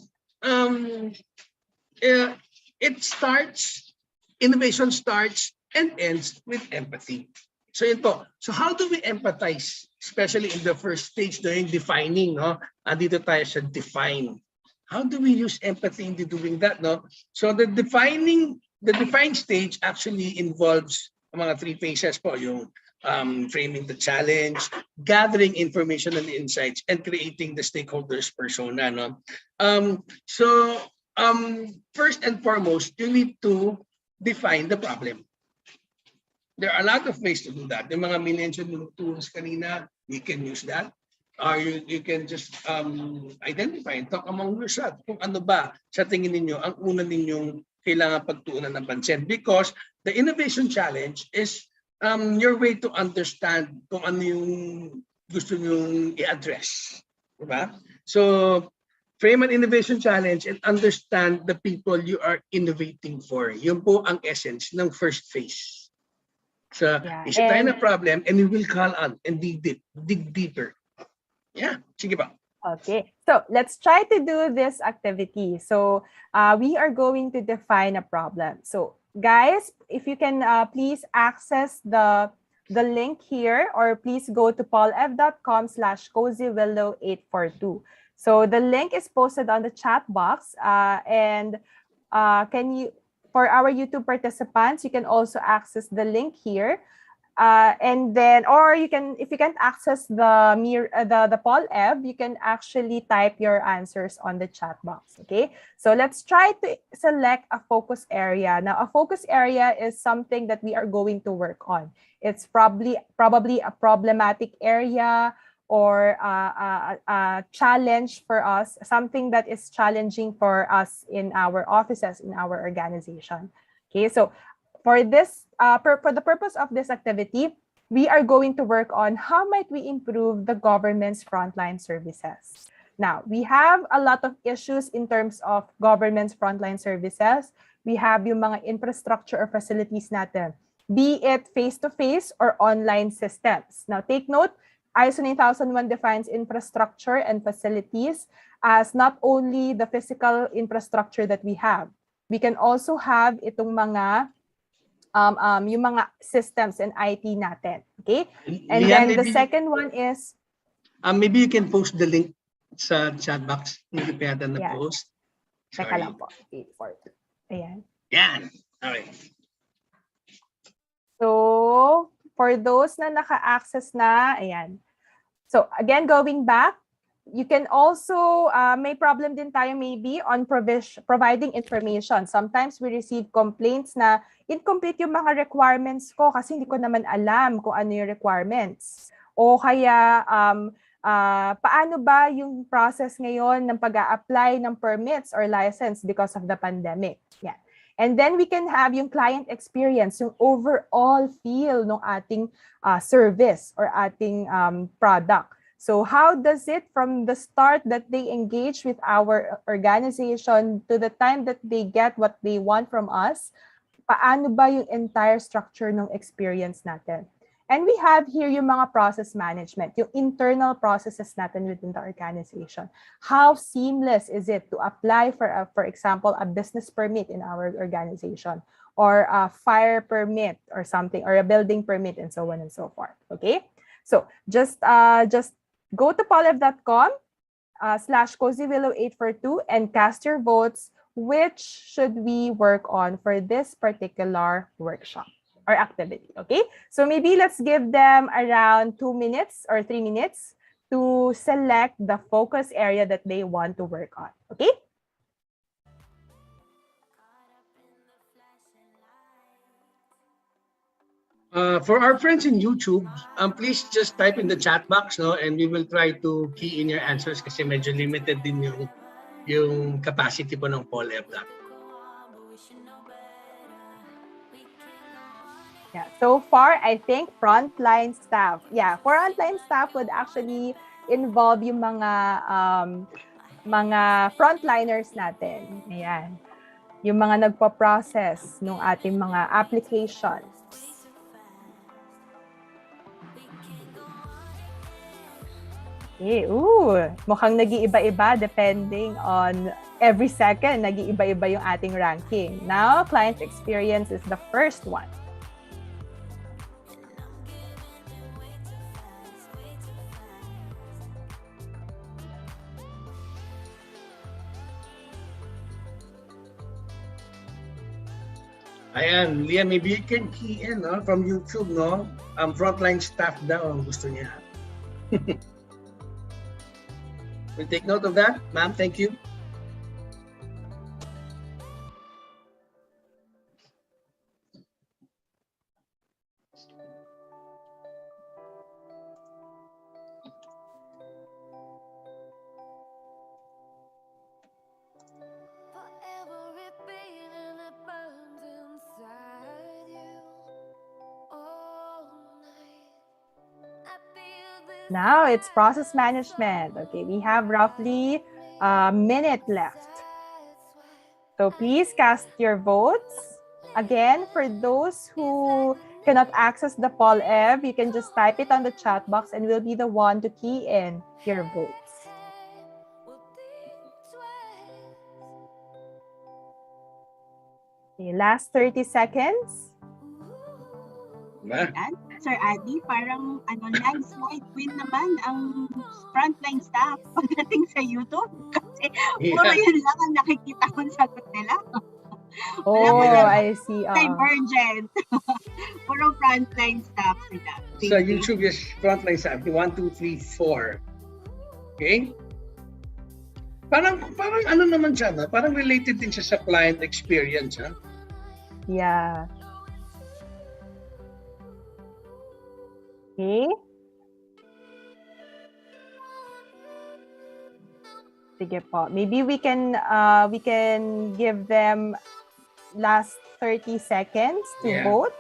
innovation starts and ends with empathy. So yun po. So how do we empathize? Especially in the first stage during defining, no? Andito tayo sa define. How do we use empathy in doing that, no? So the define stage actually involves mga 3 phases po, yung framing the challenge, gathering information and insights, and creating the stakeholders persona, no? First and foremost, you need to define the problem. There are a lot of ways to do that. Yung mga minention yung tools kanina, you can use that. Or you can just identify and talk among yourself kung ano ba sa tingin ninyo ang una ninyong kailangan pagtuunan ng pansin. Because the innovation challenge is your way to understand kung ano yung gusto nyong i-address. Diba? So, frame an innovation challenge and understand the people you are innovating for. Yun po ang essence ng first phase. So, isip tayo na problem and we will call on and dig deeper. Yeah, sige ba? Okay, so let's try to do this activity. So we are going to define a problem. So guys, if you can please access the link here, or please go to paulf.com/cozywillow842. So the link is posted on the chat box, and for our YouTube participants, you can also access the link here. And then, or you can, if you can't access the Paul Ev, you can actually type your answers on the chat box. Okay, so let's try to select a focus area. Now, a focus area is something that we are going to work on. It's probably a problematic area, or a challenge for us, something that is challenging for us in our offices, in our organization. Okay, so for this, for the purpose of this activity, we are going to work on how might we improve the government's frontline services. Now, we have a lot of issues in terms of government's frontline services. We have yung mga infrastructure or facilities natin, be it face-to-face or online systems. Now, take note, ISO 9001 defines infrastructure and facilities as not only the physical infrastructure that we have. We can also have itong mga yung mga systems and IT natin. Okay? And Lian, then the second one is maybe you can post the link sa chat box. Hindi pa yata na-post. Teka lang po. 842. Ayan. Yan. Okay. So, for those na naka-access na, ayan. So, again, going back, you can also, may problem din tayo maybe on providing information. Sometimes we receive complaints na incomplete yung mga requirements ko kasi hindi ko naman alam kung ano yung requirements. O kaya, paano ba yung process ngayon ng pag-a-apply ng permits or license because of the pandemic? Yeah. And then we can have yung client experience, yung overall feel ng ating service or ating product. So how does it, from the start that they engage with our organization to the time that they get what they want from us, paano ba yung entire structure ng experience natin? And we have here yung mga process management, yung internal processes natin within the organization. How seamless is it to apply for example, a business permit in our organization, or a fire permit or something, or a building permit, and so on and so forth. Okay, so just go to paulf.com/cozywillow842 and cast your votes. Which should we work on for this particular workshop or activity? Okay, so maybe let's give them around 2 minutes or 3 minutes to select the focus area that they want to work on. Okay. For our friends in YouTube, please just type in the chat box, no, and we will try to key in your answers kasi medyo limited din yung capacity po ng PolEv. Yeah, so far, I think frontline staff. Yeah, frontline staff would actually involve yung mga frontliners natin. Ayan. Yung mga nagpo-process ng ating mga applications. Okay, mukhang nag-iiba-iba depending on every second, nag-iiba-iba yung ating ranking. Now, client experience is the first one. Ayan, Leah, maybe you can key in from YouTube, no? Frontline staff daw ang gusto niya. We'll take note of that. Ma'am, thank you. Now it's process management. Okay, we have roughly a minute left. So please cast your votes. Again, for those who cannot access the PolEv, you can just type it on the chat box and we'll be the one to key in your votes. Okay, last 30 seconds. Ayan. Sir Adi, parang landslide win naman ang frontline staff pagdating sa YouTube. Kasi puro yun lang ang nakikita kong sagot nila. I see. Divergent. Puro frontline staff sila. Sa YouTube is frontline staff. 1, 2, 3, 4. Okay? Parang ano naman siya, no? Parang related din siya sa client experience, ha? Yeah. Okay. Sige po. Maybe we can give them last 30 seconds to vote.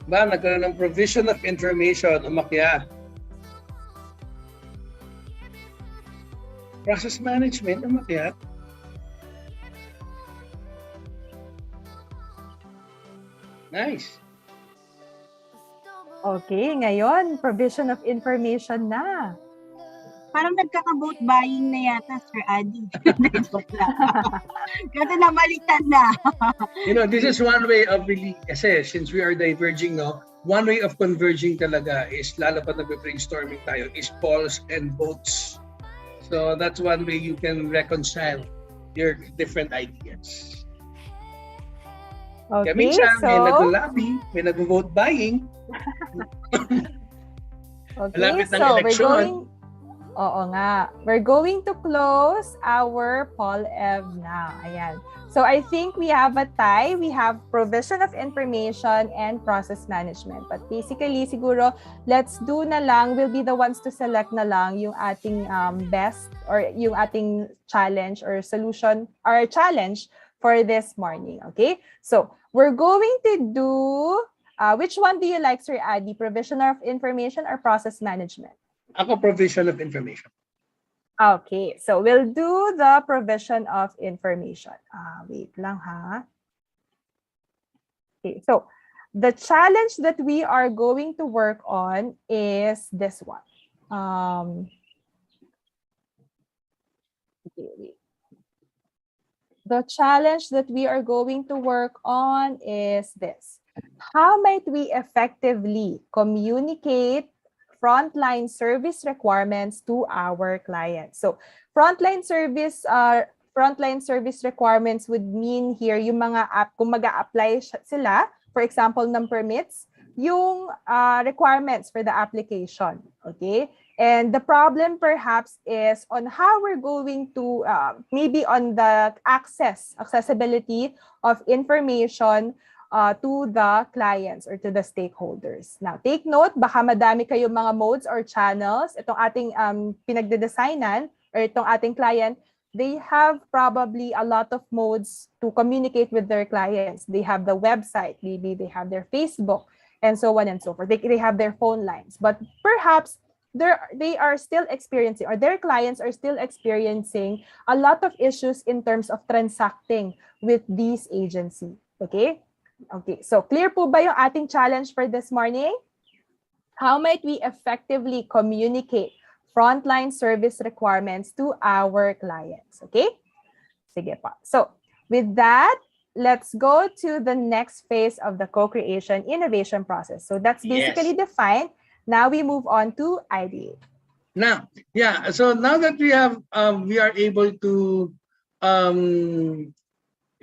Nagkaroon ng provision of information, umakyat. Process management, umakyat. Nice. Okay, ngayon, provision of information na. Parang nagkaka-vote buying na yata, Sir Adi. Kasi nabaliktad na. This is one way of really, kasi since we are diverging, no, one way of converging talaga is, lalo pa nag-brainstorming tayo, is polls and votes. So that's one way you can reconcile your different ideas. Okay, minsan, may nag-lobby, may nag-vote buying. Okay, so we're going to close our PolEv now. Ayan. So I think we have a tie. We have provision of information and process management. But basically, siguro, let's do na lang, we'll be the ones to select na lang yung ating best or yung ating challenge or solution or challenge for this morning. Okay? So we're going to do, which one do you like, Sir Adi? Provision of information or process management? Ako, provision of information. Okay, so we'll do the provision of information. Wait lang ha. Okay, so the challenge that we are going to work on is this one. Okay, wait. The challenge that we are going to work on is this. How might we effectively communicate frontline service requirements to our clients? So frontline service requirements would mean here yung mga kung mag-a-apply sila, for example, ng permits, yung requirements for the application. Okay? And the problem perhaps is on how we're going to, maybe on the accessibility of information to the clients or to the stakeholders. Now, take note, baka madami kayong mga modes or channels. Itong ating pinagdedesignan or itong ating client, they have probably a lot of modes to communicate with their clients. They have the website, maybe they have their Facebook, and so on and so forth. They have their phone lines. But perhaps they are still experiencing, or their clients are still experiencing a lot of issues in terms of transacting with these agencies. Okay? Okay, so clear po ba yung ating challenge for this morning? How might we effectively communicate frontline service requirements to our clients? Okay? Sige pa. So, with that, let's go to the next phase of the co-creation innovation process. So that's basically defined. Now we move on to ideate. Now, yeah, so now that we are able to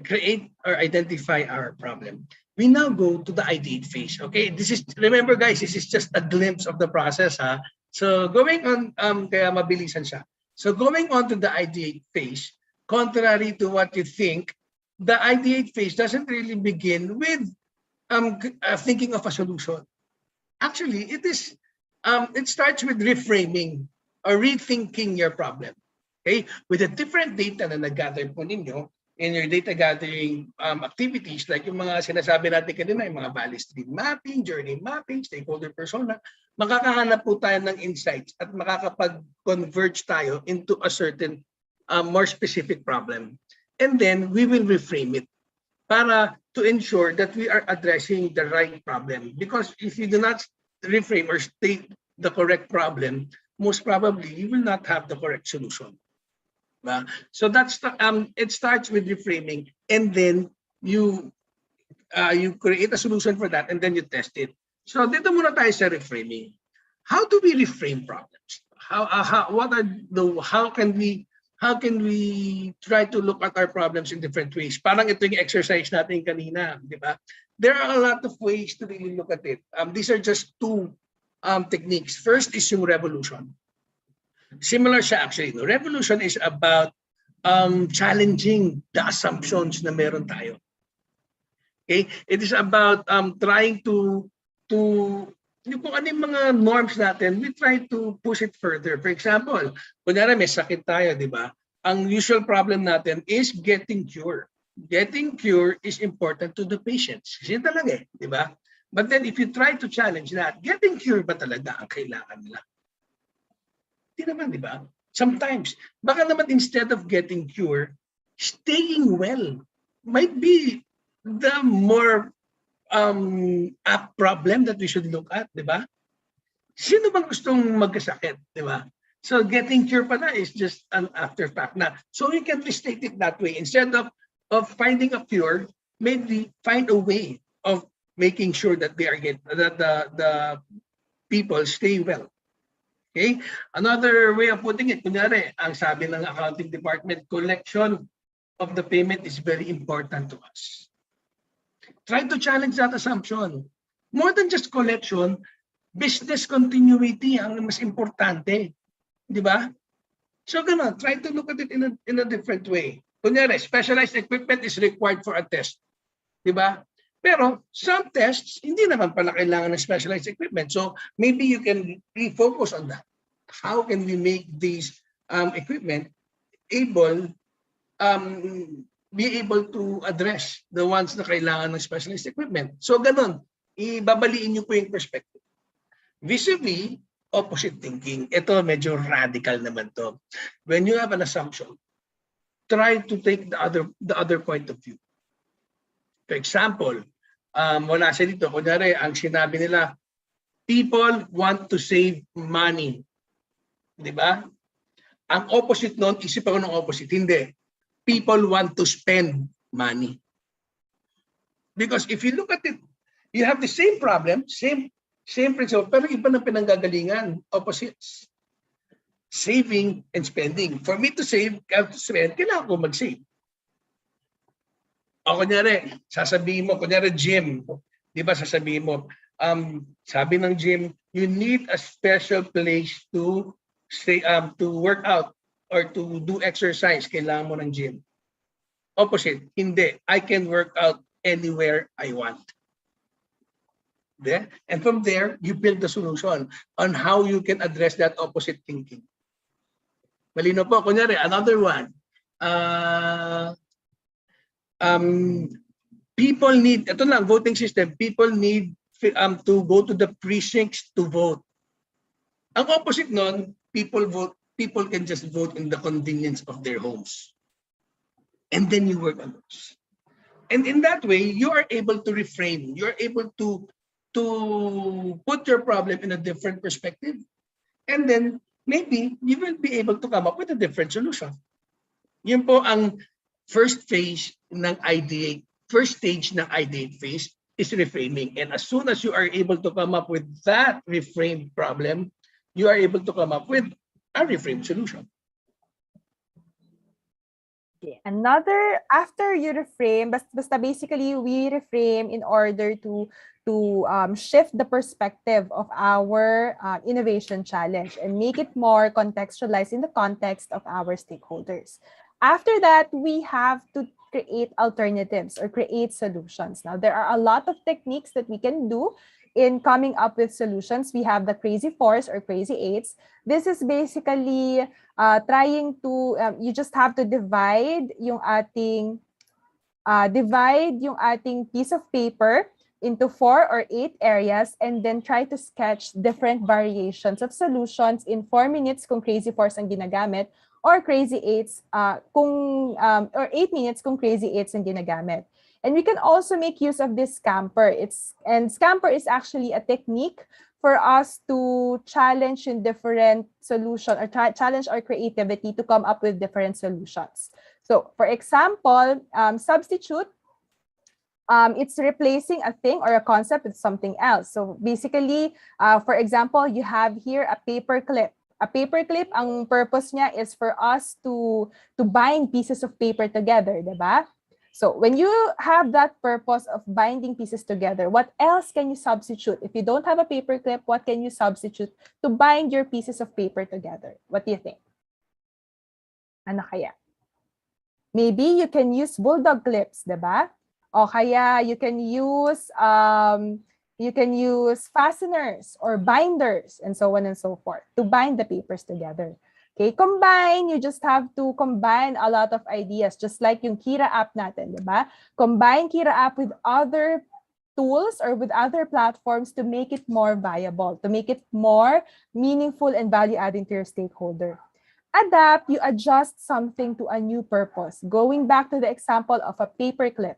create or identify our problem, we now go to the ideate phase. Okay, remember guys, this is just a glimpse of the process. So going on, kaya mabilisan siya. So going on to the ideate phase, contrary to what you think, the ideate phase doesn't really begin with thinking of a solution. Actually, it starts with reframing or rethinking your problem. Okay, with the different data na nag-gather po ninyo in your data gathering activities, like yung mga sinasabi natin kanina, yung mga value stream mapping, journey mapping, stakeholder persona, makakahanap po tayo ng insights at makakapag-converge tayo into a certain more specific problem. And then we will reframe it para to ensure that we are addressing the right problem. Because if you do not reframe or state the correct problem, most probably you will not have the correct solution. So that's it starts with reframing, and then you create a solution for that, and then you test it. So dito muna tayo sa reframing. How do we reframe problems? How can we try to look at our problems in different ways? Parang ito yung exercise natin kanina, di ba? There are a lot of ways to really look at it. These are just two techniques. First is yung revolution. Similar siya actually. No? Revolution is about challenging the assumptions na meron tayo. Okay? It is about trying to kung ano yung mga norms natin, we try to push it further. For example, kunyari may sakit tayo, di ba? Ang usual problem natin is getting cure. Getting cure is important to the patients. Kasi talaga di ba? But then if you try to challenge that, getting cure ba talaga ang kailangan nila? Hindi naman, di ba? Sometimes, baka naman instead of getting cure, staying well might be the more a problem that we should look at, di ba? Sino bang gustong magkasakit, di ba? So getting cure pala is just an after fact na. So we can restate it that way. Instead of finding a cure, maybe find a way of making sure that the people stay well. Okay? Another way of putting it, kunyari, ang sabi ng accounting department, collection of the payment is very important to us. Try to challenge that assumption. More than just collection, business continuity ang mas importante. Di ba? So gano'n, try to look at it in a different way. Kunyari, specialized equipment is required for a test. Di ba? Pero some tests, hindi naman pala kailangan ng specialized equipment. So maybe you can refocus on that. How can we make these equipment be able to address the ones na kailangan ng specialized equipment? So ganun, ibabaliin niyo po yung perspective. Vis-a-vis, opposite thinking. Ito medyo radical naman to. When you have an assumption, try to take the other point of view. For example, wala siya dito. Kunyari, ang sinabi nila, people want to save money. Di ba? Ang opposite nun, isip ako ng opposite. Hindi. People want to spend money. Because if you look at it, you have the same problem, same principle, pero iba ng pinanggagalingan, opposites. Saving and spending. For me to save, kailangan ko mag-save. O kunyari, sasabihin mo, kunyari gym, di ba sasabihin mo, sabi ng gym, you need a special place to stay to work out or to do exercise. Kailangan mo ng gym. Opposite, hindi. I can work out anywhere I want. There, and from there, you build the solution on how you can address that opposite thinking. Malino po, kunyari, another one. People need, ito lang, voting system, people need to go to the precincts to vote. Ang opposite nun, people can just vote in the convenience of their homes. And then you work on those. And in that way, you are able to reframe, you are able to put your problem in a different perspective. And then maybe you will be able to come up with a different solution. Yun po ang first stage ng ideate phase is reframing. And as soon as you are able to come up with that reframed problem, you are able to come up with a reframed solution. Another, after you reframe, basta basically we reframe in order to shift the perspective of our innovation challenge and make it more contextualized in the context of our stakeholders. After that, we have to create alternatives or create solutions. Now, there are a lot of techniques that we can do in coming up with solutions. We have the Crazy Fours or Crazy Eights. This is basically trying to, you just have to divide yung ating piece of paper into 4 or 8 areas and then try to sketch different variations of solutions in 4 minutes kung Crazy Fours ang ginagamit, or Crazy Eights or 8 minutes kung Crazy Eights ang ginagamit. And we can also make use of this Scamper. Scamper is actually a technique for us to challenge in different solutions or challenge our creativity to come up with different solutions. So, for example, substitute, it's replacing a thing or a concept with something else. So, basically, for example, you have here a paper clip. A paper clip, ang purpose niya is for us to bind pieces of paper together, diba? So when you have that purpose of binding pieces together, what else can you substitute? If you don't have a paper clip, what can you substitute to bind your pieces of paper together? What do you think? Ano kaya? Maybe you can use bulldog clips, diba? O kaya you can use fasteners or binders and so on and so forth to bind the papers together. Okay, combine, you just have to combine a lot of ideas, just like yung Kira app natin, diba? Combine Kira app with other tools or with other platforms to make it more viable, to make it more meaningful and value-adding to your stakeholder. Adapt, you adjust something to a new purpose. Going back to the example of a paper clip,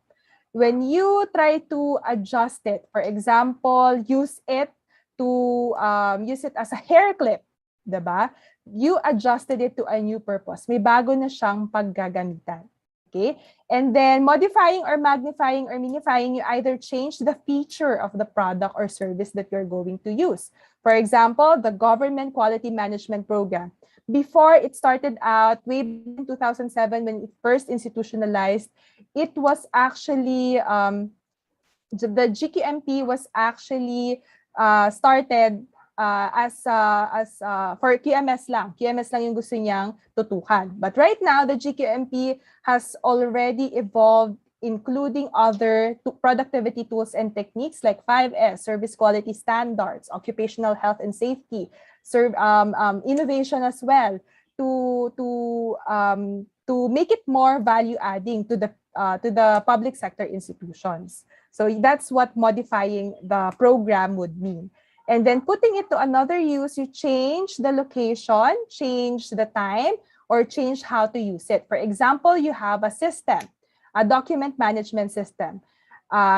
when you try to adjust it, for example, use it as a hair clip, diba? You adjusted it to a new purpose. May bago na siyang paggagamitan. Okay? And then modifying or magnifying or minifying, you either change the feature of the product or service that you're going to use. For example, the Government Quality Management Program. Before it started out, way back in 2007, when it first institutionalized, it was actually, the GQMP was actually started for QMS lang. QMS lang yung gusto niyang tutukan. But right now, the GQMP has already evolved, including other productivity tools and techniques like 5S, service quality standards, occupational health and safety, innovation as well, to make it more value-adding to the public sector institutions. So that's what modifying the program would mean. And then putting it to another use, you change the location, change the time, or change how to use it. For example, you have a system, a document management system.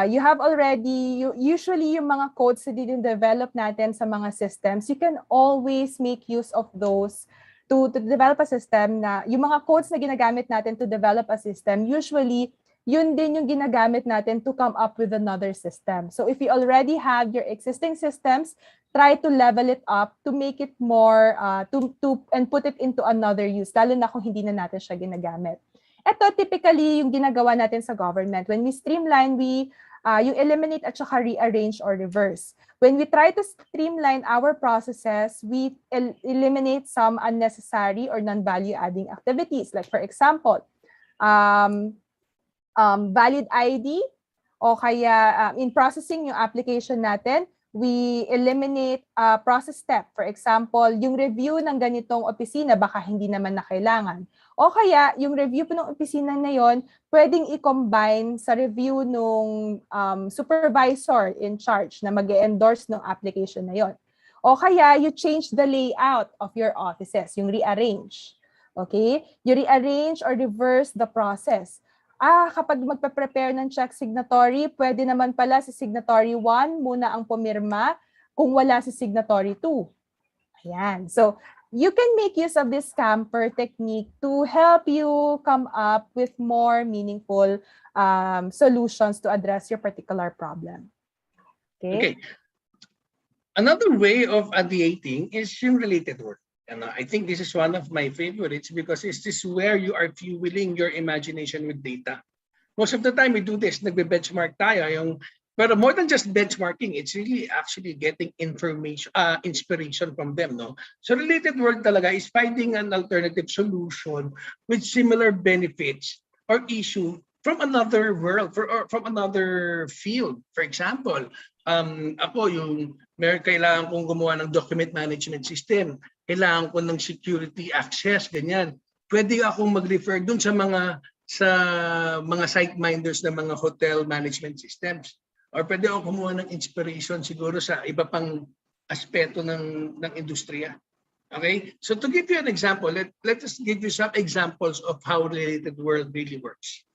You have already, usually yung mga codes na din-develop natin sa mga systems, you can always make use of those to develop a system na, yung mga codes na ginagamit natin to develop a system, usually, yun din yung ginagamit natin to come up with another system. So if you already have your existing systems, try to level it up to make it more, and put it into another use, lalo na kung hindi na natin siya ginagamit. Ito, typically, yung ginagawa natin sa government. When we streamline, we yung eliminate at saka rearrange or reverse. When we try to streamline our processes, we eliminate some unnecessary or non-value adding activities. Like for example, valid ID o kaya in processing yung application natin, we eliminate process step. For example, yung review ng ganitong opisina baka hindi naman na kailangan. O kaya yung review po ng opisina na yon, pwedeng i-combine sa review ng supervisor in charge na mag-endorse ng application na yon. O kaya you change the layout of your offices, yung rearrange. Okay? You rearrange or reverse the process. Kapag magpe-prepare ng check signatory, pwede naman pala si signatory 1 muna ang pumirma kung wala si signatory 2. Ayan. So, you can make use of this Scamper technique to help you come up with more meaningful solutions to address your particular problem. Okay. Another way of ideating is yung related work. And I think this is one of my favorites because this is where you are fueling your imagination with data. Most of the time we do this, nagbe-benchmark tayo, pero more than just benchmarking, it's really actually getting information, inspiration from them. No? So related work talaga is finding an alternative solution with similar benefits or issue from another world, or from another field. For example, ako kailangan kong gumawa ng document management system, kailangan ko ng security access, ganyan. Pwede akong mag-refer dun sa mga site minders ng mga hotel management systems. Or pwede akong kumuha ng inspiration siguro sa iba pang aspeto ng industriya. Okay? So to give you an example, let us give you some examples of how related world really works.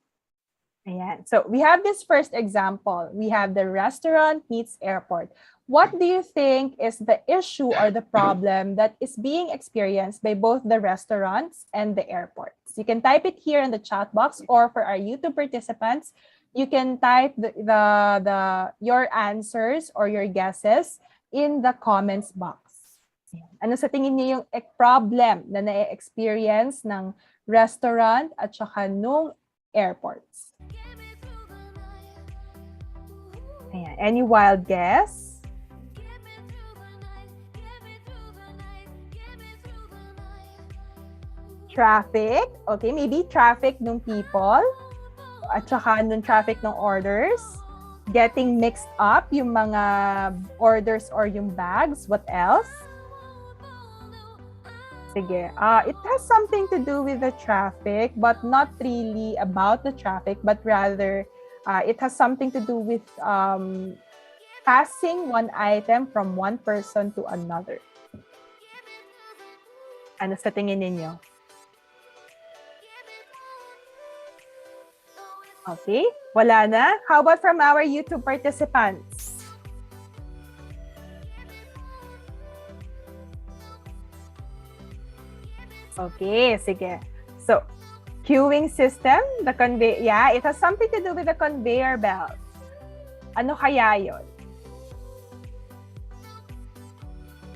Ayan. So we have this first example. We have the restaurant meets airport. What do you think is the issue or the problem that is being experienced by both the restaurants and the airports? You can type it here in the chat box, or for our YouTube participants, you can type your answers or your guesses in the comments box. Ano sa tingin niyo yung problem na na-experience ng restaurant at saka nung airports? Ayan. Any wild guess? Traffic. Okay, maybe traffic ng people at saka nung traffic ng orders. Getting mixed up yung mga orders or yung bags. What else? Sige. It has something to do with the traffic, but not really about the traffic, but rather it has something to do with passing one item from one person to another. Ano sa tingin ninyo? Okay, wala na. How about from our YouTube participants? Okay, sige. So, queuing system, the conveyor, yeah, it has something to do with the conveyor belt. Ano kaya yun?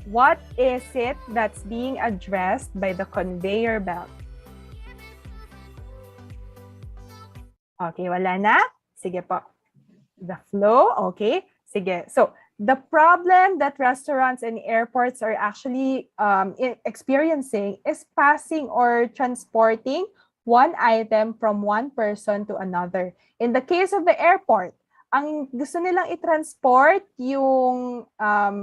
What is it that's being addressed by the conveyor belt? Okay, wala na? Sige po. The flow, okay. Sige. So, the problem that restaurants and airports are actually experiencing is passing or transporting one item from one person to another. In the case of the airport, ang gusto nilang i-transport yung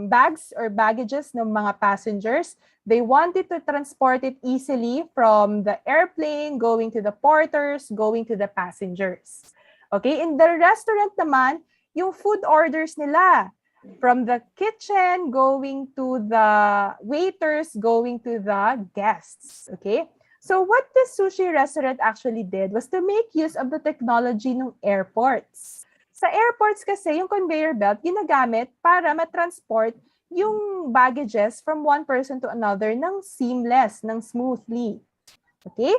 bags or baggages ng mga passengers. They wanted to transport it easily from the airplane, going to the porters, going to the passengers. Okay, in the restaurant naman, yung food orders nila, from the kitchen, going to the waiters, going to the guests. Okay, so what the sushi restaurant actually did was to make use of the technology ng airports. Sa airports kasi, yung conveyor belt ginagamit para matransport yung baggages from one person to another ng seamless, ng smoothly. Okay?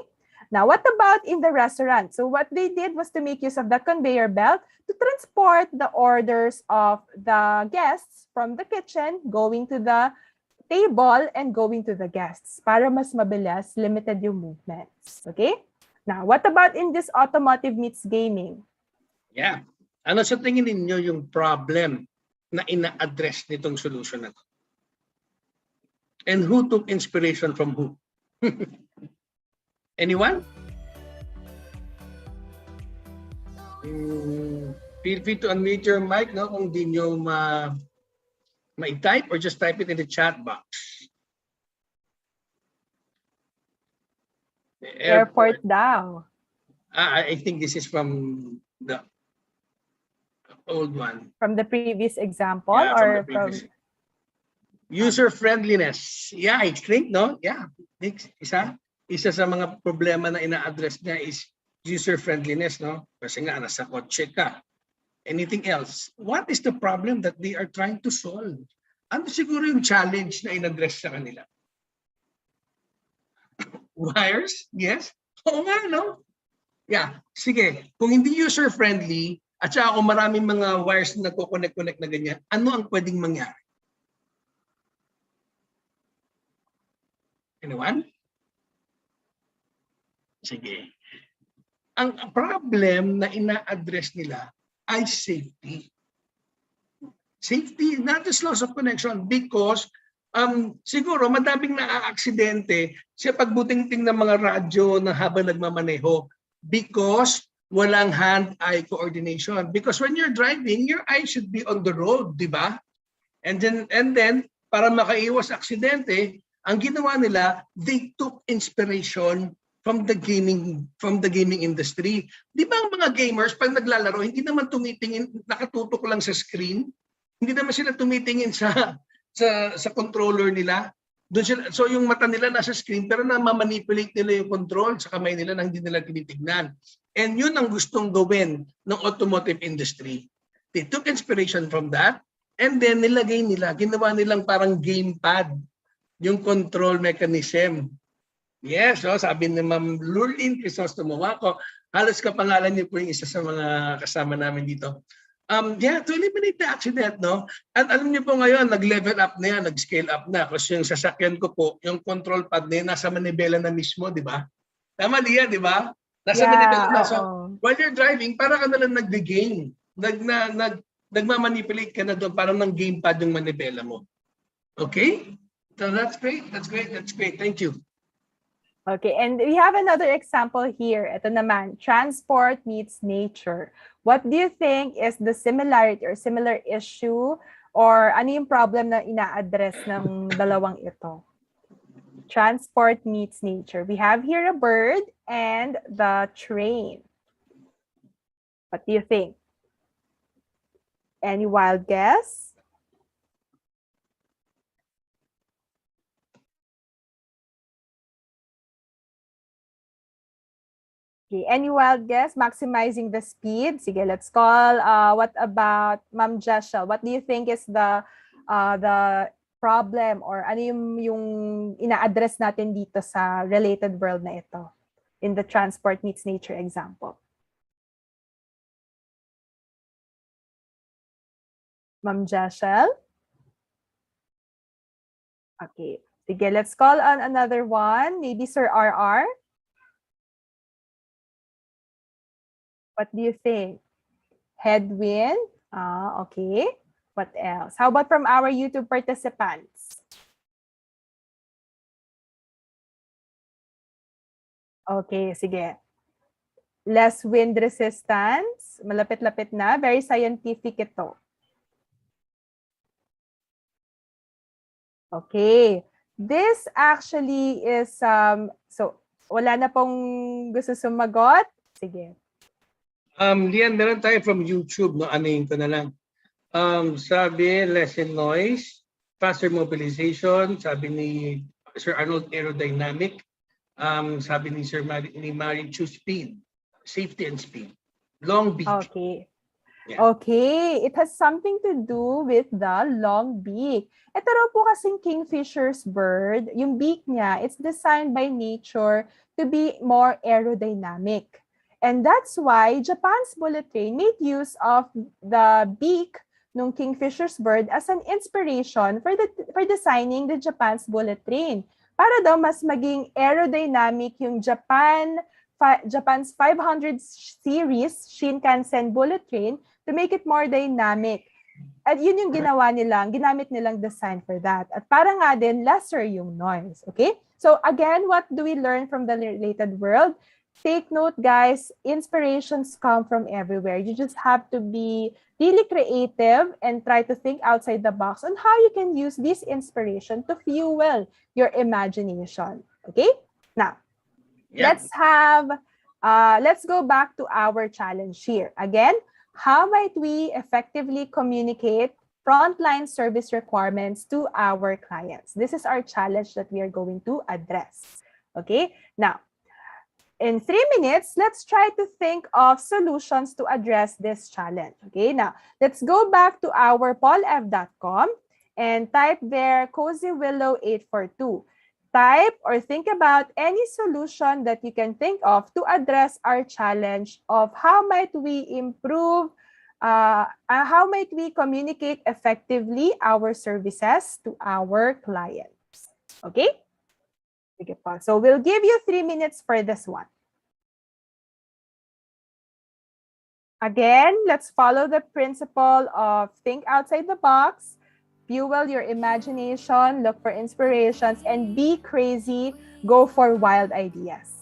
Now, what about in the restaurant? So what they did was to make use of the conveyor belt to transport the orders of the guests from the kitchen going to the table and going to the guests para mas mabilis, limited yung movements. Okay? Now, what about in this automotive meets gaming? Yeah. Ano sa tingin ninyo yung problem na ina-address nitong solution na to? And who took inspiration from who? Anyone? Feel free to unmute your mic, no, kung di nyo ma-type or just type it in the chat box. Airport daw. I think this is from the old one. From the previous example, Yeah, or from user friendliness. Yeah, I think, no? Yeah. Isa sa mga problema na ina-address niya is user friendliness, no? Kasi nga nasa kotse ka. Anything else? What is the problem that they are trying to solve? Ano siguro yung challenge na in-address sa kanila? Wires? Yes? Oo nga, no? Yeah. Sige, kung hindi user-friendly, at saka kung maraming mga wires na nagko-connect-connect na ganyan, ano ang pwedeng mangyari? Anyone? Sige. Ang problem na ina-address nila ay safety. Safety, not just loss of connection, because siguro madaming na-aksidente sa pagbutingting ng mga radyo na habang nagmamaneho because walang hand-eye coordination. Because when you're driving, your eye should be on the road, di ba? And then para makaiwas aksidente, ang ginawa nila, they took inspiration from the gaming industry. Di ba ang mga gamers pag naglalaro, hindi naman tumitingin, nakatutok lang sa screen. Hindi naman sila tumitingin sa controller nila. Doon sila, so yung mata nila nasa screen pero na-manipulate nila yung control sa kamay nila na hindi nila tinitignan. And yun ang gustong gawin ng automotive industry. They took inspiration from that and then nilagay nila, ginawa nilang parang gamepad yung control mechanism. Yes, so sabi ni Ma'am Lurlene Crisostomo ako, halos kapangalan niyo po yung isa sa mga kasama namin dito. Yeah, to eliminate the accident, no? At alam niyo po ngayon, nag-level up na yan, nag-scale up na. Kasi yung sasakyan ko po, yung control pad na yan, nasa manibela na mismo, di ba? Tama diyan, di ba? Nasa manibela na. So, while you're driving, para ka na lang nag-game. Nagmamanipulate ka na doon, parang ng gamepad yung manibela mo. Okay? So that's great, that's great, that's great. Thank you. Okay, and we have another example here. Ito naman, transport meets nature. What do you think is the similarity or similar issue or ano yung problem na ina-address ng dalawang ito? Transport meets nature. We have here a bird and the train. What do you think? Any wild guess? Okay, any wild guess? Maximizing the speed. Sige, let's call. What about Ma'am Jeshel? What do you think is the problem or ano yung ina-address natin dito sa related world na ito in the transport meets nature example? Ma'am Jeshel? Okay, sige, let's call on another one. Maybe Sir RR? What do you think? Headwind? Okay. What else? How about from our YouTube participants? Okay, sige. Less wind resistance. Malapit-lapit na. Very scientific ito. Okay. This actually is, so wala na pong gusto sumagot? Sige. Lian, meron tayo from YouTube, no? Anuhin ko na lang. Sabi, lessen noise, faster mobilization, sabi ni Sir Arnold, aerodynamic. Sabi ni Sir Mari, choose speed, safety and speed. Long beak. Okay. Yeah. Okay, it has something to do with the long beak. Ito raw po kasing kingfisher's bird, yung beak niya, it's designed by nature to be more aerodynamic. And that's why Japan's bullet train made use of the beak ng kingfisher's bird as an inspiration for designing the Japan's bullet train. Para daw mas maging aerodynamic yung Japan's 500 series Shinkansen bullet train to make it more dynamic. At yun yung ginamit nilang design for that. At para nga din, lesser yung noise. Okay? So again, what do we learn from the related world? Take note, guys, inspirations come from everywhere. You just have to be really creative and try to think outside the box on how you can use this inspiration to fuel your imagination. Okay? Now, let's go back to our challenge here. Again, how might we effectively communicate frontline service requirements to our clients? This is our challenge that we are going to address. Okay? Now, in 3 minutes, let's try to think of solutions to address this challenge. Okay? Now, let's go back to our paulev.com and type there Cozy Willow 842. Type or think about any solution that you can think of to address our challenge of how might we improve, how might we communicate effectively our services to our clients. Okay? So we'll give you 3 minutes for this one. Again, let's follow the principle of think outside the box, fuel your imagination, look for inspirations, and be crazy, go for wild ideas.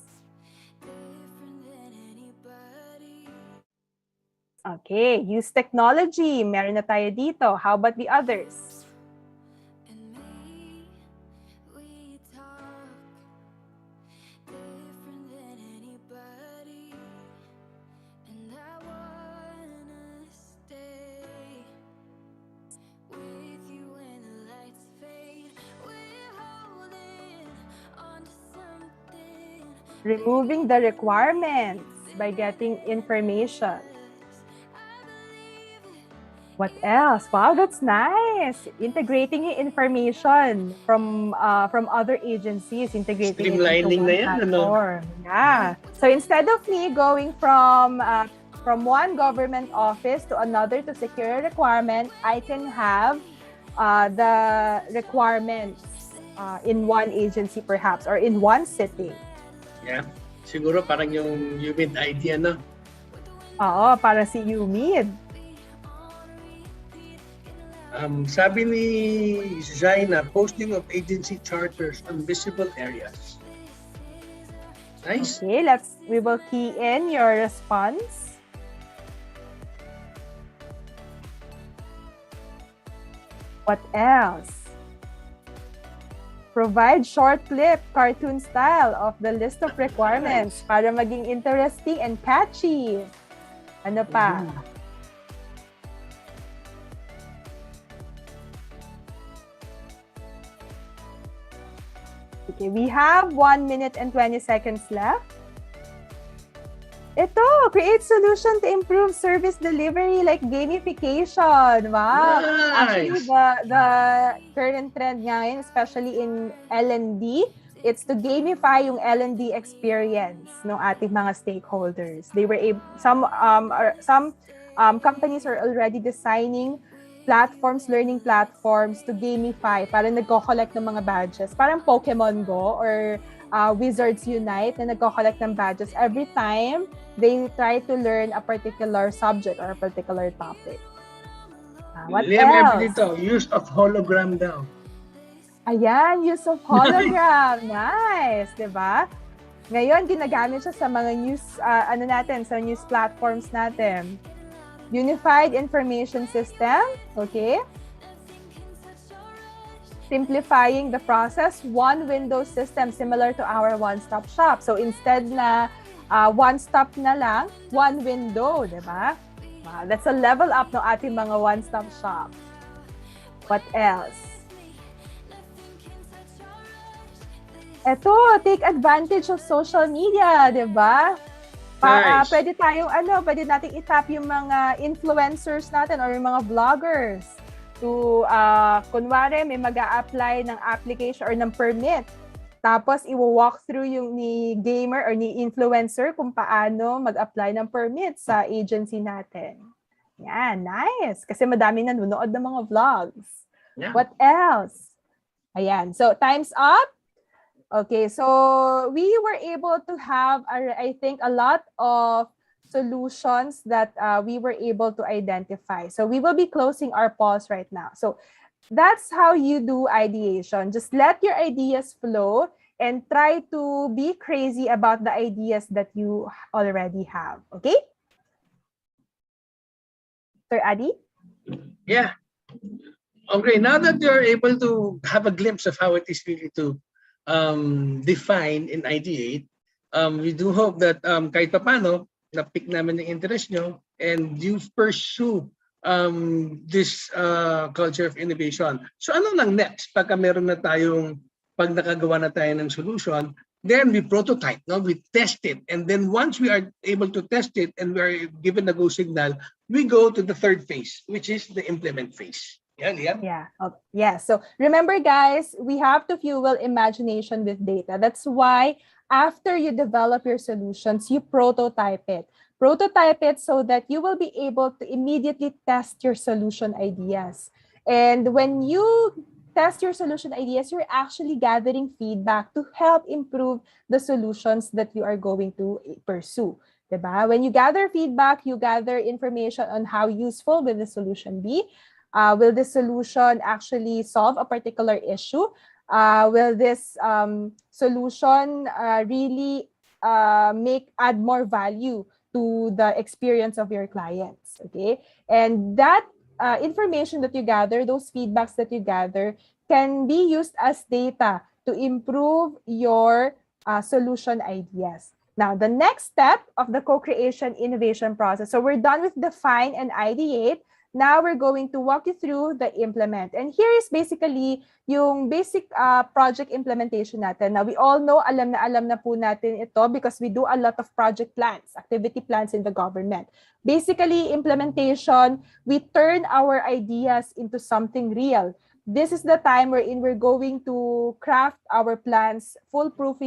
Okay, use technology. Meron na tayo dito. How about the others? Removing the requirements by getting information. What else? Wow, that's nice. Integrating yung information from other agencies, integrating it into one platform. Yeah. So instead of me going from one government office to another to secure a requirement, I can have the requirements in one agency perhaps or in one sitting. Yeah. Siguro parang yung UMID idea, no? Oo, para si UMID. Sabi ni Zaina, posting of agency charters on visible areas. Nice. Okay, we will key in your response. What else? Provide short clip, cartoon style of the list of requirements para maging interesting and catchy. Ano pa? Okay, we have 1 minute and 20 seconds left. Ito, create solution to improve service delivery like gamification. Wow. Nice. Actually, the current trend ngayon, especially in L&D, it's to gamify yung L&D experience ng ating mga stakeholders. They were some companies are already designing platforms, learning platforms to gamify, parang nagko-collect ng mga badges. Parang Pokemon Go or Wizards Unite na nagko-collect ng badges every time they try to learn a particular subject or a particular topic. What else? Dito, use of hologram daw. Ayan, use of hologram. Nice, diba? Ngayon, ginagamit siya sa mga news, sa news platforms natin. Unified Information System, okay? Simplifying the process, one window system similar to our one-stop shop. So instead na one-stop na lang, one window, di ba? Wow, that's a level up ng ating mga one-stop shop. What else? Ito, take advantage of social media, di ba? Nice. Pwede nating itap yung mga influencers natin or yung mga vloggers to, kunwari, may mag-a-apply ng application or ng permit. Tapos, i-walk through yung ni gamer or ni influencer kung paano mag-apply ng permit sa agency natin. Yan, nice. Kasi madami nanonood ng mga vlogs. Yeah. What else? Ayan. So, time's up. Okay, so we were able to have, I think, a lot of solutions that we were able to identify. So we will be closing our polls right now. So that's how you do ideation. Just let your ideas flow and try to be crazy about the ideas that you already have. Okay? Sir Adi? Yeah. Okay, now that you're able to have a glimpse of how it is really to define and ideate, we do hope that kahit paano, na-pick namin ng interest nyo and you pursue this culture of innovation. So ano lang next? Pagka meron na tayong, pag nakagawa na tayo ng solution, then we prototype, no? We test it. And then once we are able to test it and we are given the go signal, we go to the third phase, which is the implement phase. Yeah. Yeah. So remember, guys, we have to fuel imagination with data. That's why after you develop your solutions, you prototype it. Prototype it so that you will be able to immediately test your solution ideas. And when you test your solution ideas, you're actually gathering feedback to help improve the solutions that you are going to pursue. Diba? When you gather feedback, you gather information on how useful will the solution be. Will this solution actually solve a particular issue? Will this solution really add more value to the experience of your clients? Okay, and that information that you gather, those feedbacks that you gather, can be used as data to improve your solution ideas. Now, the next step of the co-creation innovation process. So we're done with define and ideate. Now we're going to walk you through the implement. And here is basically yung basic project implementation natin. Now we all know, alam na po natin ito because we do a lot of project plans, activity plans in the government. Basically, implementation, we turn our ideas into something real. This is the time wherein we're going to craft our plans, foolproof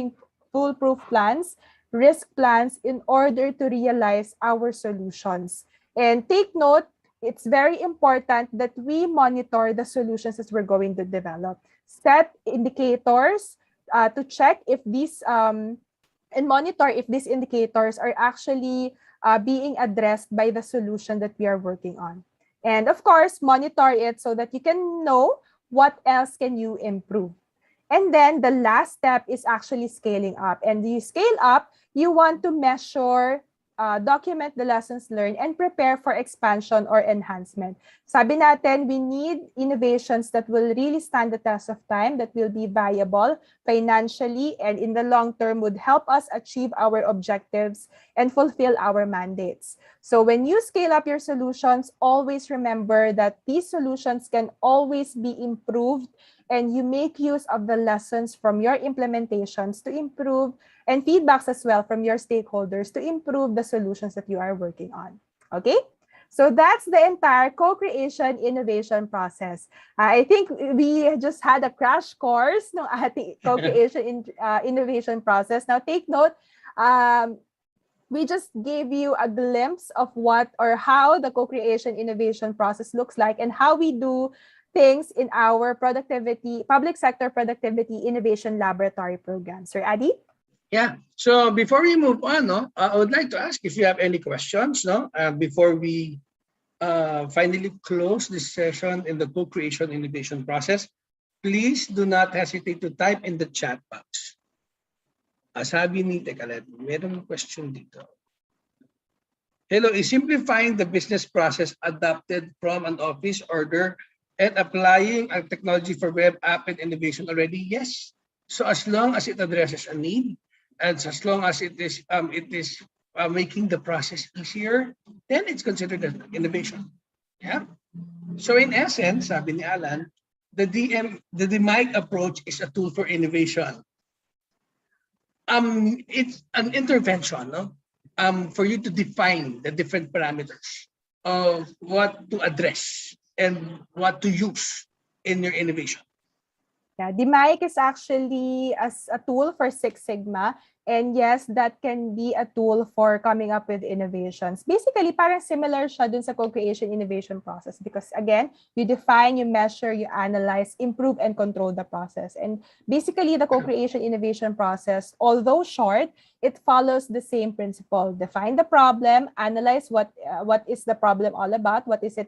plans, risk plans in order to realize our solutions. And take note, it's very important that we monitor the solutions that we're going to develop. Set indicators to check if these and monitor if these indicators are actually being addressed by the solution that we are working on. And of course, monitor it so that you can know what else can you improve. And then the last step is actually scaling up. And you scale up, you want to measure, document the lessons learned, and prepare for expansion or enhancement. Sabi natin, we need innovations that will really stand the test of time, that will be viable financially, and in the long term would help us achieve our objectives and fulfill our mandates. So when you scale up your solutions, always remember that these solutions can always be improved, and you make use of the lessons from your implementations to improve, and feedbacks as well from your stakeholders to improve the solutions that you are working on. Okay? So that's the entire co-creation innovation process. I think we just had a crash course ng ating co-creation innovation process. Now take note, we just gave you a glimpse of what or how the co-creation innovation process looks like and how we do things in our public sector productivity innovation laboratory program. Sir Adi? Yeah. So before we move on, I would like to ask if you have any questions, before we finally close this session in the co-creation innovation process. Please do not hesitate to type in the chat box. Sabi ni, teka lang, meron question dito. Hello, is simplifying the business process adapted from an office order and applying a technology for web app and innovation already? Yes. So as long as it addresses a need, and as long as it is making the process easier, then it's considered an innovation. Yeah. So in essence, sabi ni Alan, the DMIC approach is a tool for innovation. It's an intervention, for you to define the different parameters of what to address and what to use in your innovation. Yeah, DMIC is actually as a tool for Six Sigma. And yes, that can be a tool for coming up with innovations. Basically, parang similar siya dun sa co-creation innovation process because again, you define, you measure, you analyze, improve, and control the process. And basically, the co-creation innovation process, although short, it follows the same principle. Define the problem, analyze what is the problem all about, what is it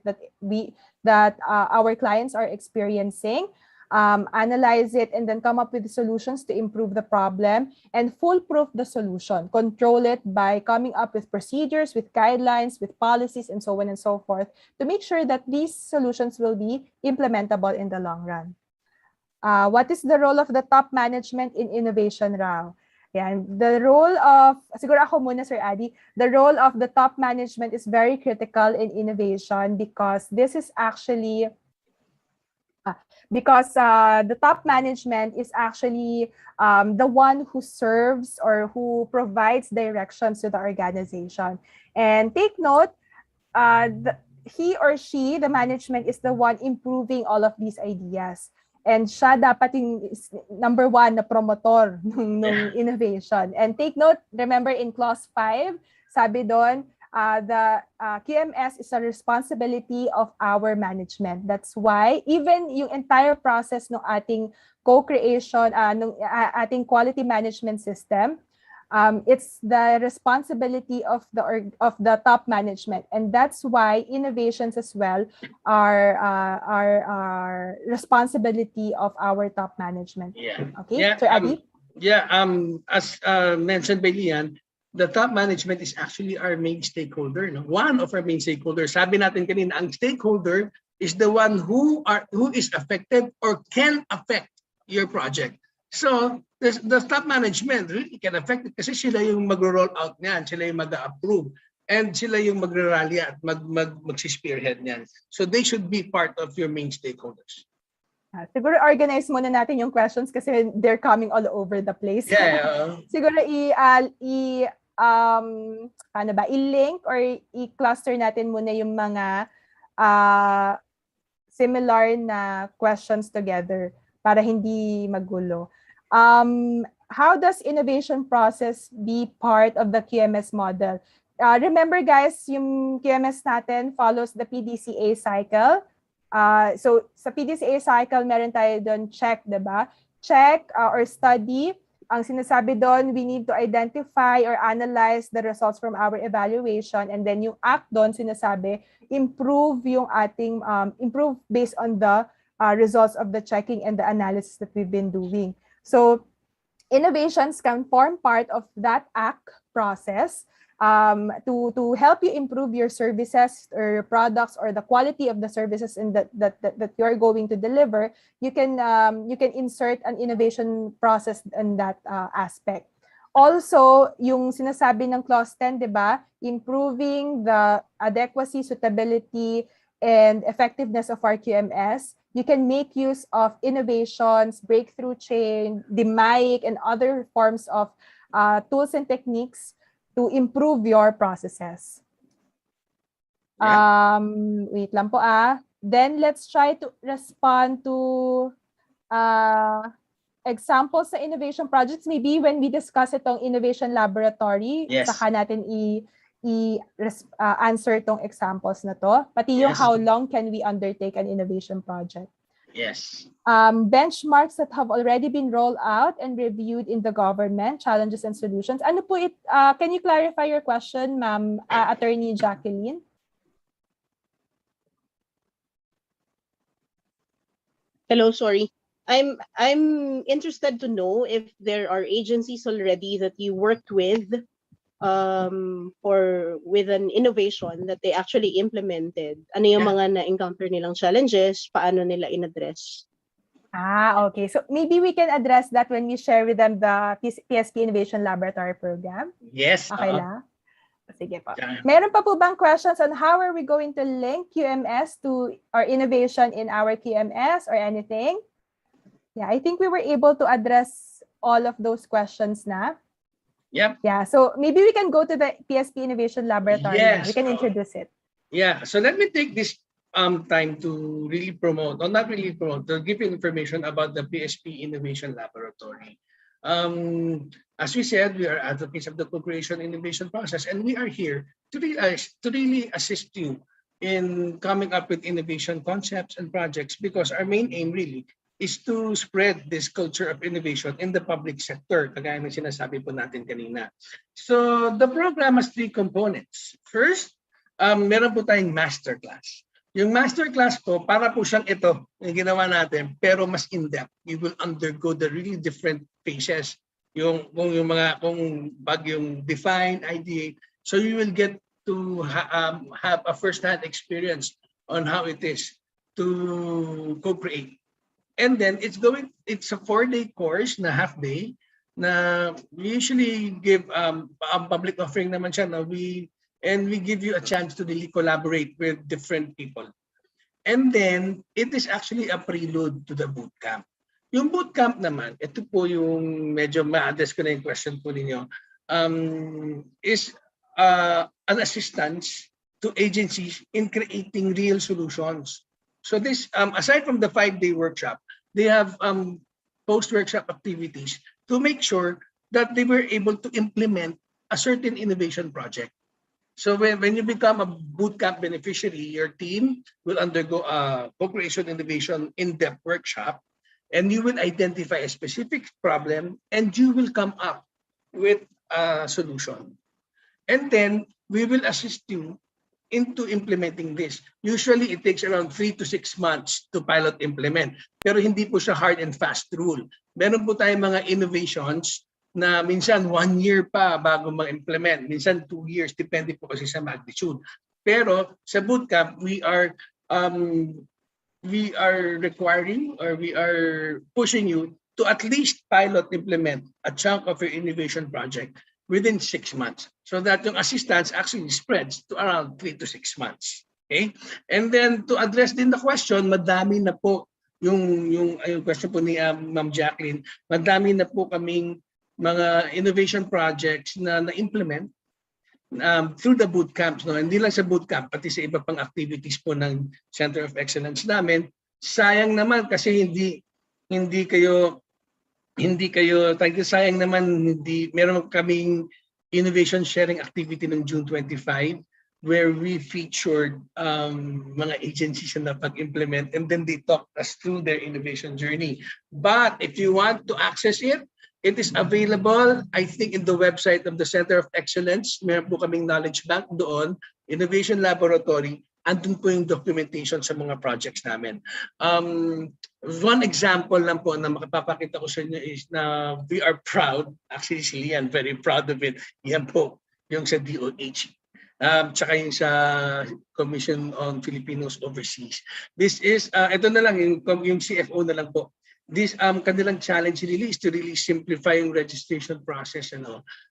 that our clients are experiencing, analyze it, and then come up with solutions to improve the problem and foolproof the solution. Control it by coming up with procedures, with guidelines, with policies, and so on and so forth to make sure that these solutions will be implementable in the long run. What is the role of the top management in innovation, Rao? Yan. The role of, siguro ako muna, Sir Adi, the role of the top management is very critical in innovation because this is actually the top management is actually the one who serves or who provides directions to the organization. And take note, he or she, the management, is the one improving all of these ideas. And siya dapat yung number one na promotor ng innovation. And take note, remember in clause 5, sabi doon, the QMS is a responsibility of our management. That's why even yung entire process ng ating co-creation, ng ating quality management system, it's the responsibility of the top management, and that's why innovations as well are responsibility of our top management. Okay, Sir Adi? As mentioned by Lian, the top management is actually our main stakeholder. No? One of our main stakeholders. Sabi natin kanina, ang stakeholder is the one who is affected or can affect your project. So the top management really can affect it kasi sila yung mag-roll out niyan, sila yung mag-approve, and sila yung mag-rally at mag-spearhead niyan. So they should be part of your main stakeholders. Siguro organize muna natin yung questions kasi they're coming all over the place. Siguro i-link or i-cluster natin muna yung mga similar na questions together para hindi magulo. How does innovation process be part of the QMS model? Remember guys, yung QMS natin follows the PDCA cycle. So sa PDCA cycle, meron tayo doon check, diba? Check or study. Ang sinasabi doon, we need to identify or analyze the results from our evaluation, and then yung act doon, sinasabi, improve yung ating, improve based on the results of the checking and the analysis that we've been doing. So innovations can form part of that act process to help you improve your services or your products or the quality of the services in that you're going to deliver. You can insert an innovation process in that aspect. Also, yung sinasabi ng clause 10, di ba? Improving the adequacy, suitability, and effectiveness of our QMS. You can make use of innovations, breakthrough chain, Thematic, and other forms of tools and techniques to improve your processes. Wait lang po Then let's try to respond to examples sa innovation projects. Maybe when we discuss itong innovation laboratory, saka natin answer itong examples na to. Pati yung how long can we undertake an innovation project. Benchmarks that have already been rolled out and reviewed in the government, challenges and solutions. Ano po can you clarify your question, Ma'am Attorney Jacqueline? Hello, sorry. I'm interested to know if there are agencies already that you worked with with an innovation that they actually implemented. Ano yung mga na-encounter nilang challenges, paano nila in-address? Okay. So maybe we can address that when we share with them the PSP Innovation Laboratory program. Okay lang? Sige po. Meron pa po bang questions on how are we going to link QMS to our innovation in our QMS or anything? Yeah, I think we were able to address all of those questions na. Yeah, so maybe we can go to the PSP Innovation Laboratory. We can introduce it. So let me take this time to really promote, or not really promote, to give you information about the PSP Innovation Laboratory. As we said, we are advocates of the co-creation innovation process, and we are here to really assist you in coming up with innovation concepts and projects, because our main aim really is to spread this culture of innovation in the public sector, kagaya ng sinasabi po natin kanina. So the program has 3 components. First, meron po tayong masterclass. Yung masterclass po, para po siyang ito, yung ginawa natin, pero mas in-depth. You will undergo the really different phases. Yung define, ideate. So you will get to have a first-hand experience on how it is to co-create. And then it's a 4-day course na half day na we usually give public offering naman siya, no? We give you a chance to really collaborate with different people. And then it is actually a prelude to the bootcamp. Yung bootcamp naman, ito po yung medyo ma-address ko na yung question po ninyo, is an assistance to agencies in creating real solutions. So this, aside from the 5-day workshop, they have post-workshop activities to make sure that they were able to implement a certain innovation project. So when you become a bootcamp beneficiary, your team will undergo a co-creation innovation in-depth workshop, and you will identify a specific problem, and you will come up with a solution. And then we will assist you into implementing this. Usually, it takes around 3 to 6 months to pilot implement. Pero hindi po siya hard and fast rule. Meron po tayong mga innovations na minsan 1 year pa bago ma-implement. Minsan 2 years, depende po kasi sa magnitude. Pero sa bootcamp, we are requiring, or we are pushing you to at least pilot implement a chunk of your innovation project within 6 months, so that yung assistance actually spreads to around 3 to 6 months. Okay? And then to address din the question, madami na po yung question po ni Ma'am Jacqueline, madami na po kaming mga innovation projects na na-implement through the bootcamps, no? Hindi lang sa bootcamp, pati sa iba pang activities po ng Center of Excellence namin. Sayang naman kasi hindi kayo sayang naman, hindi meron kaming innovation sharing activity ng June 25 where we featured mga agencies na pag-implement, and then they talked us through their innovation journey. But if you want to access it, it is available, I think, in the website of the Center of Excellence. Meron po kaming knowledge bank doon, Innovation Laboratory, andun po yung documentation sa mga projects namin. One example lang po na makapapakita ko sa inyo is na we are proud, actually si Lian, very proud of it. Yan po, yung sa DOH. Tsaka yung sa Commission on Filipinos Overseas. This is, ito na lang, yung CFO na lang po. This kanilang challenge really is to really simplify yung registration process,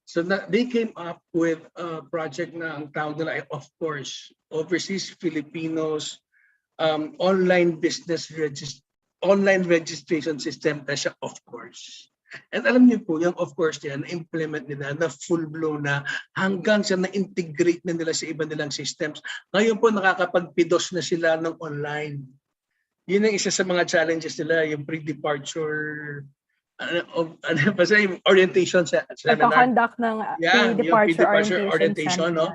so they came up with a project na ang tawag nila ay of course Overseas Filipinos online registration system na siya, of course. And alam niyo po, yung of course yan, na-implement nila na full-blown na hanggang sa na-integrate na nila sa iba nilang systems. Ngayon po nakakapag-PDOS na sila ng online. Yun ang isa sa mga challenges nila, yung pre-departure yung orientation sa seminar. Pagka-conduct ng pre-departure orientation, no?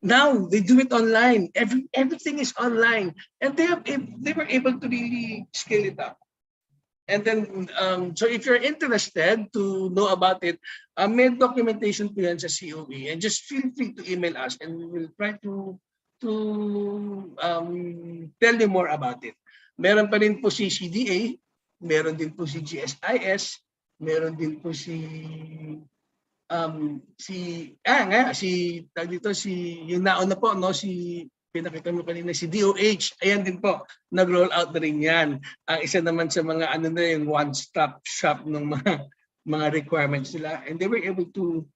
Now they do it online. Everything is online, and they were able to really scale it up. And then, so if you're interested to know about it, may documentation po yan sa COE, and just feel free to email us, and we will try to tell you more about it. Meron pa rin po si CDA, meron din po si GSIS, meron din po yung nauna po, no, si pinakita mo kanina, si DOH, ayan din po, nag-roll out na rin yan. Ang isa naman sa mga yung one-stop shop ng mga requirements nila, and they were able to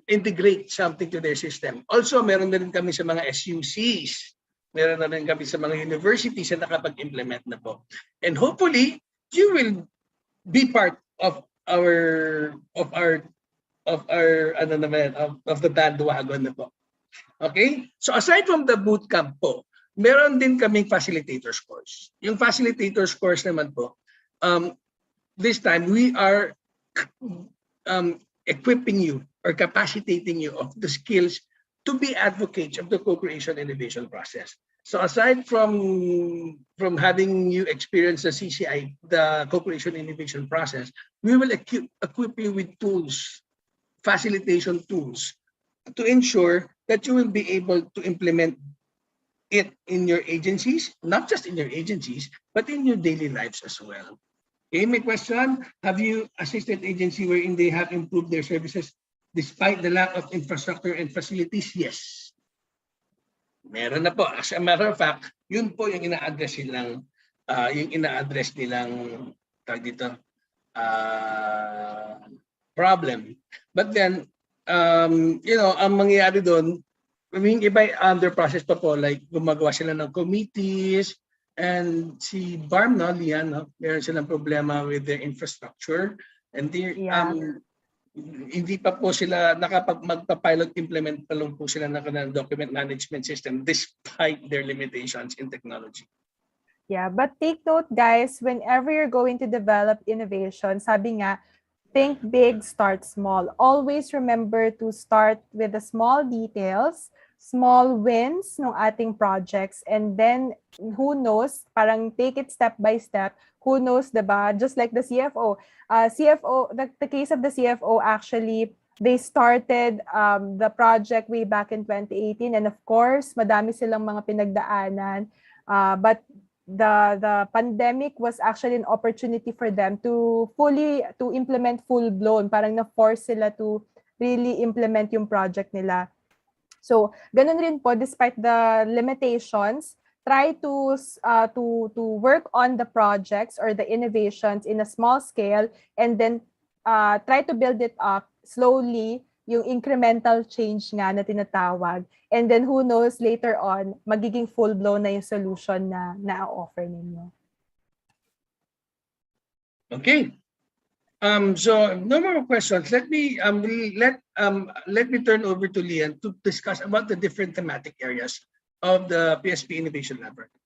integrate something to their system. Also, meron na rin kami sa mga SUCs. Meron na rin kami sa mga universities na nakapag-implement na po. And hopefully, you will be part of the bandwagon na po. Okay? So aside from the bootcamp po, meron din kaming Facilitators Course. Yung Facilitators Course naman po, this time we are equipping you or capacitating you of the skills to be advocates of the co-creation innovation process. So aside from having you experience the CCI, the co-creation innovation process, we will equip you with tools, facilitation tools, to ensure that you will be able to implement it in your agencies, not just in your agencies, but in your daily lives as well. Okay, my question, have you assisted agency wherein they have improved their services despite the lack of infrastructure and facilities? Yes. Meron na po. As a matter of fact, yun po yung ina-address nilang tawag dito, problem. But then, ang mangyayari doon, iba under process pa po, like gumagawa sila ng committees, and si Barm, Lian, meron silang problema with their infrastructure, and hindi pa po sila magpa-pilot implement pa lang po sila ng document management system despite their limitations in technology. Yeah, but take note guys, whenever you're going to develop innovation, sabi nga, think big, start small. Always remember to start with the small details, small wins ng ating projects, and then who knows, parang take it step by step. Who knows, diba? Just like the CFO. The case of the CFO, actually, they started the project way back in 2018, and of course, madami silang mga pinagdaanan. But the pandemic was actually an opportunity for them to implement full-blown. Parang na-force sila to really implement yung project nila. So, ganun rin po, despite the limitations, try to work on the projects or the innovations in a small scale, and then try to build it up slowly, yung incremental change nga na tinatawag. And then who knows, later on, magiging full-blown na yung solution na na-offer ninyo. Okay. So no more questions. Let me turn over to Lian to discuss about the different thematic areas of the PSP Innovation Laboratory.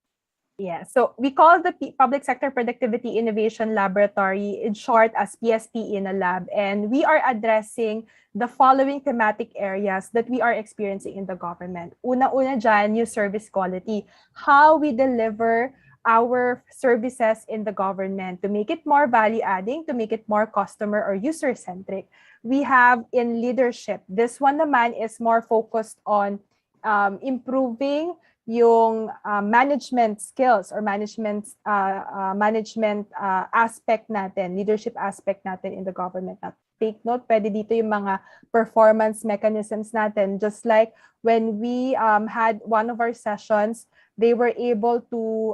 Yeah, so we call the Public Sector Productivity Innovation Laboratory, in short, as PSP Innovation Lab, and we are addressing the following thematic areas that we are experiencing in the government. Una-una dyan, yung service quality. How we deliver our services in the government to make it more value-adding, to make it more customer or user-centric. We have in leadership. This one naman is more focused on improving yung management skills or management aspect natin, leadership aspect natin in the government. Take note, pwede dito yung mga performance mechanisms natin. Just like when we had one of our sessions, they were able to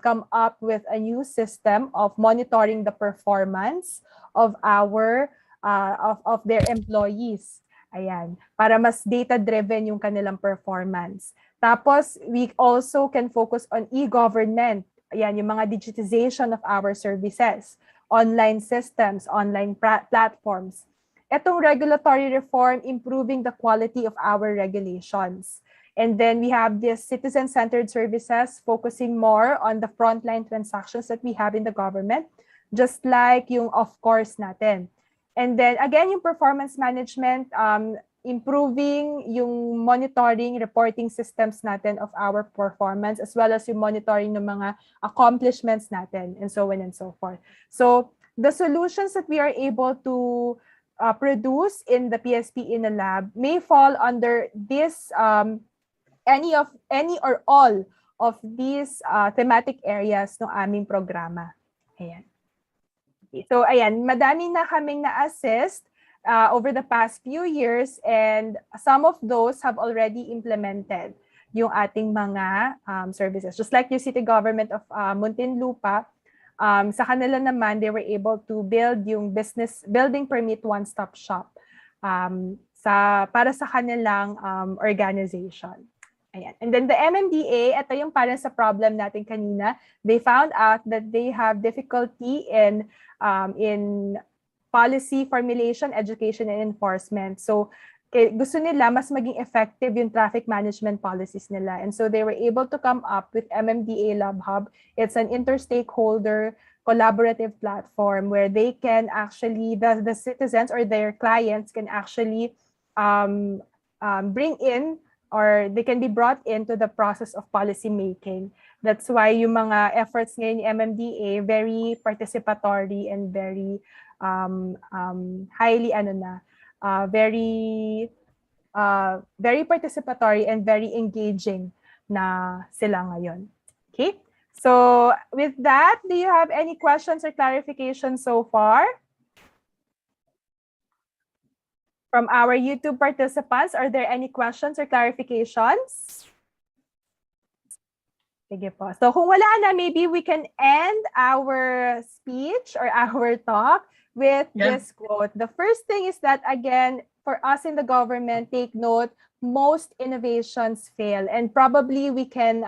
come up with a new system of monitoring the performance of of their employees. Ayan, para mas data-driven yung kanilang performance. Tapos, we also can focus on e-government. Ayan, yung mga digitization of our services, online systems, online platforms. Itong regulatory reform, improving the quality of our regulations. And then we have this citizen-centered services, focusing more on the frontline transactions that we have in the government, just like yung of-course natin. And then, again, yung performance management, improving yung monitoring, reporting systems natin of our performance, as well as yung monitoring ng mga accomplishments natin, and so on and so forth. So, the solutions that we are able to produce in the PSP Innovation Lab may fall under this, any or all of these thematic areas ng aming programa. Ayan. So, ayan, madami na kaming na-assist over the past few years, and some of those have already implemented yung ating mga services. Just like yung City Government of Muntinlupa, sa kanila naman, they were able to build yung building permit one-stop shop para sa kanilang organization. Ayan. And then the MMDA, ito yung parang sa problem natin kanina, they found out that they have difficulty in policy formulation, education, and enforcement. So, gusto nila mas maging effective yung traffic management policies nila. And so they were able to come up with MMDA Lab Hub. It's an inter-stakeholder collaborative platform where they can actually, the citizens or their clients can actually bring in, or they can be brought into the process of policy making. That's why yung mga efforts ngayon ni MMDA very participatory and very highly very participatory and very engaging na sila ngayon. Okay? So with that, do you have any questions or clarifications so far? From our YouTube participants, are there any questions or clarifications? Sige po. So kung wala na, maybe we can end our speech or our talk with this quote. The first thing is that, again, for us in the government, take note, most innovations fail. And probably we can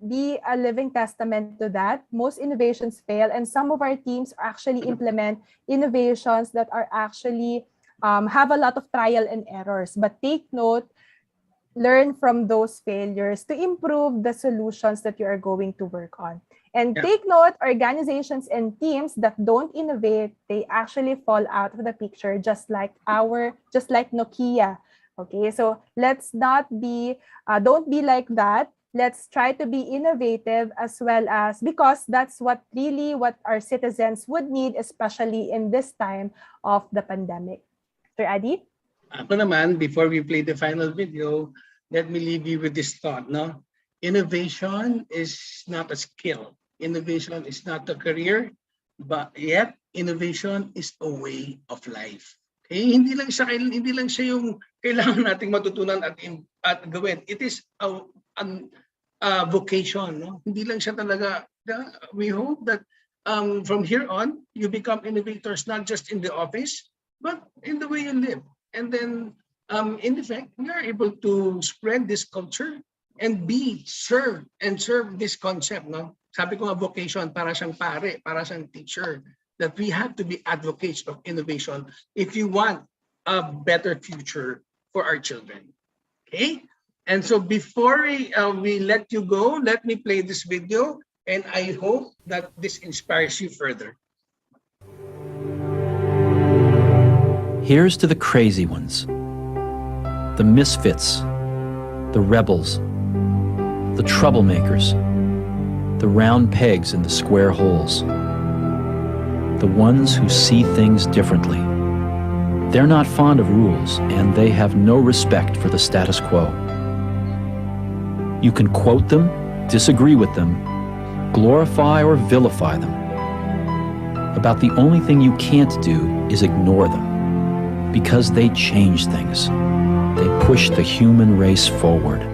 be a living testament to that. Most innovations fail, and some of our teams actually implement innovations that are actually have a lot of trial and errors. But take note, learn from those failures to improve the solutions that you are going to work on. And take note, organizations and teams that don't innovate, they actually fall out of the picture, just like Nokia. Okay, so let's not be, don't be like that. Let's try to be innovative as well as, because that's what our citizens would need, especially in this time of the pandemic. Sir Adi? Ako naman, before we play the final video, let me leave you with this thought, no? Innovation is not a skill. Innovation is not a career, but yet innovation is a way of life. Okay? Hindi lang siya yung kailangan nating matutunan at gawin. It is a vocation, no? Hindi lang siya talaga. We hope that from here on, you become innovators not just in the office, but in the way you live. And then, in effect, we are able to spread this culture and serve this concept, no? Sabi ko nga, vocation, para siyang pare, para siyang teacher, that we have to be advocates of innovation if you want a better future for our children. Okay? And so before we let you go, let me play this video, and I hope that this inspires you further. Here's to the crazy ones, the misfits, the rebels, the troublemakers, the round pegs in the square holes, the ones who see things differently. They're not fond of rules, and they have no respect for the status quo. You can quote them, disagree with them, glorify or vilify them. About the only thing you can't do is ignore them, because they change things. They push the human race forward.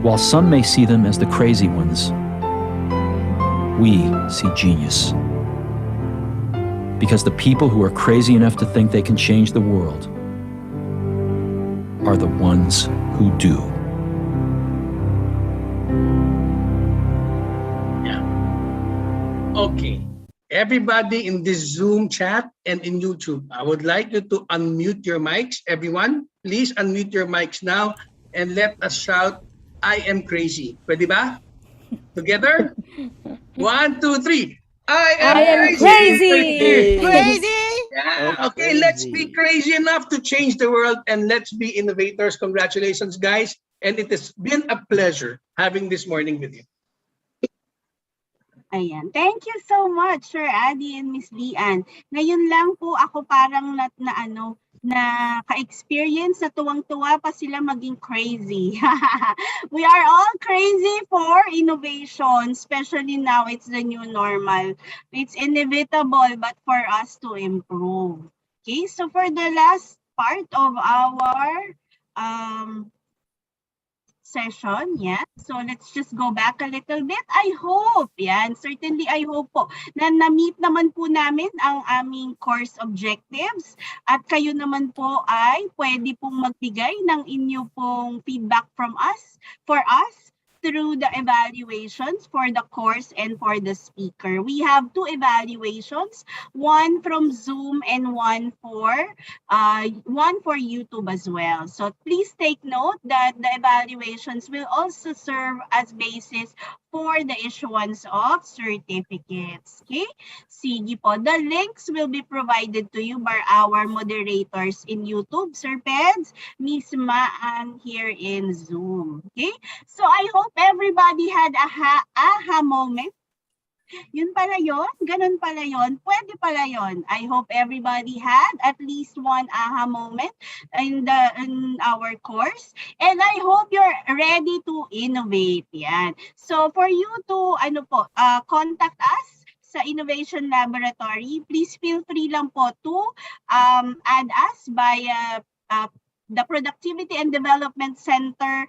While some may see them as the crazy ones, we see genius. Because the people who are crazy enough to think they can change the world are the ones who do. Yeah. Okay. Everybody in this Zoom chat and in YouTube, I would like you to unmute your mics. Everyone, please unmute your mics now and let us shout, I am crazy. Pwede ba? Together? 1, 2, 3. I am crazy. Crazy! Yeah. Okay, let's be crazy enough to change the world, and let's be innovators. Congratulations, guys. And it has been a pleasure having this morning with you. Ayan. Thank you so much, Sir Adi and Miss Lian. Ngayon lang po ako parang na ka-experience na tuwang-tuwa pa sila maging crazy. We are all crazy for innovation, especially now it's the new normal. It's inevitable but for us to improve. Okay, so for the last part of our session, yeah. So let's just go back a little bit. I hope, certainly I hope po na na-meet naman po namin ang aming course objectives at kayo naman po ay pwede pong magbigay ng inyo pong feedback for us through the evaluations for the course and for the speaker. We have 2 evaluations, one from Zoom and one for YouTube as well. So please take note that the evaluations will also serve as basis for the issuance of certificates. Okay? Sige po. The links will be provided to you by our moderators in YouTube, Sir Peds, Miss Maan here in Zoom. Okay? So I hope everybody had a aha moment. Yun pala yun? Ganun pala yun? Pwede pala yun. I hope everybody had at least one aha moment in our course. And I hope you're ready to innovate. Yan. So for you to contact us sa Innovation Laboratory, please feel free lang po to add us via the Productivity and Development Center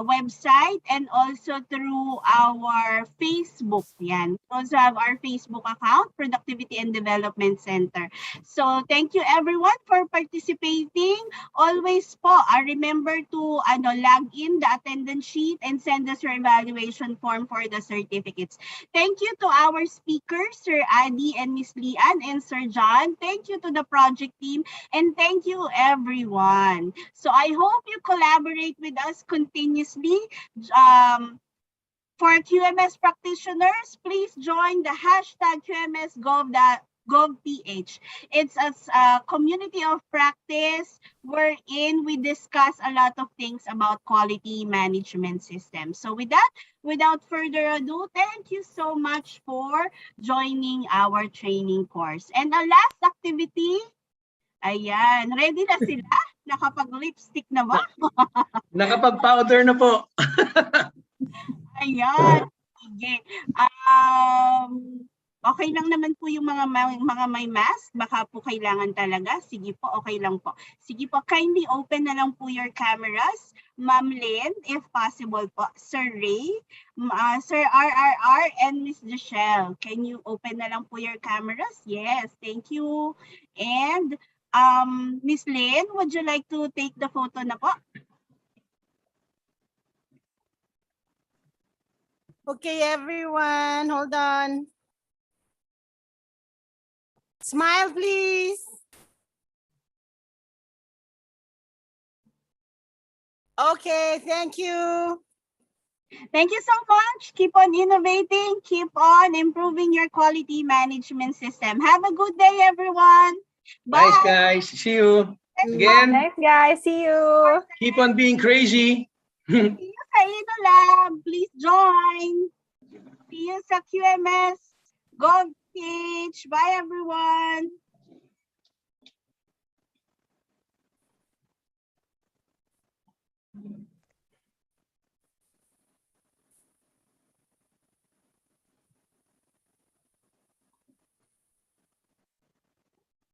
website and also through our Facebook. Yan. We also have our Facebook account, Productivity and Development Center. So thank you everyone for participating. Always po, remember to log in the attendance sheet and send us your evaluation form for the certificates. Thank you to our speakers, Sir Adi and Miss Lian and Sir John. Thank you to the project team and thank you everyone. So I hope you collaborate with us continuously. For QMS practitioners, please join the hashtag QMSGovPH. It's a community of practice wherein we discuss a lot of things about quality management systems. So with that, without further ado, thank you so much for joining our training course. And the last activity, ayan, ready na sila? Nakapag-lipstick na ba? Nakapag-powder na po. Ayan. Sige. Okay lang naman po yung mga may mask. Baka po kailangan talaga. Sige po, okay lang po. Sige po, kindly open na lang po your cameras. Ma'am Lynn, if possible po. Sir Ray, Sir RRR, and Miss Michelle. Can you open na lang po your cameras? Yes, thank you. And Miss Lynn, would you like to take the photo na po? Okay, everyone, hold on. Smile, please. Okay, thank you. Thank you so much. Keep on innovating. Keep on improving your quality management system. Have a good day, everyone. Bye. Nice, guys. See you again. Thanks, guys. See you. Keep on being crazy. See you sa Ino Lab. Please join. See you sa QMS Gov page. Bye, everyone.